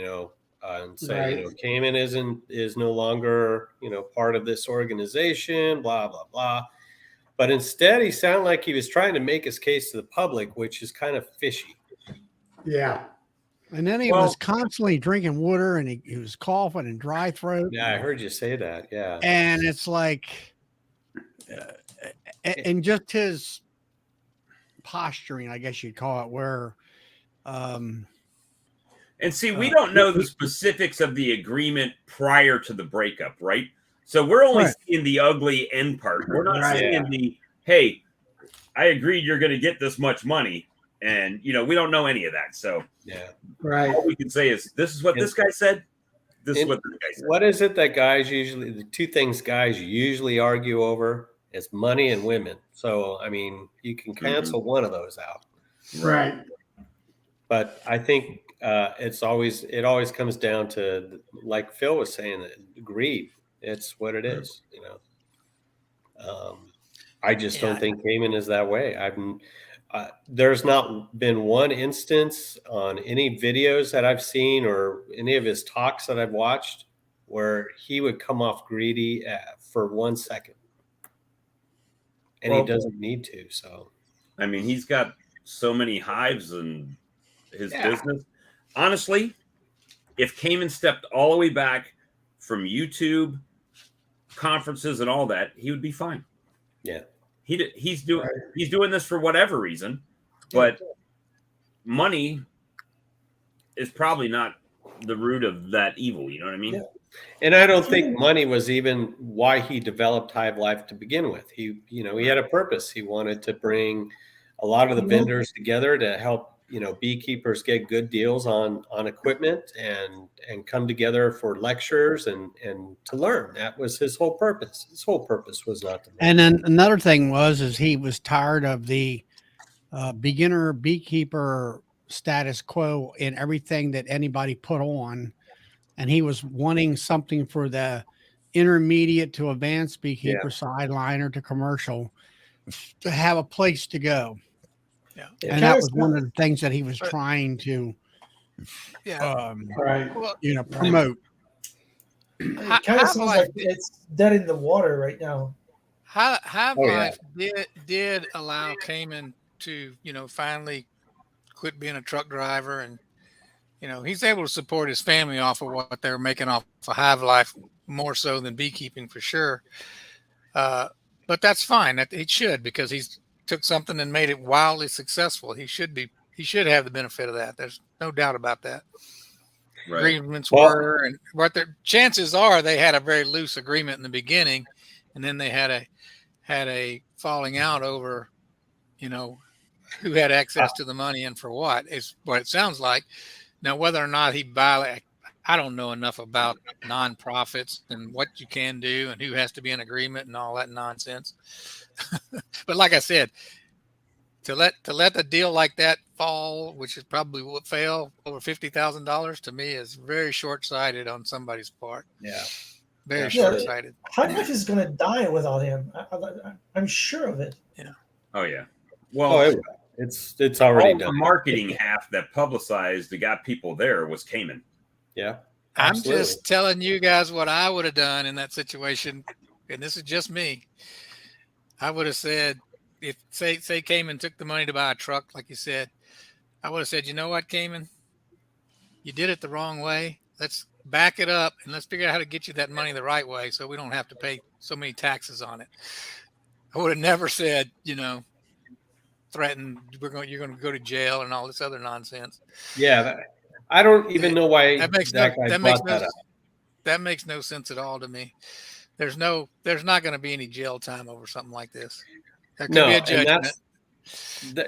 and say, Right. Cayman is no longer, part of this organization, blah, blah, blah. But instead, he sounded like he was trying to make his case to the public, which is kind of fishy. Yeah. And then he was constantly drinking water and he was coughing and dry throat. Yeah, I heard you say that. Yeah. And it's like, and just his posturing, I guess you'd call it, where, and see, we don't know the specifics of the agreement prior to the breakup, right? So we're only seeing the ugly end part. We're not seeing the, hey, I agreed you're going to get this much money. And, we don't know any of that. So all we can say is, this is what this guy said. This is what this guy said. What is it that the two things guys usually argue over is money and women. So, I mean, you can cancel one of those out. Right. But I think it always comes down to, like Phil was saying, greed. It's what it is, I just don't Yeah. think Cayman is that way. There's not been one instance on any videos that I've seen or any of his talks that I've watched where he would come off greedy for 1 second, and Well, he doesn't need to. So, I mean, he's got so many hives in his Yeah. business. Honestly, if Cayman stepped all the way back from YouTube, conferences, and all that, he would be fine. yeah. He's doing this for whatever reason, but money is probably not the root of that evil. You know what I mean? Yeah. And I don't think money was even why he developed Hive Life to begin with. He had a purpose. He wanted to bring a lot of the vendors together to help, beekeepers get good deals on equipment and come together for lectures and to learn. That was his whole purpose. His whole purpose was not to make And then another thing is he was tired of the beginner beekeeper status quo in everything that anybody put on. And he was wanting something for the intermediate to advanced beekeeper sideliner to commercial to have a place to go. Yeah. And that was one of the things that he was trying to, Yeah. Right. Well, promote. It kind of seems like it's dead in the water right now. Hive Oh, yeah. Life did allow Cayman to, finally quit being a truck driver, and he's able to support his family off of what they're making off of Hive Life more so than beekeeping for sure. But that's fine. That he should, because he's took something and made it wildly successful. He should have the benefit of that. There's no doubt about that. Right. Agreements were, and what their chances are, they had a very loose agreement in the beginning, and then they had a falling out over, who had access to the money and for what is what it sounds like. Now, whether or not he violated, I don't know enough about nonprofits and what you can do and who has to be in agreement and all that nonsense. But like I said, to let the deal like that fall, which is probably would fail over $50,000, to me is very short-sighted on somebody's part. Yeah. Very short-sighted. Hive Life is going to die without him. I'm sure of it. Oh yeah. Well, it's already the done. marketing half that publicized that got people there was Cayman. Yeah. I'm Absolutely. just telling you guys what I would have done in that situation, and this is just me. I would have said, if say Cayman took the money to buy a truck, like you said, I would have said, you know what, Cayman, you did it the wrong way. Let's back it up and let's figure out how to get you that money the right way, so we don't have to pay so many taxes on it. I would have never said, threatened you're going to go to jail and all this other nonsense. Yeah. I don't even know why that makes that guy brought that up. That makes no sense at all to me. There's not going to be any jail time over something like this. There could be a judgment.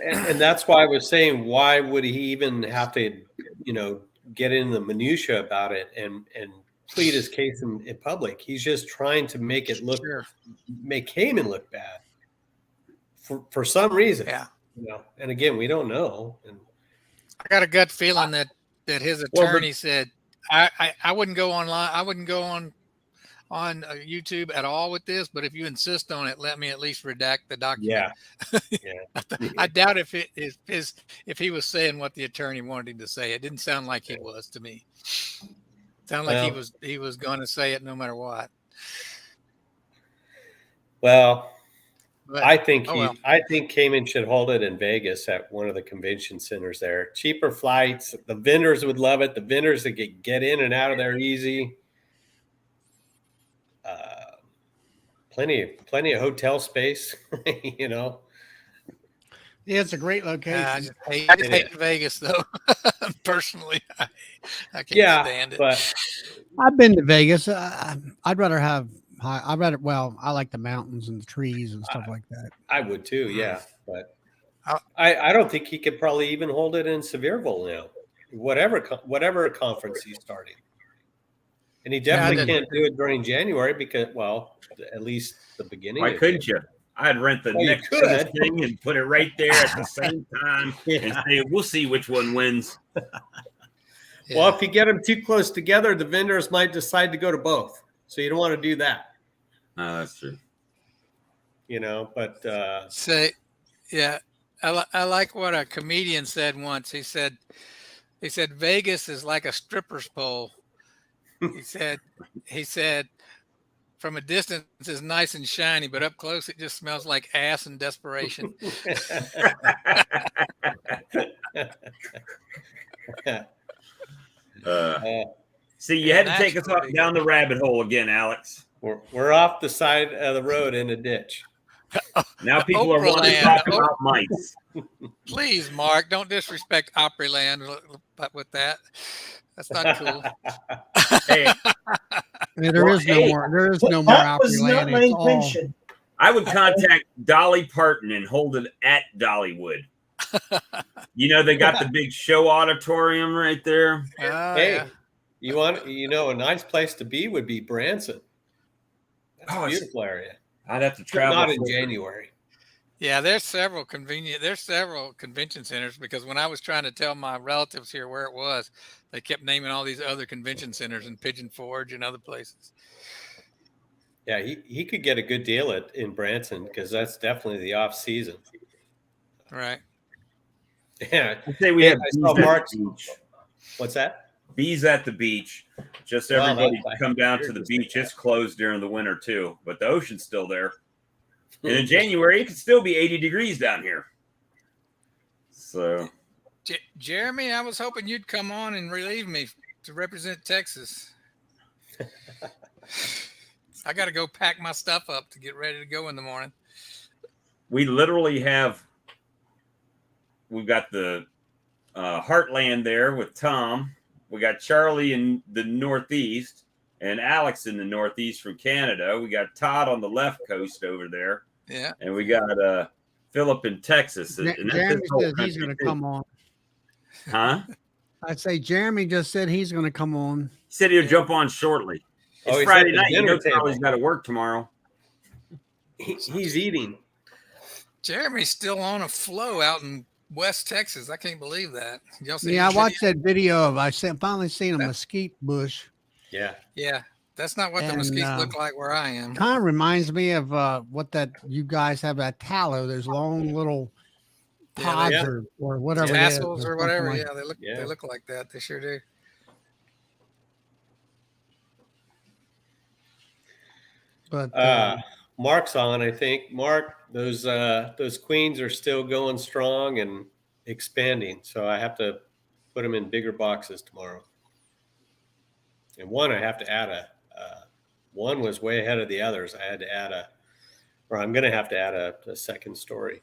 And that's why I was saying, why would he even have to, get in the minutia about it and plead his case in public? He's just trying to make it look, make Cayman look bad for some reason. Yeah. And again, we don't know. And I got a gut feeling that his attorney said, I wouldn't go online. I wouldn't go on YouTube at all with this, but if you insist on it, let me at least redact the document. Yeah. I doubt if he was saying what the attorney wanted him to say. It didn't sound like he was to me. Sounded like he was going to say it no matter what. Well, But, I think Cayman should hold it in Vegas at one of the convention centers there. Cheaper flights. The vendors would love it. The vendors that get in and out of there easy. Plenty of hotel space. Yeah, it's a great location. I just hate Vegas though. Personally, I can't stand it. But I've been to Vegas. I'd rather have. I like the mountains and the trees and stuff like that. I would too, yeah. But I don't think he could probably even hold it in Sevierville now, whatever conference he's starting. And he definitely can't do it during January because, well, at least the beginning. Why couldn't you? I'd rent the next thing and put it right there at the same time and say, we'll see which one wins. Well, if you get them too close together, the vendors might decide to go to both. So you don't want to do that. That's true. but Say, yeah, I like what a comedian said once. He said Vegas is like a stripper's pole. He said from a distance it's nice and shiny, but up close it just smells like ass and desperation. See, you And had to take that's us off pretty- down the rabbit hole again, Alex. we're off the side of the road in a ditch. Now people are Oprah wanting to land. talk about mice. Please, Mark, don't disrespect Opryland with that. That's not cool. Hey, Yeah, there Well, is no hey, more. There is no more That was not Opryland. my It's all intention. I would contact Dolly Parton and hold it at Dollywood. They got the big show auditorium right there. Oh, Hey, yeah. you want a nice place to be would be Branson. That's Oh, a it's- beautiful area. I'd have to But travel. not in for- January. Yeah, there's several convention centers because when I was trying to tell my relatives here where it was, they kept naming all these other convention centers in Pigeon Forge and other places. Yeah, he could get a good deal in Branson because that's definitely the off season. Right. Yeah. I'd say we Hey, have I bees saw at the Mark's- beach. What's that? Bees at the beach. Just Well, everybody that's come down you're to the just- beach. It's closed during the winter too, but the ocean's still there. And in January, it could still be 80 degrees down here. So Jeremy, I was hoping you'd come on and relieve me to represent Texas. I got to go pack my stuff up to get ready to go in the morning. we literally we've got the Heartland there with Tom. We got Charlie in the Northeast and Alex in the Northeast from Canada. We got Todd on the left coast over there. Yeah. And we got Philip in Texas. And that's Jeremy this whole says he's country, going to too. come on. Huh? I'd say Jeremy just said he's going to come on. He said he'll jump on shortly. It's Oh, he's Friday at the night. You dinner know Charlie's table. got to work tomorrow. He's eating. Jeremy's still on a flow out in West Texas. I can't believe that. Y'all see Yeah, I his watched video? that video of finally seen a mesquite bush. Yeah. Yeah. That's not what the And, mesquites look like where I am. Kind of reminds me of what that you guys have, that tallow, those long little Yeah, pods yeah. or whatever it is, Tassels or something whatever. like- Yeah, they look like that. They sure do. But Mark's on, I think. Mark, those queens are still going strong and expanding. So I have to put them in bigger boxes tomorrow. And one, I have to add one was way ahead of the others. I had to add I'm going to have to add a second story.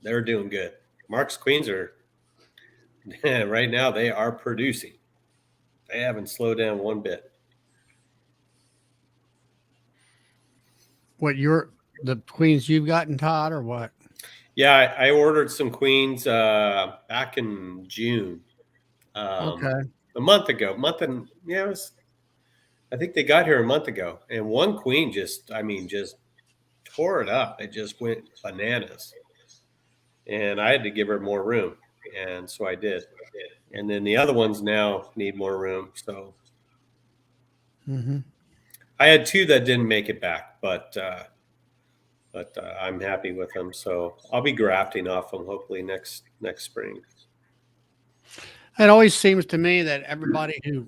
They're doing good. Mark's queens are, right now, they are producing. They haven't slowed down one bit. what the queens you've gotten, Todd, or what? Yeah, I ordered some queens back in June. Okay. A month ago. I think they got here a month ago. And one queen just tore it up. It just went bananas. And I had to give her more room. And so I did. And then the other ones now need more room. So Mm-hmm. I had two that didn't make it back, but I'm happy with them. So I'll be grafting off them hopefully next spring. It always seems to me that everybody who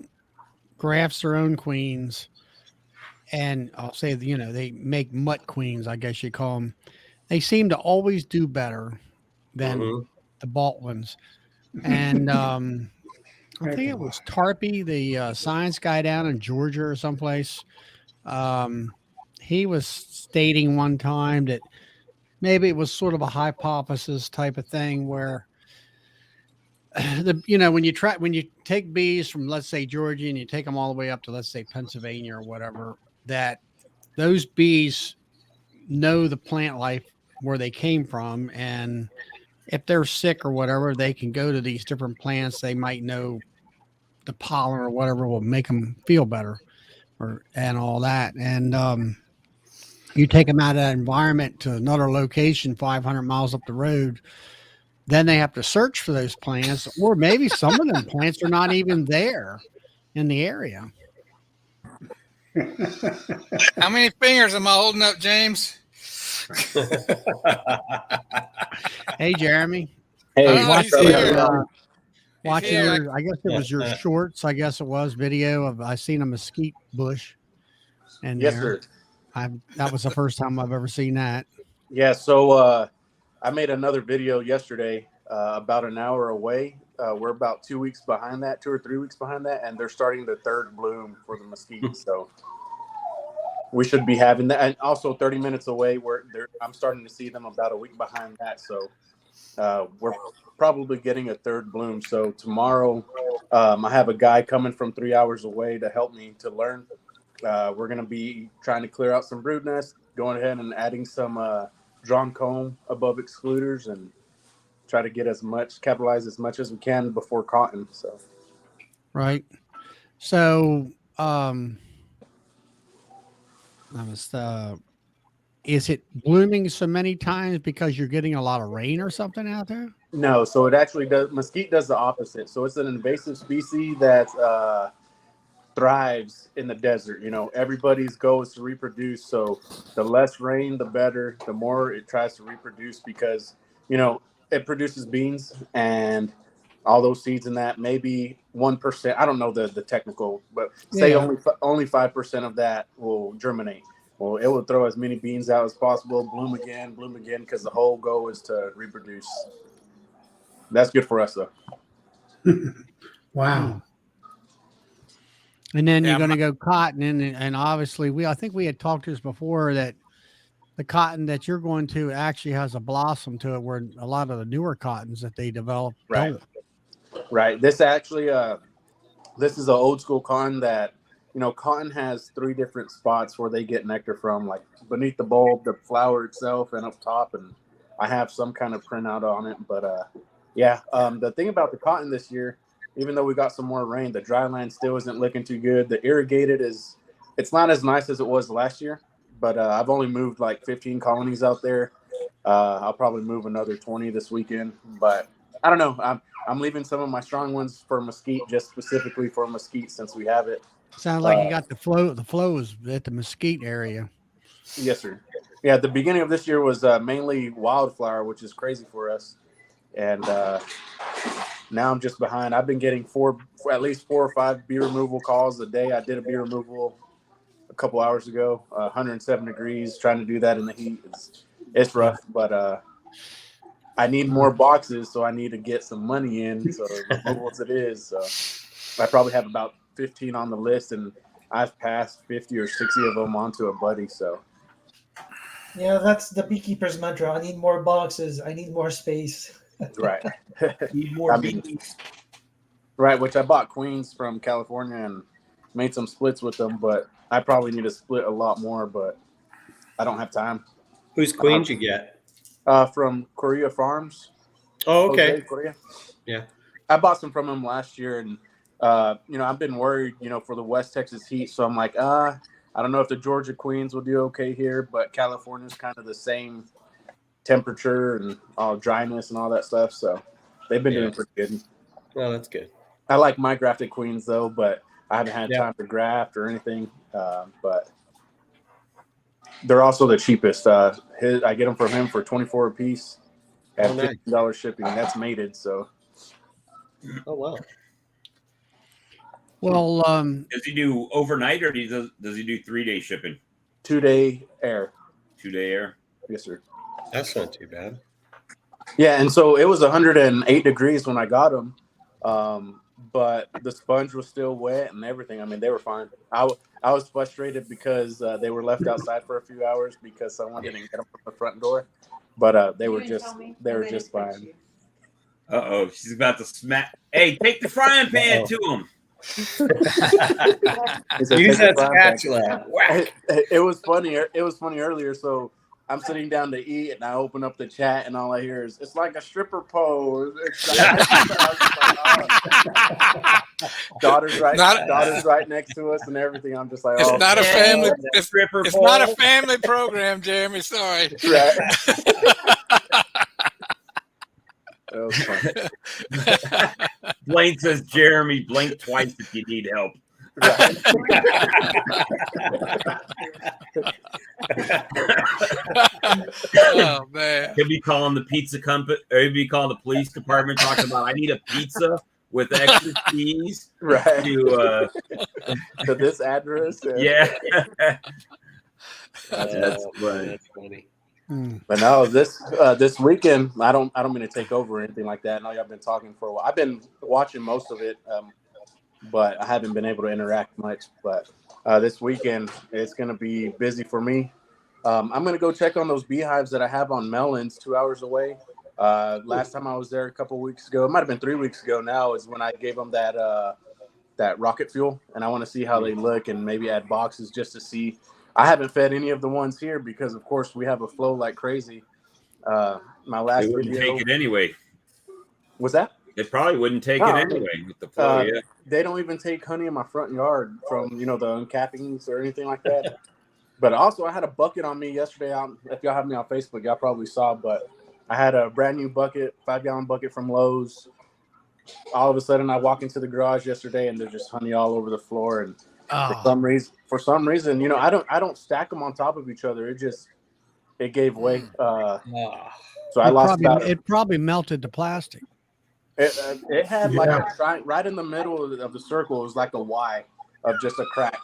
grafts their own queens, and I'll say, they make mutt queens, I guess you call them, they seem to always do better than Mhm. the bought ones. And I think it was Tarpey, the science guy down in Georgia or someplace. He was stating one time that maybe it was sort of a hypothesis type of thing where when you take bees from, let's say, Georgia, and you take them all the way up to, let's say, Pennsylvania or whatever, that those bees know the plant life where they came from, and if they're sick or whatever, they can go to these different plants. They might know the pollen or whatever will make them feel better, and all that. And you take them out of that environment to another location 500 miles up the road, then they have to search for those plants, or maybe some of them plants are not even there in the area. How many fingers am I holding up, James? Hey, Jeremy. Hey, Oh, he's Charlie, here. how's it going? He's Watching here. your, I guess it was your shorts. I guess it was video of I seen a mesquite bush. And Yes, sir. That was the first time I've ever seen that. Yeah, so I made another video yesterday, about an hour away. We're about 2 weeks behind that, 2 or 3 weeks behind that, and they're starting the third bloom for the mesquite. So we should be having that. And also 30 minutes away, I'm starting to see them about a week behind that. So we're probably getting a third bloom. So tomorrow, I have a guy coming from 3 hours away to help me to learn. We're going to be trying to clear out some brood nests, going ahead and adding some drawn comb above excluders, and try to get capitalize as much as we can before cotton. So, Right. So, is it blooming so many times because you're getting a lot of rain or something out there? no, so it actually does. Mesquite does the opposite. So it's an invasive species that thrives in the desert. You know, everybody's goal is to reproduce. So the less rain, the better. The more it tries to reproduce, because it produces beans and all those seeds in that. Maybe 1%. I don't know the technical, but say only 5% of that will germinate. Well, it will throw as many beans out as possible, bloom again, because the whole goal is to reproduce. That's good for us, though. Wow. And then Yeah, you're going to go cotton, and obviously I think we had talked to this before, that the cotton that you're going to actually has a blossom to it, where a lot of the newer cottons that they develop don't. Right. This actually, this is an old school cotton that, cotton has 3 different spots where they get nectar from, like beneath the bulb, the flower itself, and up top. And I have some kind of printout on it. But the thing about the cotton this year, even though we got some more rain, the dry land still isn't looking too good. The irrigated it's not as nice as it was last year, but I've only moved like 15 colonies out there. I'll probably move another 20 this weekend, but I don't know. I'm leaving some of my strong ones for mesquite, just specifically for mesquite, since we have it. Sounds like you got the flow. The flow is at the mesquite area. Yes, sir. Yeah, the beginning of this year was mainly wildflower, which is crazy for us. And now I'm just behind. I've been getting at least 4 or 5 bee removal calls a day. I did a bee removal a couple hours ago, 107 degrees, trying to do that in the heat. It's rough, but I need more boxes, so I need to get some money in. So removals it is. So I probably have about 15 on the list, and I've passed 50 or 60 of them onto a buddy. So Yeah, that's the beekeeper's mantra. I need more boxes. I need more space. right. Need more mean, bees. Right, which I bought queens from California and made some splits with them, but I probably need to split a lot more, but I don't have time. Whose queens you get? From Korea Farms. Oh, okay. Jose, Korea. Yeah. I bought some from him last year, and I've been worried, for the West Texas heat, so I'm like, I don't know if the Georgia queens will do okay here, but California's kind of the same temperature and all dryness and all that stuff, so they've been doing pretty good. Well, that's good. I like my grafted queens though, but I haven't had time to graft or anything. But they're also the cheapest. I get them from him for $24 a piece at $15 shipping. That's mated, so. Oh wow. Well, Does he do overnight, or does he do 3-day shipping? 2-day air. 2-day air. Yes, sir. That's not too bad. Yeah, and so it was 108 degrees when I got them, but the sponge was still wet and everything. I mean, they were fine. I was frustrated because they were left outside for a few hours because someone didn't get them from the front door, but they were just fine. Uh-oh, she's about to smack. Hey, take the frying pan to him. Use that spatula. Whack. It was funny. It was funny earlier. So I'm sitting down to eat, and I open up the chat, and all I hear is, "It's like a stripper pole." Daughter's right next to us, and everything. I'm just like, it's not a family. It's not a pole. family program, Jeremy. Sorry. Right. That was funny. Blaine says, Jeremy, blink twice if you need help. Right. Oh man. He'll be calling the pizza company, or he'll be calling the police department, talking about, I need a pizza with extra cheese Right. to, To this address. yeah. That's funny. That's funny. But no, this weekend, I don't mean to take over or anything like that. I know y'all been talking for a while. I've been watching most of it, but I haven't been able to interact much. But this weekend, it's going to be busy for me. I'm going to go check on those beehives that I have on melons 2 hours away. Last time I was there a couple of weeks ago, it might have been 3 weeks ago now, is when I gave them that rocket fuel, and I want to see how they look and maybe add boxes just to see. I haven't fed any of the ones here because, of course, we have a flow like crazy. My last They wouldn't video take it anyway. was that They probably wouldn't take it anyway with the flow. Yeah. they don't even take honey in my front yard from the uncappings or anything like that. But also, I had a bucket on me yesterday. If y'all have me on Facebook, y'all probably saw. But I had a brand new bucket, 5-gallon bucket from Lowe's. All of a sudden, I walk into the garage yesterday, and there's just honey all over the floor. And for some reason, I don't stack them on top of each other. It gave way. So I lost it probably melted the plastic. It had like a right in the middle of the circle. It was like a Y of just a crack,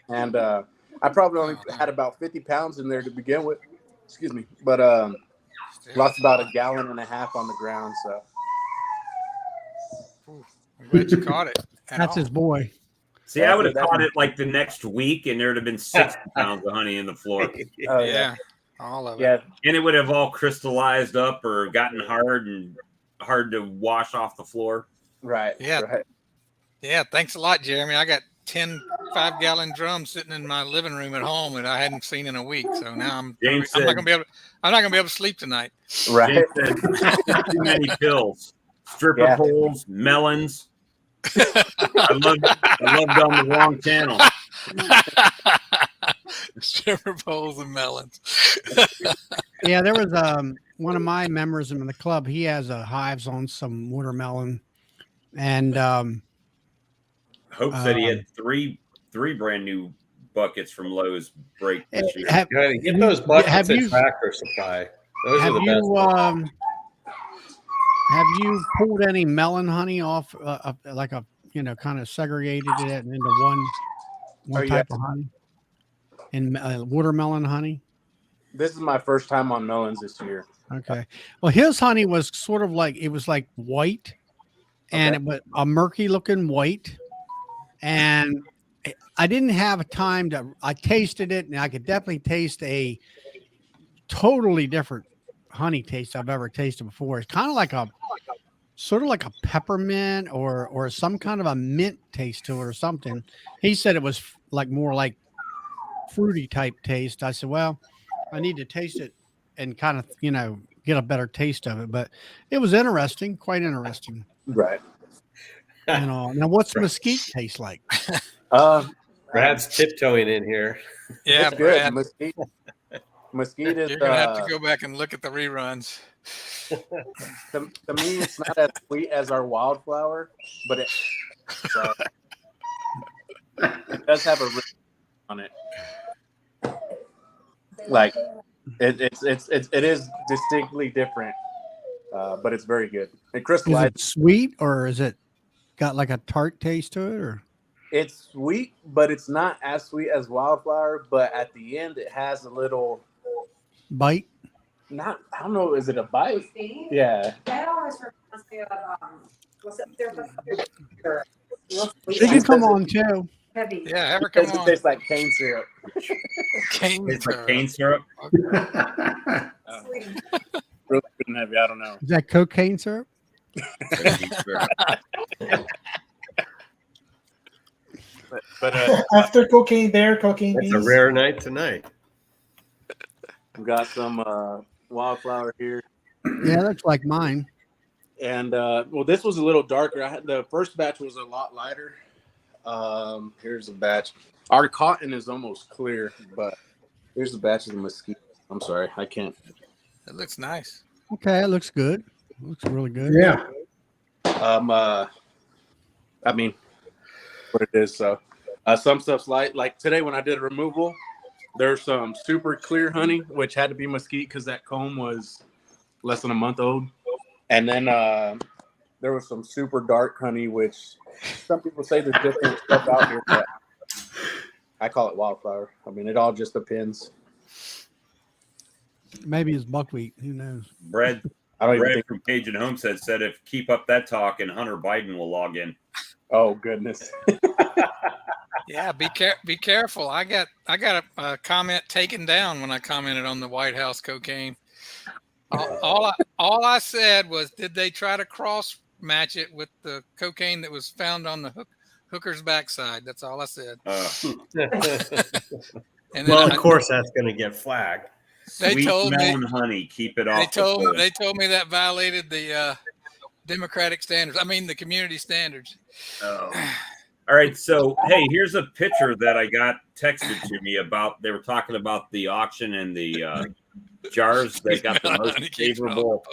and I probably only had about 50 pounds in there to begin with. Excuse me, but lost about 1.5 gallons on the ground. So I'm glad you caught it. That's his boy. See, I would have caught it like the next week, and there would have been 60 pounds of honey in the floor. Yeah, all of it. yeah, And it would have all crystallized up or gotten hard to wash off the floor. right. Yeah. Right. Yeah, thanks a lot, Jeremy. I got 10 5-gallon drums sitting in my living room at home that I hadn't seen in a week. So now I'm not gonna be able to sleep tonight. Right. Too many pills, stripper poles, melons. I loved on the wrong channel. Stripper poles and melons. Yeah, there was one of my members in the club. He has hives on some watermelon, and Hope said he had three brand new buckets from Lowe's break this year. Get those buckets at Tractor Supply. Those are the best. Have you pulled any melon honey off, like a kind of segregated it into one type of honey? And watermelon honey. This is my first time on melons this year. Okay. Well, his honey was sort of like white, and it was a murky looking white. And I didn't have time I tasted it, and I could definitely taste a totally different honey taste I've ever tasted before. It's kind of like sort of like a peppermint or some kind of a mint taste to it or something. He said it was more like fruity type taste. I said, well, I need to taste it and kind of, get a better taste of it. But it was interesting, quite interesting. Right. Now what's mesquite taste like? Brad's tiptoeing in here. Yeah, it's good. Brad. Mesquite is. You're gonna have to go back and look at the reruns. To me, it's not as sweet as our wildflower, but it does have a ring on it. Like it is distinctly different, but it's very good. It Is crystallized. it sweet, or is it got like a tart taste to it, or? It's sweet, but it's not as sweet as wildflower. But at the end, it has a little Bite? I don't know. Is it a bite? Yeah. That always reminds me of They can come on too. heavy. Yeah, have her come It on. tastes like cane syrup. It's like cane syrup. Really good and heavy. I don't know. Is that cocaine syrup? But After cocaine It's beans. a rare night tonight. we've got some wildflower here. Yeah, that's like mine. And well, this was a little darker. The first batch was a lot lighter. Here's a batch. Our cotton is almost clear, but here's the batch of the mesquite. I'm sorry, I can't. It looks nice. Okay, it looks good. Looks really good. Yeah. I mean, what it is. So Some stuff's like today when I did removal, there's some super clear honey, which had to be mesquite because that comb was less than a month old. And then there was some super dark honey, which some people say there's different stuff out here, but I call it wildflower. I mean, it all just depends. Maybe it's buckwheat. Who knows? Brad I don't even Brad think. from Cajun Homestead said if keep up that talk and Hunter Biden will log in. Oh goodness. Yeah, be careful. I got a comment taken down when I commented on the White House cocaine. All I said was, did they try to cross match it with the cocaine that was found on the hooker's backside? That's all I said. And then Well, of course, that's going to get flagged. They Sweet told me- melon honey, keep it off. they told me that violated the democratic standards. I mean, the community standards. Oh. All right, so hey, here's a picture that I got texted to me about. They were talking about the auction and the jars. They got the most favorable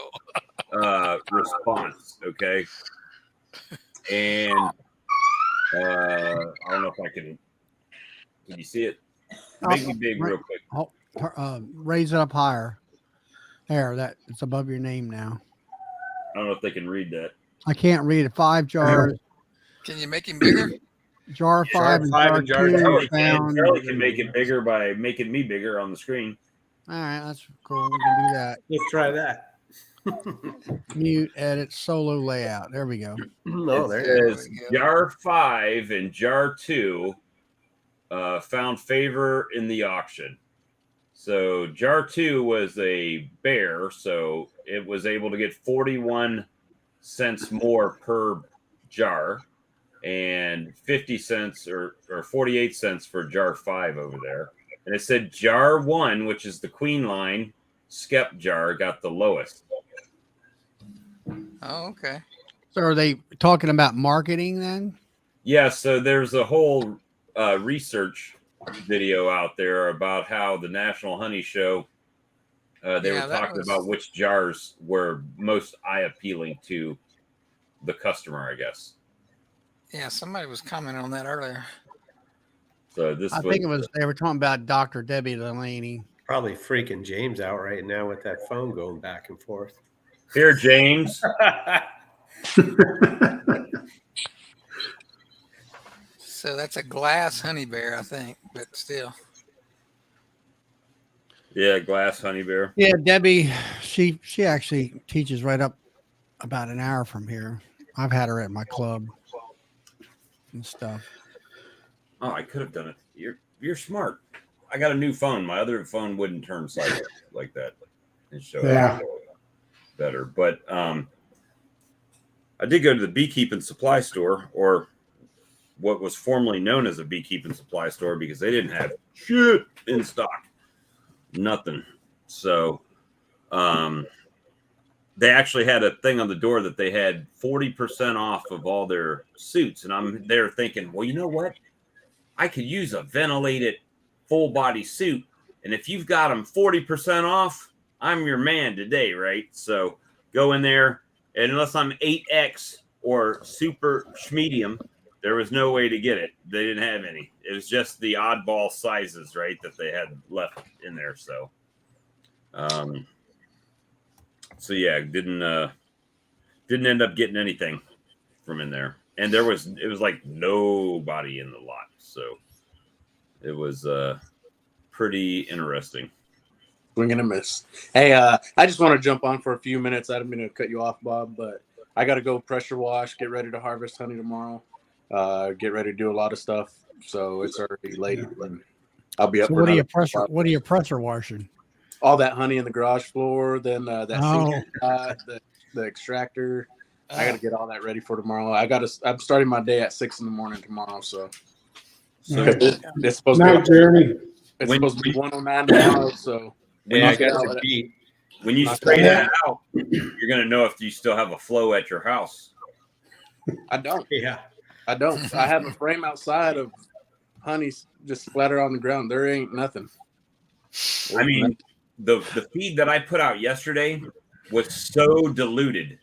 response. Okay, and I don't know if I can. Can you see it? Make me big real quick. Raise it up higher. There, that it's above your name now. I don't know if they can read that. I can't read it. 5 jars. Can you make him bigger? Jar 5 and five jar and jar 2 Charlie found. can make it bigger by making me bigger on the screen. All right, that's cool. We can do that. Let's try that. Mute, edit, solo layout. There we go. No, It there. says jar 5 and jar 2 found favor in the auction. So jar 2 was a bear, so it was able to get 41 cents more per jar and 50 cents or 48 cents for jar 5 over there. And it said jar 1, which is the queen line skep jar, got the lowest. Oh, okay. So are they talking about marketing then? Yeah, so there's a whole research video out there about how the National Honey Show, they Yeah, were that talking was- about which jars were most eye appealing to the customer, I guess. Yeah, somebody was commenting on that earlier. So this I think it was they were talking about Dr. Debbie Delaney. Probably freaking James out right now with that phone going back and forth. Here, James. So that's a glass honey bear, I think, but still. Yeah, glass honey bear. Yeah, Debbie, she actually teaches right up about an hour from here. I've had her at my club and stuff. Oh, I could have done it. You're smart. I got a new phone. My other phone wouldn't turn sideways like that and show Yeah. better. But I did go to the beekeeping supply store, or what was formerly known as a beekeeping supply store, because they didn't have shit in stock. Nothing. So they actually had a thing on the door that they had 40% off of all their suits. And I'm there thinking, well, you know what? I could use a ventilated full body suit. And if you've got them 40% off, I'm your man today, right? So go in there. And unless I'm 8X or super medium, there was no way to get it. They didn't have any. It was just the oddball sizes, right, that they had left in there. So, yeah, didn't end up getting anything from in there. And it was like nobody in the lot. So it was pretty interesting. Swing and a miss. Hey, I just want to jump on for a few minutes. I didn't mean to cut you off, Bob, but I got to go pressure wash, get ready to harvest honey tomorrow, get ready to do a lot of stuff. So it's already late. And I'll be up. So for what are another- What are you pressure washing? All that honey in the garage floor, then that Oh. sink, the extractor. I got to get all that ready for tomorrow. I'm starting my day at 6 in the morning tomorrow. So it's supposed Night, to Jeremy. it's When- supposed to be 109 tomorrow. So Yeah, I knock it got out you at- beat. When you Not spray bad. that out, you're going to know if you still have a flow at your house. I don't. Yeah. I don't. I have a frame outside of honey just splattered on the ground. There ain't nothing. I mean, the feed that I put out yesterday was so diluted.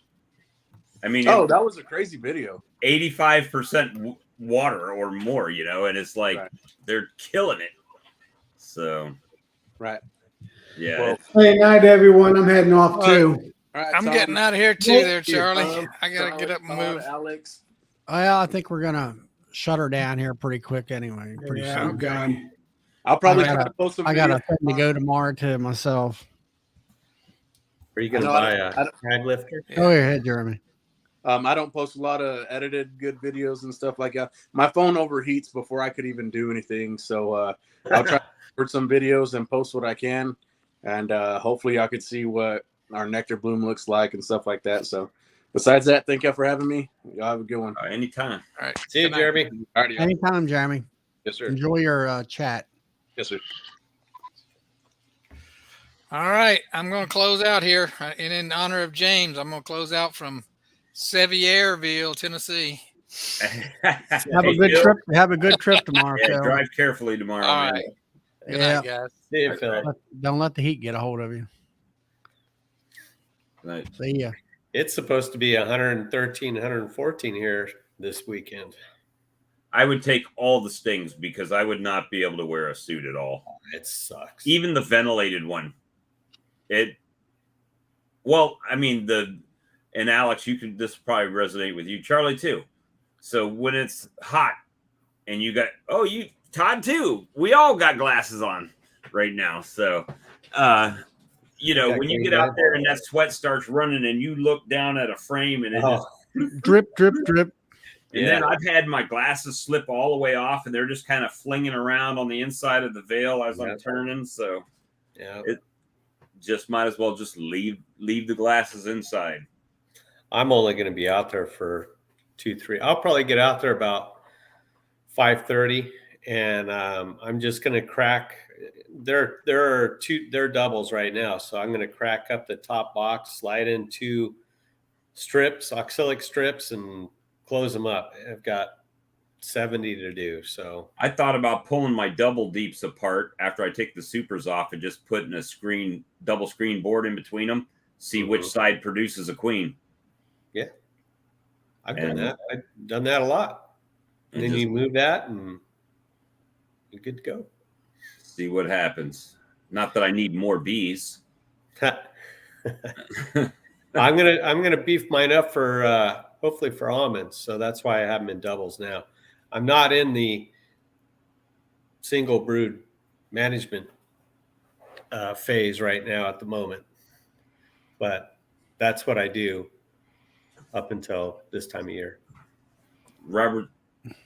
I mean, Oh, that was a crazy video. 85% water or more, and it's like Right. they're killing it. So, Right. yeah. Well, Hey, night, everyone. I'm heading off All right. too. All right, I'm Tom, getting out of here too, Well, there, Charlie. I gotta Charlie, get up and Todd, move. Alex. Well, I think we're gonna shut her down here pretty quick anyway. Pretty Yeah, soon. I'm done. I'll probably I try gotta- to post some. I got a videos. thing to go tomorrow to myself. Are you I going to know buy I a tag lifter? Go ahead, Jeremy. I don't post a lot of edited good videos and stuff like that. My phone overheats before I could even do anything. So I'll try to record some videos and post what I can. And hopefully y'all could see what our nectar bloom looks like and stuff like that. So besides that, thank y'all for having me. Y'all have a good one. Anytime. All right. See you, Good night. Jeremy. All right, y'all. Anytime, Jeremy. Yes, sir. Enjoy your chat. Yes, sir. All right, I'm going to close out here, and in honor of James, I'm going to close out from Sevierville, Tennessee. Have a good trip. Have a good trip tomorrow, Yeah, Phil. drive carefully tomorrow, All man. right. Good Yeah. night, guys. See you, Phil. Don't let the heat get a hold of you. Right. See ya. It's supposed to be 113, 114 here this weekend. I would take all the stings because I would not be able to wear a suit at all. It sucks. Even the ventilated one. And Alex, this will probably resonate with you, Charlie too. So when it's hot and you Todd too, we all got glasses on right now. So, when you get out there and that sweat starts running and you look down at a frame and it just Drip, drip, drip. And then I've had my glasses slip all the way off and they're just kind of flinging around on the inside of the veil as I'm turning. So it just might as well just leave the glasses inside. I'm only going to be out there for 2-3. I'll probably get out there about 5:30, and I'm just going to crack. There are they're doubles right now, so I'm going to crack up the top box, slide in 2 strips, oxalic strips, and close them up. I've got 70 to do. So I thought about pulling my double deeps apart after I take the supers off and just putting a double screen board in between them, see which side produces a queen. Yeah, I've done that. I've done that a lot. And then you move that and you're good to go. See what happens. Not that I need more bees. I'm gonna beef mine up for hopefully for almonds. So that's why I have them in doubles now. I'm not in the single brood management phase right now at the moment, but that's what I do up until this time of year. Robert,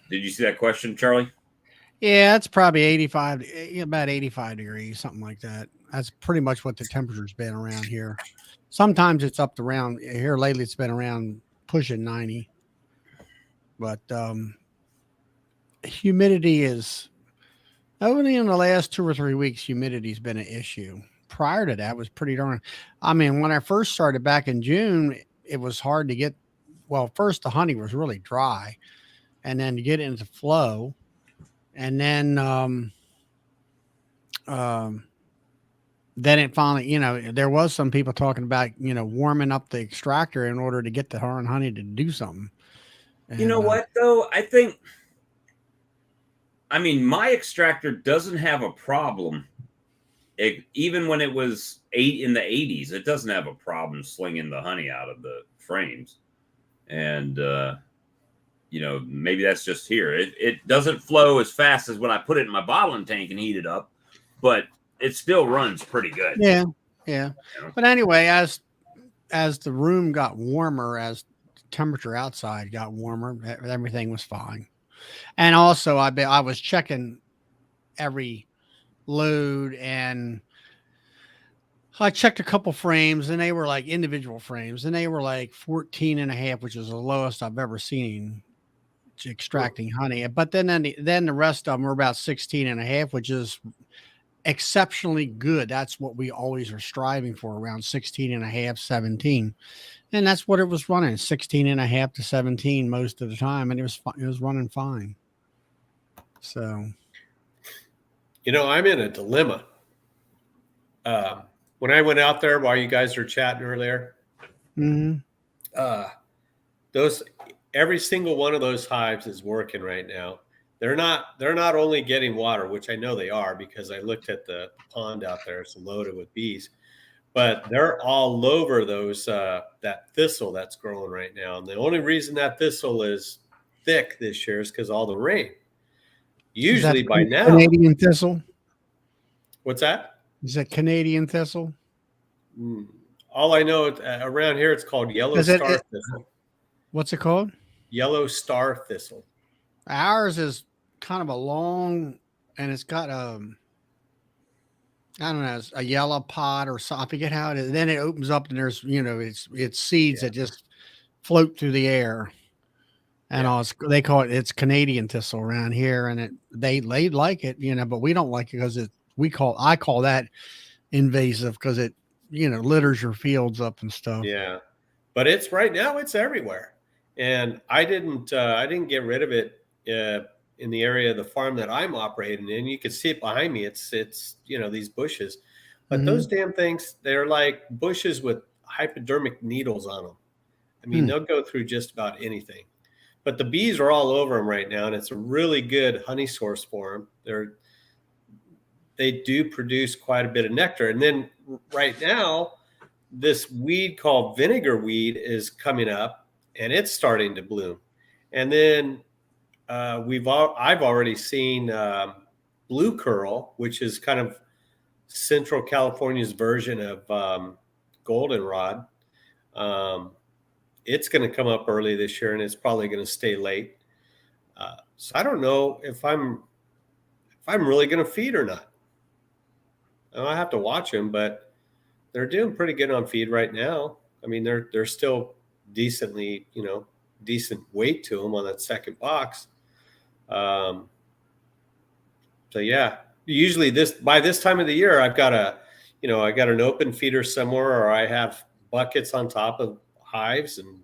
did you see that question, Charlie? Yeah, it's probably about 85 degrees, something like that. That's pretty much what the temperature's been around here. Sometimes it's up to around here lately. It's been around pushing 90, but humidity is only in the last 2 or 3 weeks. Humidity's been an issue. Prior to that, it was pretty darn. I mean, when I first started back in June, it was hard to get. Well, first the honey was really dry, and then to get into flow, and then it finally, there was some people talking about, warming up the extractor in order to get the honey to do something. And, you know what, though? My extractor doesn't have a problem. Even when it was in the 80s, it doesn't have a problem slinging the honey out of the frames. And, maybe that's just here. It doesn't flow as fast as when I put it in my bottling tank and heat it up, but it still runs pretty good. Yeah. But anyway, as the room got warmer, as the temperature outside got warmer, everything was fine. And also, I was checking every load, and I checked a couple frames, and they were like individual frames, and they were like 14.5, which is the lowest I've ever seen extracting honey. But then the rest of them were about 16.5, which is exceptionally good. That's what we always are striving for, around 16.5, 17. And that's what it was running, 16.5 to 17 most of the time. And it was running fine. So, I'm in a dilemma. When I went out there while you guys were chatting earlier, those every single one of those hives is working right now. They're not only getting water, which I know they are because I looked at the pond out there. It's loaded with bees, but they're all over those that thistle that's growing right now. And the only reason that thistle is thick this year is because all the rain. Is that Usually by now, Canadian thistle? what's that? Is that Canadian thistle? All I know around here, it's called yellow star thistle. What's it called? Yellow star thistle. Ours is kind of a long, and it's got I don't know, it's a yellow pod or something. I forget how it is. Then it opens up and there's, it's seeds that just float through the air. And they call it, it's Canadian thistle around here. And they like it, but we don't like it because I call that invasive because it, litters your fields up and stuff. Yeah. But it's right now, it's everywhere. And I didn't get rid of it in the area of the farm that I'm operating in. You can see it behind me. It's these bushes, but those damn things, they're like bushes with hypodermic needles on them. I mean, they'll go through just about anything, but the bees are all over them right now. And it's a really good honey source for them. They do produce quite a bit of nectar. And then right now, this weed called vinegar weed is coming up and it's starting to bloom. And then I've already seen blue curl, which is kind of Central California's version of goldenrod. It's going to come up early this year, and it's probably going to stay late. So I don't know if I'm really going to feed or not. I have to watch them, but they're doing pretty good on feed right now. I mean, they're still decently, decent weight to them on that second box. So yeah, usually by this time of the year, I've got I got an open feeder somewhere, or I have buckets on top of hives and,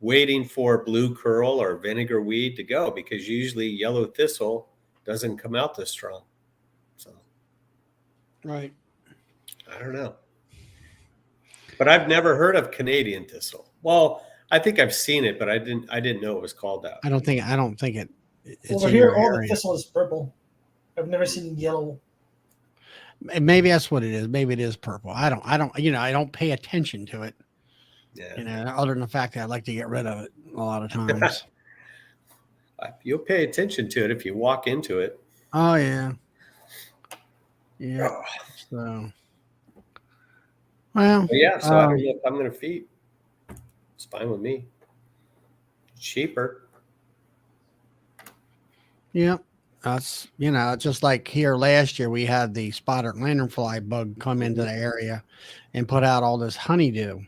waiting for blue curl or vinegar weed to go, because usually yellow thistle doesn't come out this strong. So, right. I don't know, but I've never heard of Canadian thistle. Well, I think I've seen it, but I didn't know it was called that. I don't think it's over here. All the thistle is purple. I've never seen yellow. Maybe that's what it is. Maybe it is purple. I don't, I don't pay attention to it. Yeah. Other than the fact that I like to get rid of it a lot of times. You'll pay attention to it if you walk into it. Oh yeah. Yeah. So. Well. Yeah. So I don't know if I'm going to feed. It's fine with me. Cheaper. Yeah. That's, just like here last year, we had the spotted lanternfly bug come into the area and put out all this honeydew.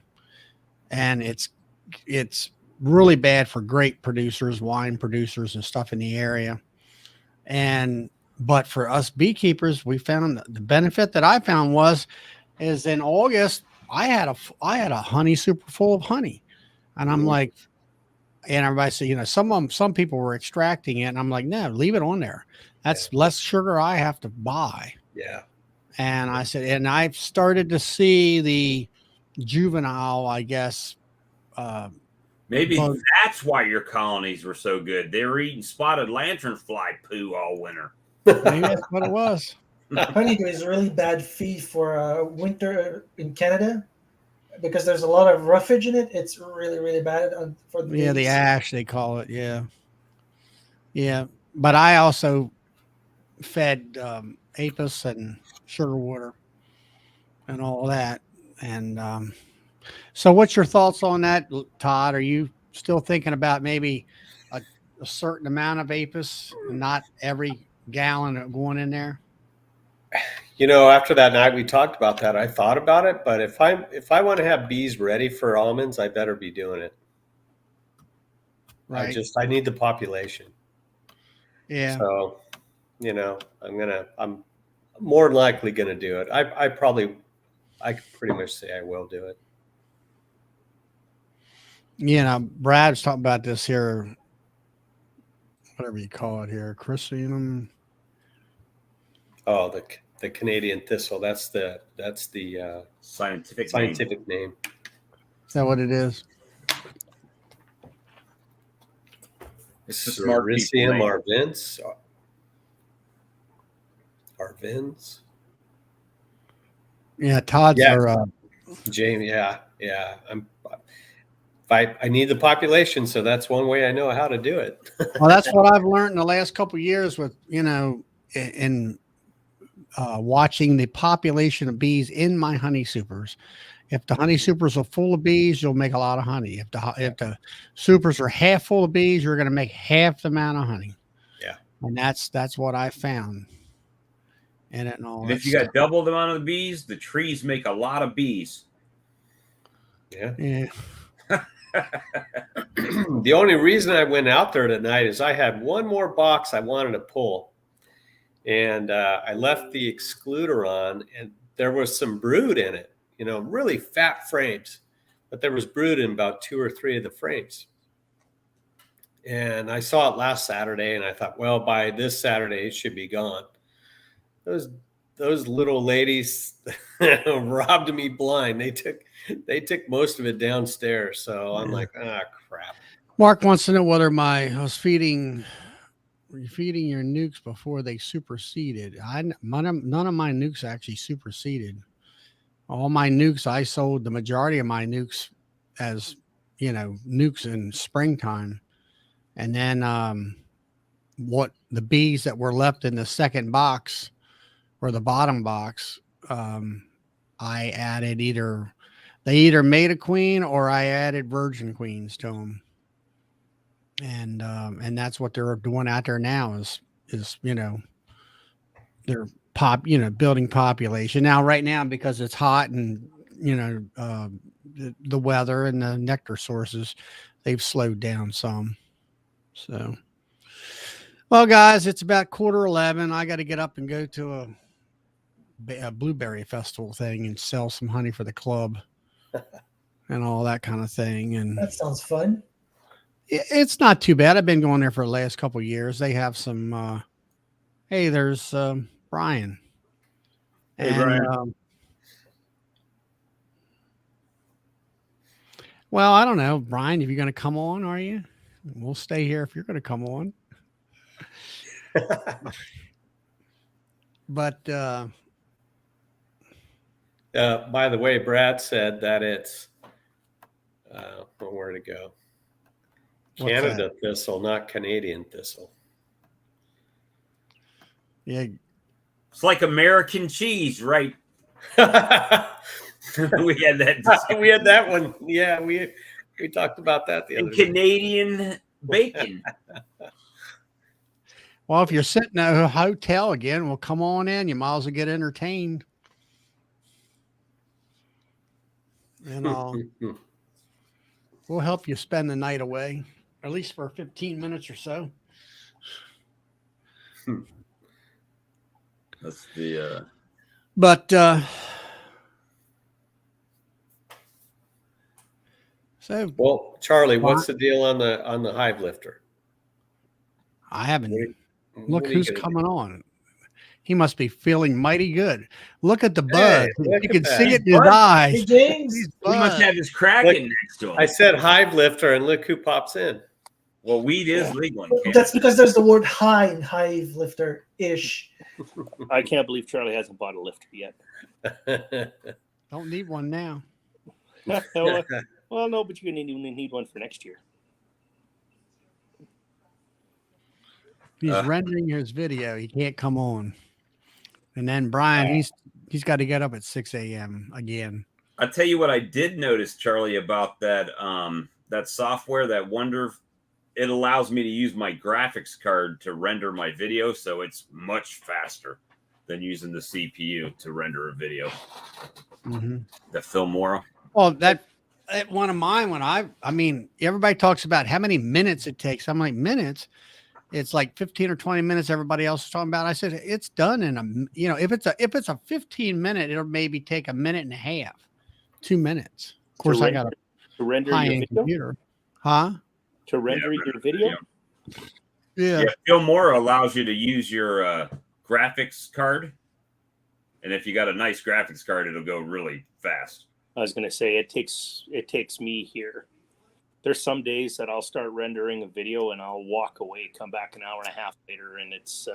And it's really bad for grape producers, wine producers and stuff in the area. But for us beekeepers, we found the benefit that I found is in August, I had a honey super full of honey. And I'm like, and everybody said, some people were extracting it. And I'm like, no, leave it on there. That's less sugar I have to buy. Yeah. And I said, and I've started to see the juvenile, I guess. Maybe that's why your colonies were so good. They were eating spotted lanternfly poo all winter. Maybe that's what it was. Honeydew is a really bad feed for winter in Canada because there's a lot of roughage in it. It's really, really bad for the bees. The ash, they call it. Yeah. But I also fed apis and sugar water and all that. And so what's your thoughts on that, Todd? Are you still thinking about maybe a certain amount of apis and not every gallon going in there? After that night we talked about that, I thought about it, but if I want to have bees ready for almonds, I better be doing it. Right. I need the population. Yeah. So, I'm more than likely going to do it. I could pretty much say I will do it. Brad's talking about this here, whatever you call it here, chrysanthemum. Oh, the Canadian thistle. That's the Scientific name. Is that what it is? It's the smart people. Sericium man. Arvins. Yeah, Todd's Yeah. are. Jamie, yeah. I need the population, so that's one way I know how to do it. Well, that's what I've learned in the last couple of years with, in watching the population of bees in my honey supers. If the honey supers are full of bees, you'll make a lot of honey. If the supers are half full of bees, you're going to make half the amount of honey. Yeah. And that's what I found. And if you got double the amount of bees, the trees make a lot of bees. Yeah. The only reason I went out there tonight is I had one more box I wanted to pull. And I left the excluder on, and there was some brood in it, really fat frames. But there was brood in about 2 or 3 of the frames. And I saw it last Saturday, and I thought, well, by this Saturday, it should be gone. Those little ladies robbed me blind. They took most of it downstairs. So I'm like, crap. Mark wants to know whether I was feeding your nukes before they superseded. None of my nukes actually superseded. All my nukes, I sold the majority of my nukes as, nukes in springtime. And then what the bees that were left in the second box or the bottom box, I added they either made a queen or I added virgin queens to them. And that's what they're doing out there now is they're building population now right now because it's hot and the weather and the nectar sources, they've slowed down some. So, well, guys, it's about 11:15. I got to get up and go to a blueberry festival thing and sell some honey for the club and all that kind of thing. And That sounds fun. it's not too bad. I've been going there for the last couple of years. They have some, hey, there's Brian. Hey, Brian. Well, I don't know, Brian, if you're going to come on, are you? We'll stay here if you're going to come on. But by the way, Brad said that it's where to go? Canada thistle, not Canadian thistle. Yeah, it's like American cheese, right? We had that. We had that one. Yeah, we talked about that the other day. Canadian bacon. Well, if you're sitting at a hotel again, well, come on in. You might as well get entertained. And we'll help you spend the night away, at least for 15 minutes or so. That's the. But so, well, Charlie, what's the deal on the hive lifter? I haven't. Look who's coming on. He must be feeling mighty good. Look at the buzz. You can see it in his eyes. Hey, James. He must have his Kraken next to him. I said hive lifter, and look who pops in. Well, weed is legal in Canada. That's because there's the word high in hive lifter ish. I can't believe Charlie hasn't bought a lifter yet. Don't need one now. Well, no, but you're going to need one for next year. He's rendering his video. He can't come on. And then Brian, he's got to get up at 6 a.m. again. I'll tell you what I did notice, Charlie, about that that software, that Wonder. It allows me to use my graphics card to render my video, so it's much faster than using the CPU to render a video. Mm-hmm. The Filmora. Well, that one of mine, I mean, everybody talks about how many minutes it takes. I'm like, minutes? It's like 15 or 20 minutes. Everybody else is talking about. I said, it's done in if it's a 15 minute, it'll maybe take a minute and a half, 2 minutes. Of course, I got to render your high-end video? computer. Huh? To render your video? Yeah. Filmora allows you to use your graphics card. And if you got a nice graphics card, it'll go really fast. I was going to say it takes me here there's some days that I'll start rendering a video and I'll walk away, come back an hour and a half later, and it's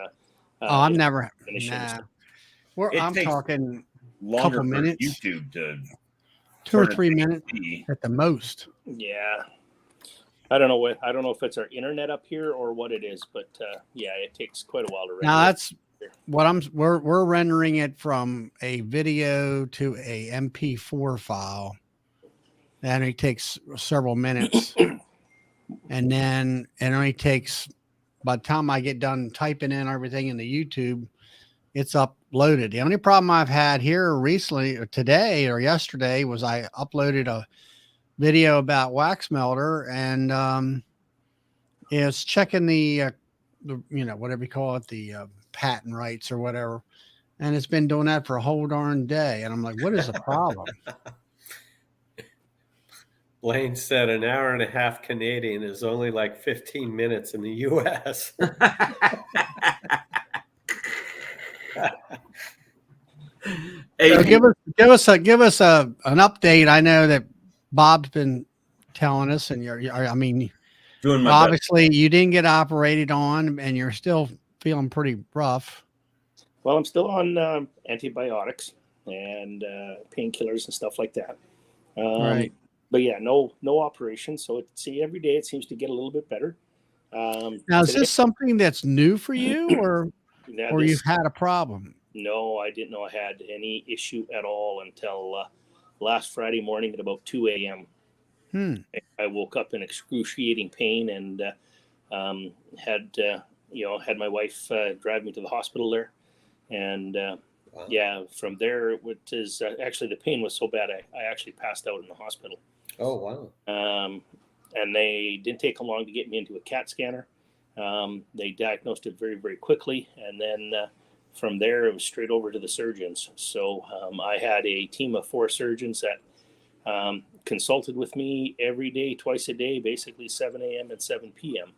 I'm never. finishing. Nah. It I'm takes talking longer couple for minutes. YouTube to 2 or turn it 3 to minutes HD. at the most. Yeah. I don't know if it's our internet up here or what it is, but yeah, it takes quite a while to render. Now that's what we're rendering it from a video to a MP4 file. That only takes several minutes. And then it only takes, by the time I get done typing in everything in the YouTube, it's uploaded. The only problem I've had here recently, or today or yesterday, was I uploaded a video about wax melter, and it's checking the whatever you call it, the patent rights or whatever, and it's been doing that for a whole darn day, and I'm like, what is the problem? Blaine said an hour and a half Canadian is only like 15 minutes in the US. Hey, So give us an update. I know that Bob's been telling us, and I mean, doing my best. obviously you didn't get operated on, and you're still feeling pretty rough. Well, I'm still on antibiotics and painkillers and stuff like that. Right. But yeah, no operation. So every day it seems to get a little bit better. Now, is this something that's new for you, or you've had a problem? No, I didn't know I had any issue at all until last Friday morning at about 2 a.m. I woke up in excruciating pain and had my wife drive me to the hospital there. And wow. Yeah, from there, which is actually the pain was so bad, I actually passed out in the hospital. Oh, wow. And they didn't take long to get me into a CAT scanner. They diagnosed it very, very quickly. And then from there, it was straight over to the surgeons. So I had a team of 4 surgeons that consulted with me every day, twice a day, basically 7 a.m. and 7 p.m.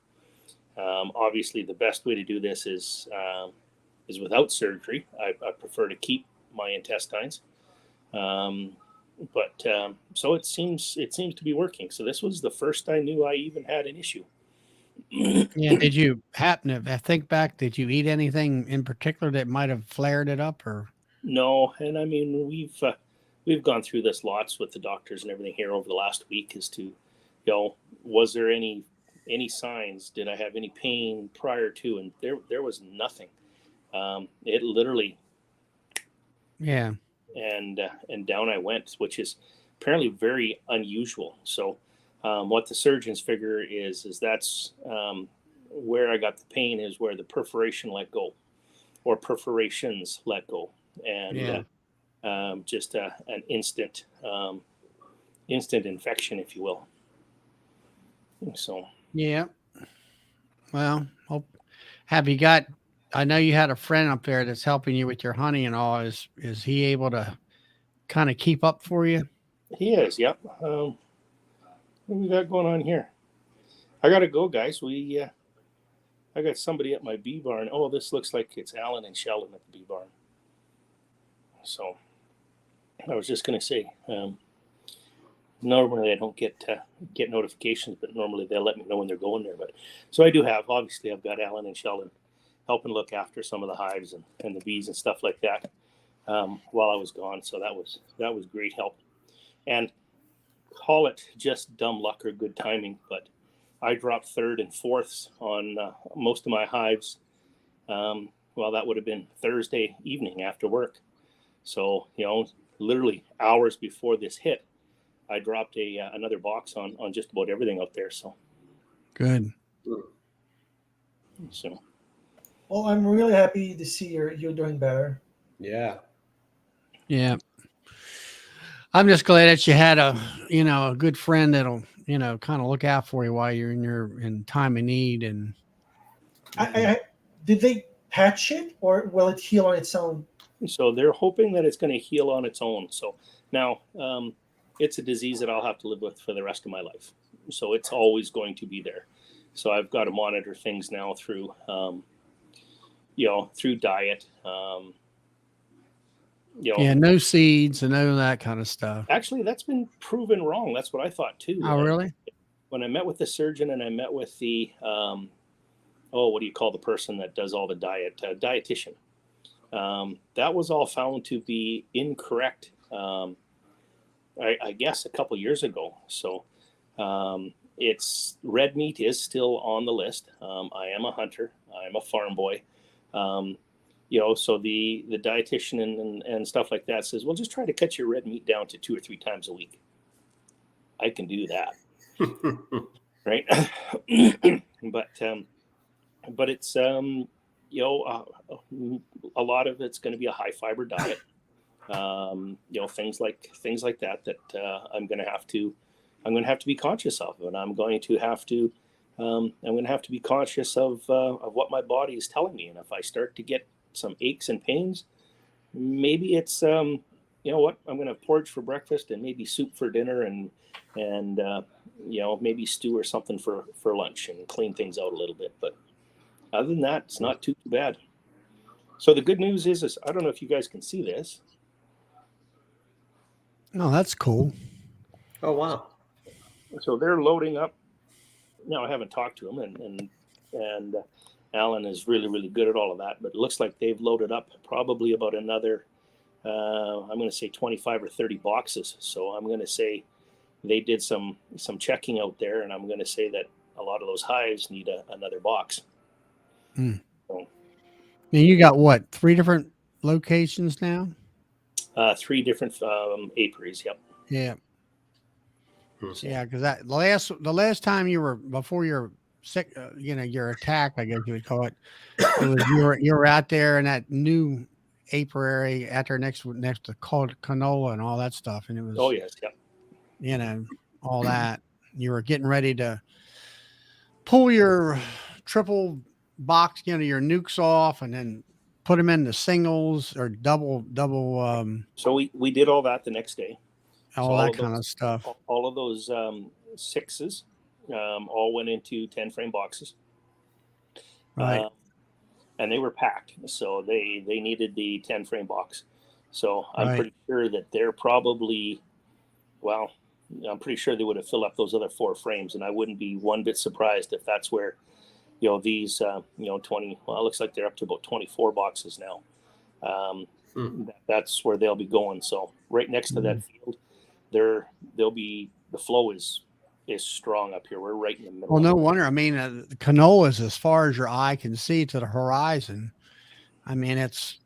Obviously, the best way to do this is without surgery. I prefer to keep my intestines. But so it seems to be working. So this was the first I knew I even had an issue. Yeah. Did you happen to think back? Did you eat anything in particular that might have flared it up, or? No. And I mean, we've gone through this lots with the doctors and everything here over the last week as to, was there any signs? Did I have any pain prior to? And there was nothing. It literally. Yeah. And down I went, which is apparently very unusual. So what the surgeons figure is that's where I got the pain, is where the perforation let go, or perforations let go, and just an instant infection, if you will. So yeah. Well, have you got? I know you had a friend up there that's helping you with your honey and all. Is he able to kind of keep up for you? He is. Yep. What we got going on here? I gotta go, guys. I got somebody at my bee barn. Oh, this looks like it's Alan and Sheldon at the bee barn. So I was just gonna say, normally I don't get notifications, but normally they'll let me know when they're going there. But so I do have. Obviously, I've got Alan and Sheldon helping look after some of the hives and the bees and stuff like that while I was gone. So that was great help. And call it just dumb luck or good timing, but I dropped 3rd and 4ths on most of my hives. Well, that would have been Thursday evening after work. So, literally hours before this hit, I dropped another box on just about everything out there. So good. So. Well, I'm really happy to see you're doing better. Yeah. Yeah. I'm just glad that you had a good friend that'll, kind of look out for you while you're in time of need. And did they patch it, or will it heal on its own? So they're hoping that it's going to heal on its own. So now it's a disease that I'll have to live with for the rest of my life. So it's always going to be there. So I've got to monitor things now through through diet, no seeds and none of that kind of stuff. Actually, that's been proven wrong. That's what I thought too. Oh, really? when I met with the surgeon and I met with the what do you call the person that does all the dietitian? That was all found to be incorrect. I guess a couple years ago. So it's red meat is still on the list. I am a hunter. I am a farm boy. So the dietitian and stuff like that says, well, just try to cut your red meat down to 2 or 3 times a week. I can do that. Right. But it's, a lot of it's going to be a high fiber diet. Things like that I'm going to have to be conscious of, and I'm going to have to be conscious of what my body is telling me. And if I start to get some aches and pains, maybe it's, I'm going to porridge for breakfast and maybe soup for dinner and maybe stew or something for lunch and clean things out a little bit. But other than that, it's not too bad. So the good news is I don't know if you guys can see this. Oh, that's cool. Oh, wow. So they're loading up. Now I haven't talked to them, and Alan is really, really good at all of that. But it looks like they've loaded up probably about another, I'm going to say 25 or 30 boxes. So I'm going to say they did some checking out there, and I'm going to say that a lot of those hives need another box. Mm. So, and you got what, 3 different locations now? 3 different apiaries. Yep. Yeah. Yeah, because the last time you were before your sick, your attack, I guess you would call it. It was you were out there in that new apiary out there next to canola and all that stuff, and it was. Oh yes, yep. All that. You were getting ready to pull your triple box, your nukes off, and then put them into singles or double. So we did all that the next day. All that kind of stuff. All of those 6s all went into 10 frame boxes. Right. And they were packed. So they needed the 10 frame box. So I'm pretty sure that they're probably, I'm pretty sure they would have filled up those other 4 frames. And I wouldn't be one bit surprised if that's where, these, 20, it looks like they're up to about 24 boxes now. That's where they'll be going. So right next to that field, they'll be, the flow is strong up here. We're right in the middle. Well, no wonder. I mean, the canola is as far as your eye can see to the horizon. I mean, it's,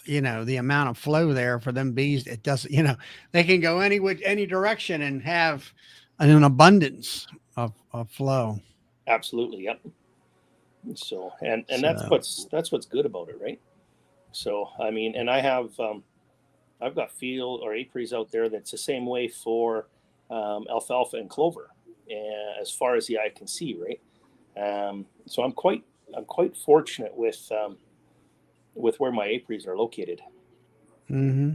the amount of flow there for them bees. It doesn't, they can go any direction and have an abundance of flow. Absolutely. Yep. So, and that's what's good about it. Right. So, I mean, and I've got field or apiaries out there that's the same way for alfalfa and clover, as far as the eye can see, right? So I'm quite fortunate with where my apiaries are located. Mm-hmm.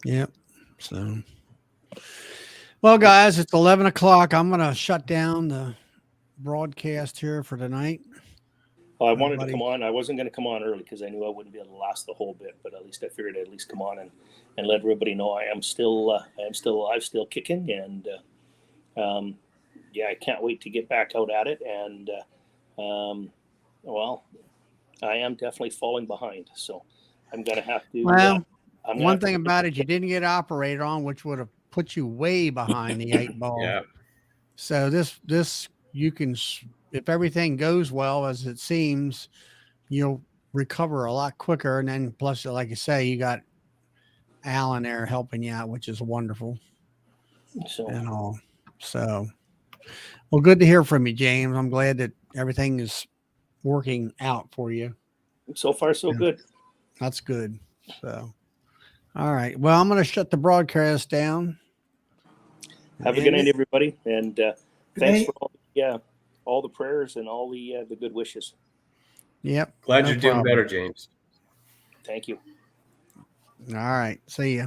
Yep. So, well, guys, it's 11 o'clock. I'm gonna shut down the broadcast here for tonight. Well, I wanted to come on. I wasn't going to come on early because I knew I wouldn't be able to last the whole bit. But at least I figured I'd at least come on and let everybody know I am still alive, still kicking, and I can't wait to get back out at it. And I am definitely falling behind, so I'm going to have to. Well, one thing about it, you didn't get operated on, which would have put you way behind the 8 ball. Yeah. So this you can. If everything goes well, as it seems, you'll recover a lot quicker. And then plus, like you say, you got Alan there helping you out, which is wonderful. And all. So, well, good to hear from you, James. I'm glad that everything is working out for you. So far, so good. That's good. So, all right. Well, I'm going to shut the broadcast down. Have a good night, everybody. And thanks for all the prayers and all the good wishes. Yep. Glad you're doing better, James. Thank you. All right. See ya.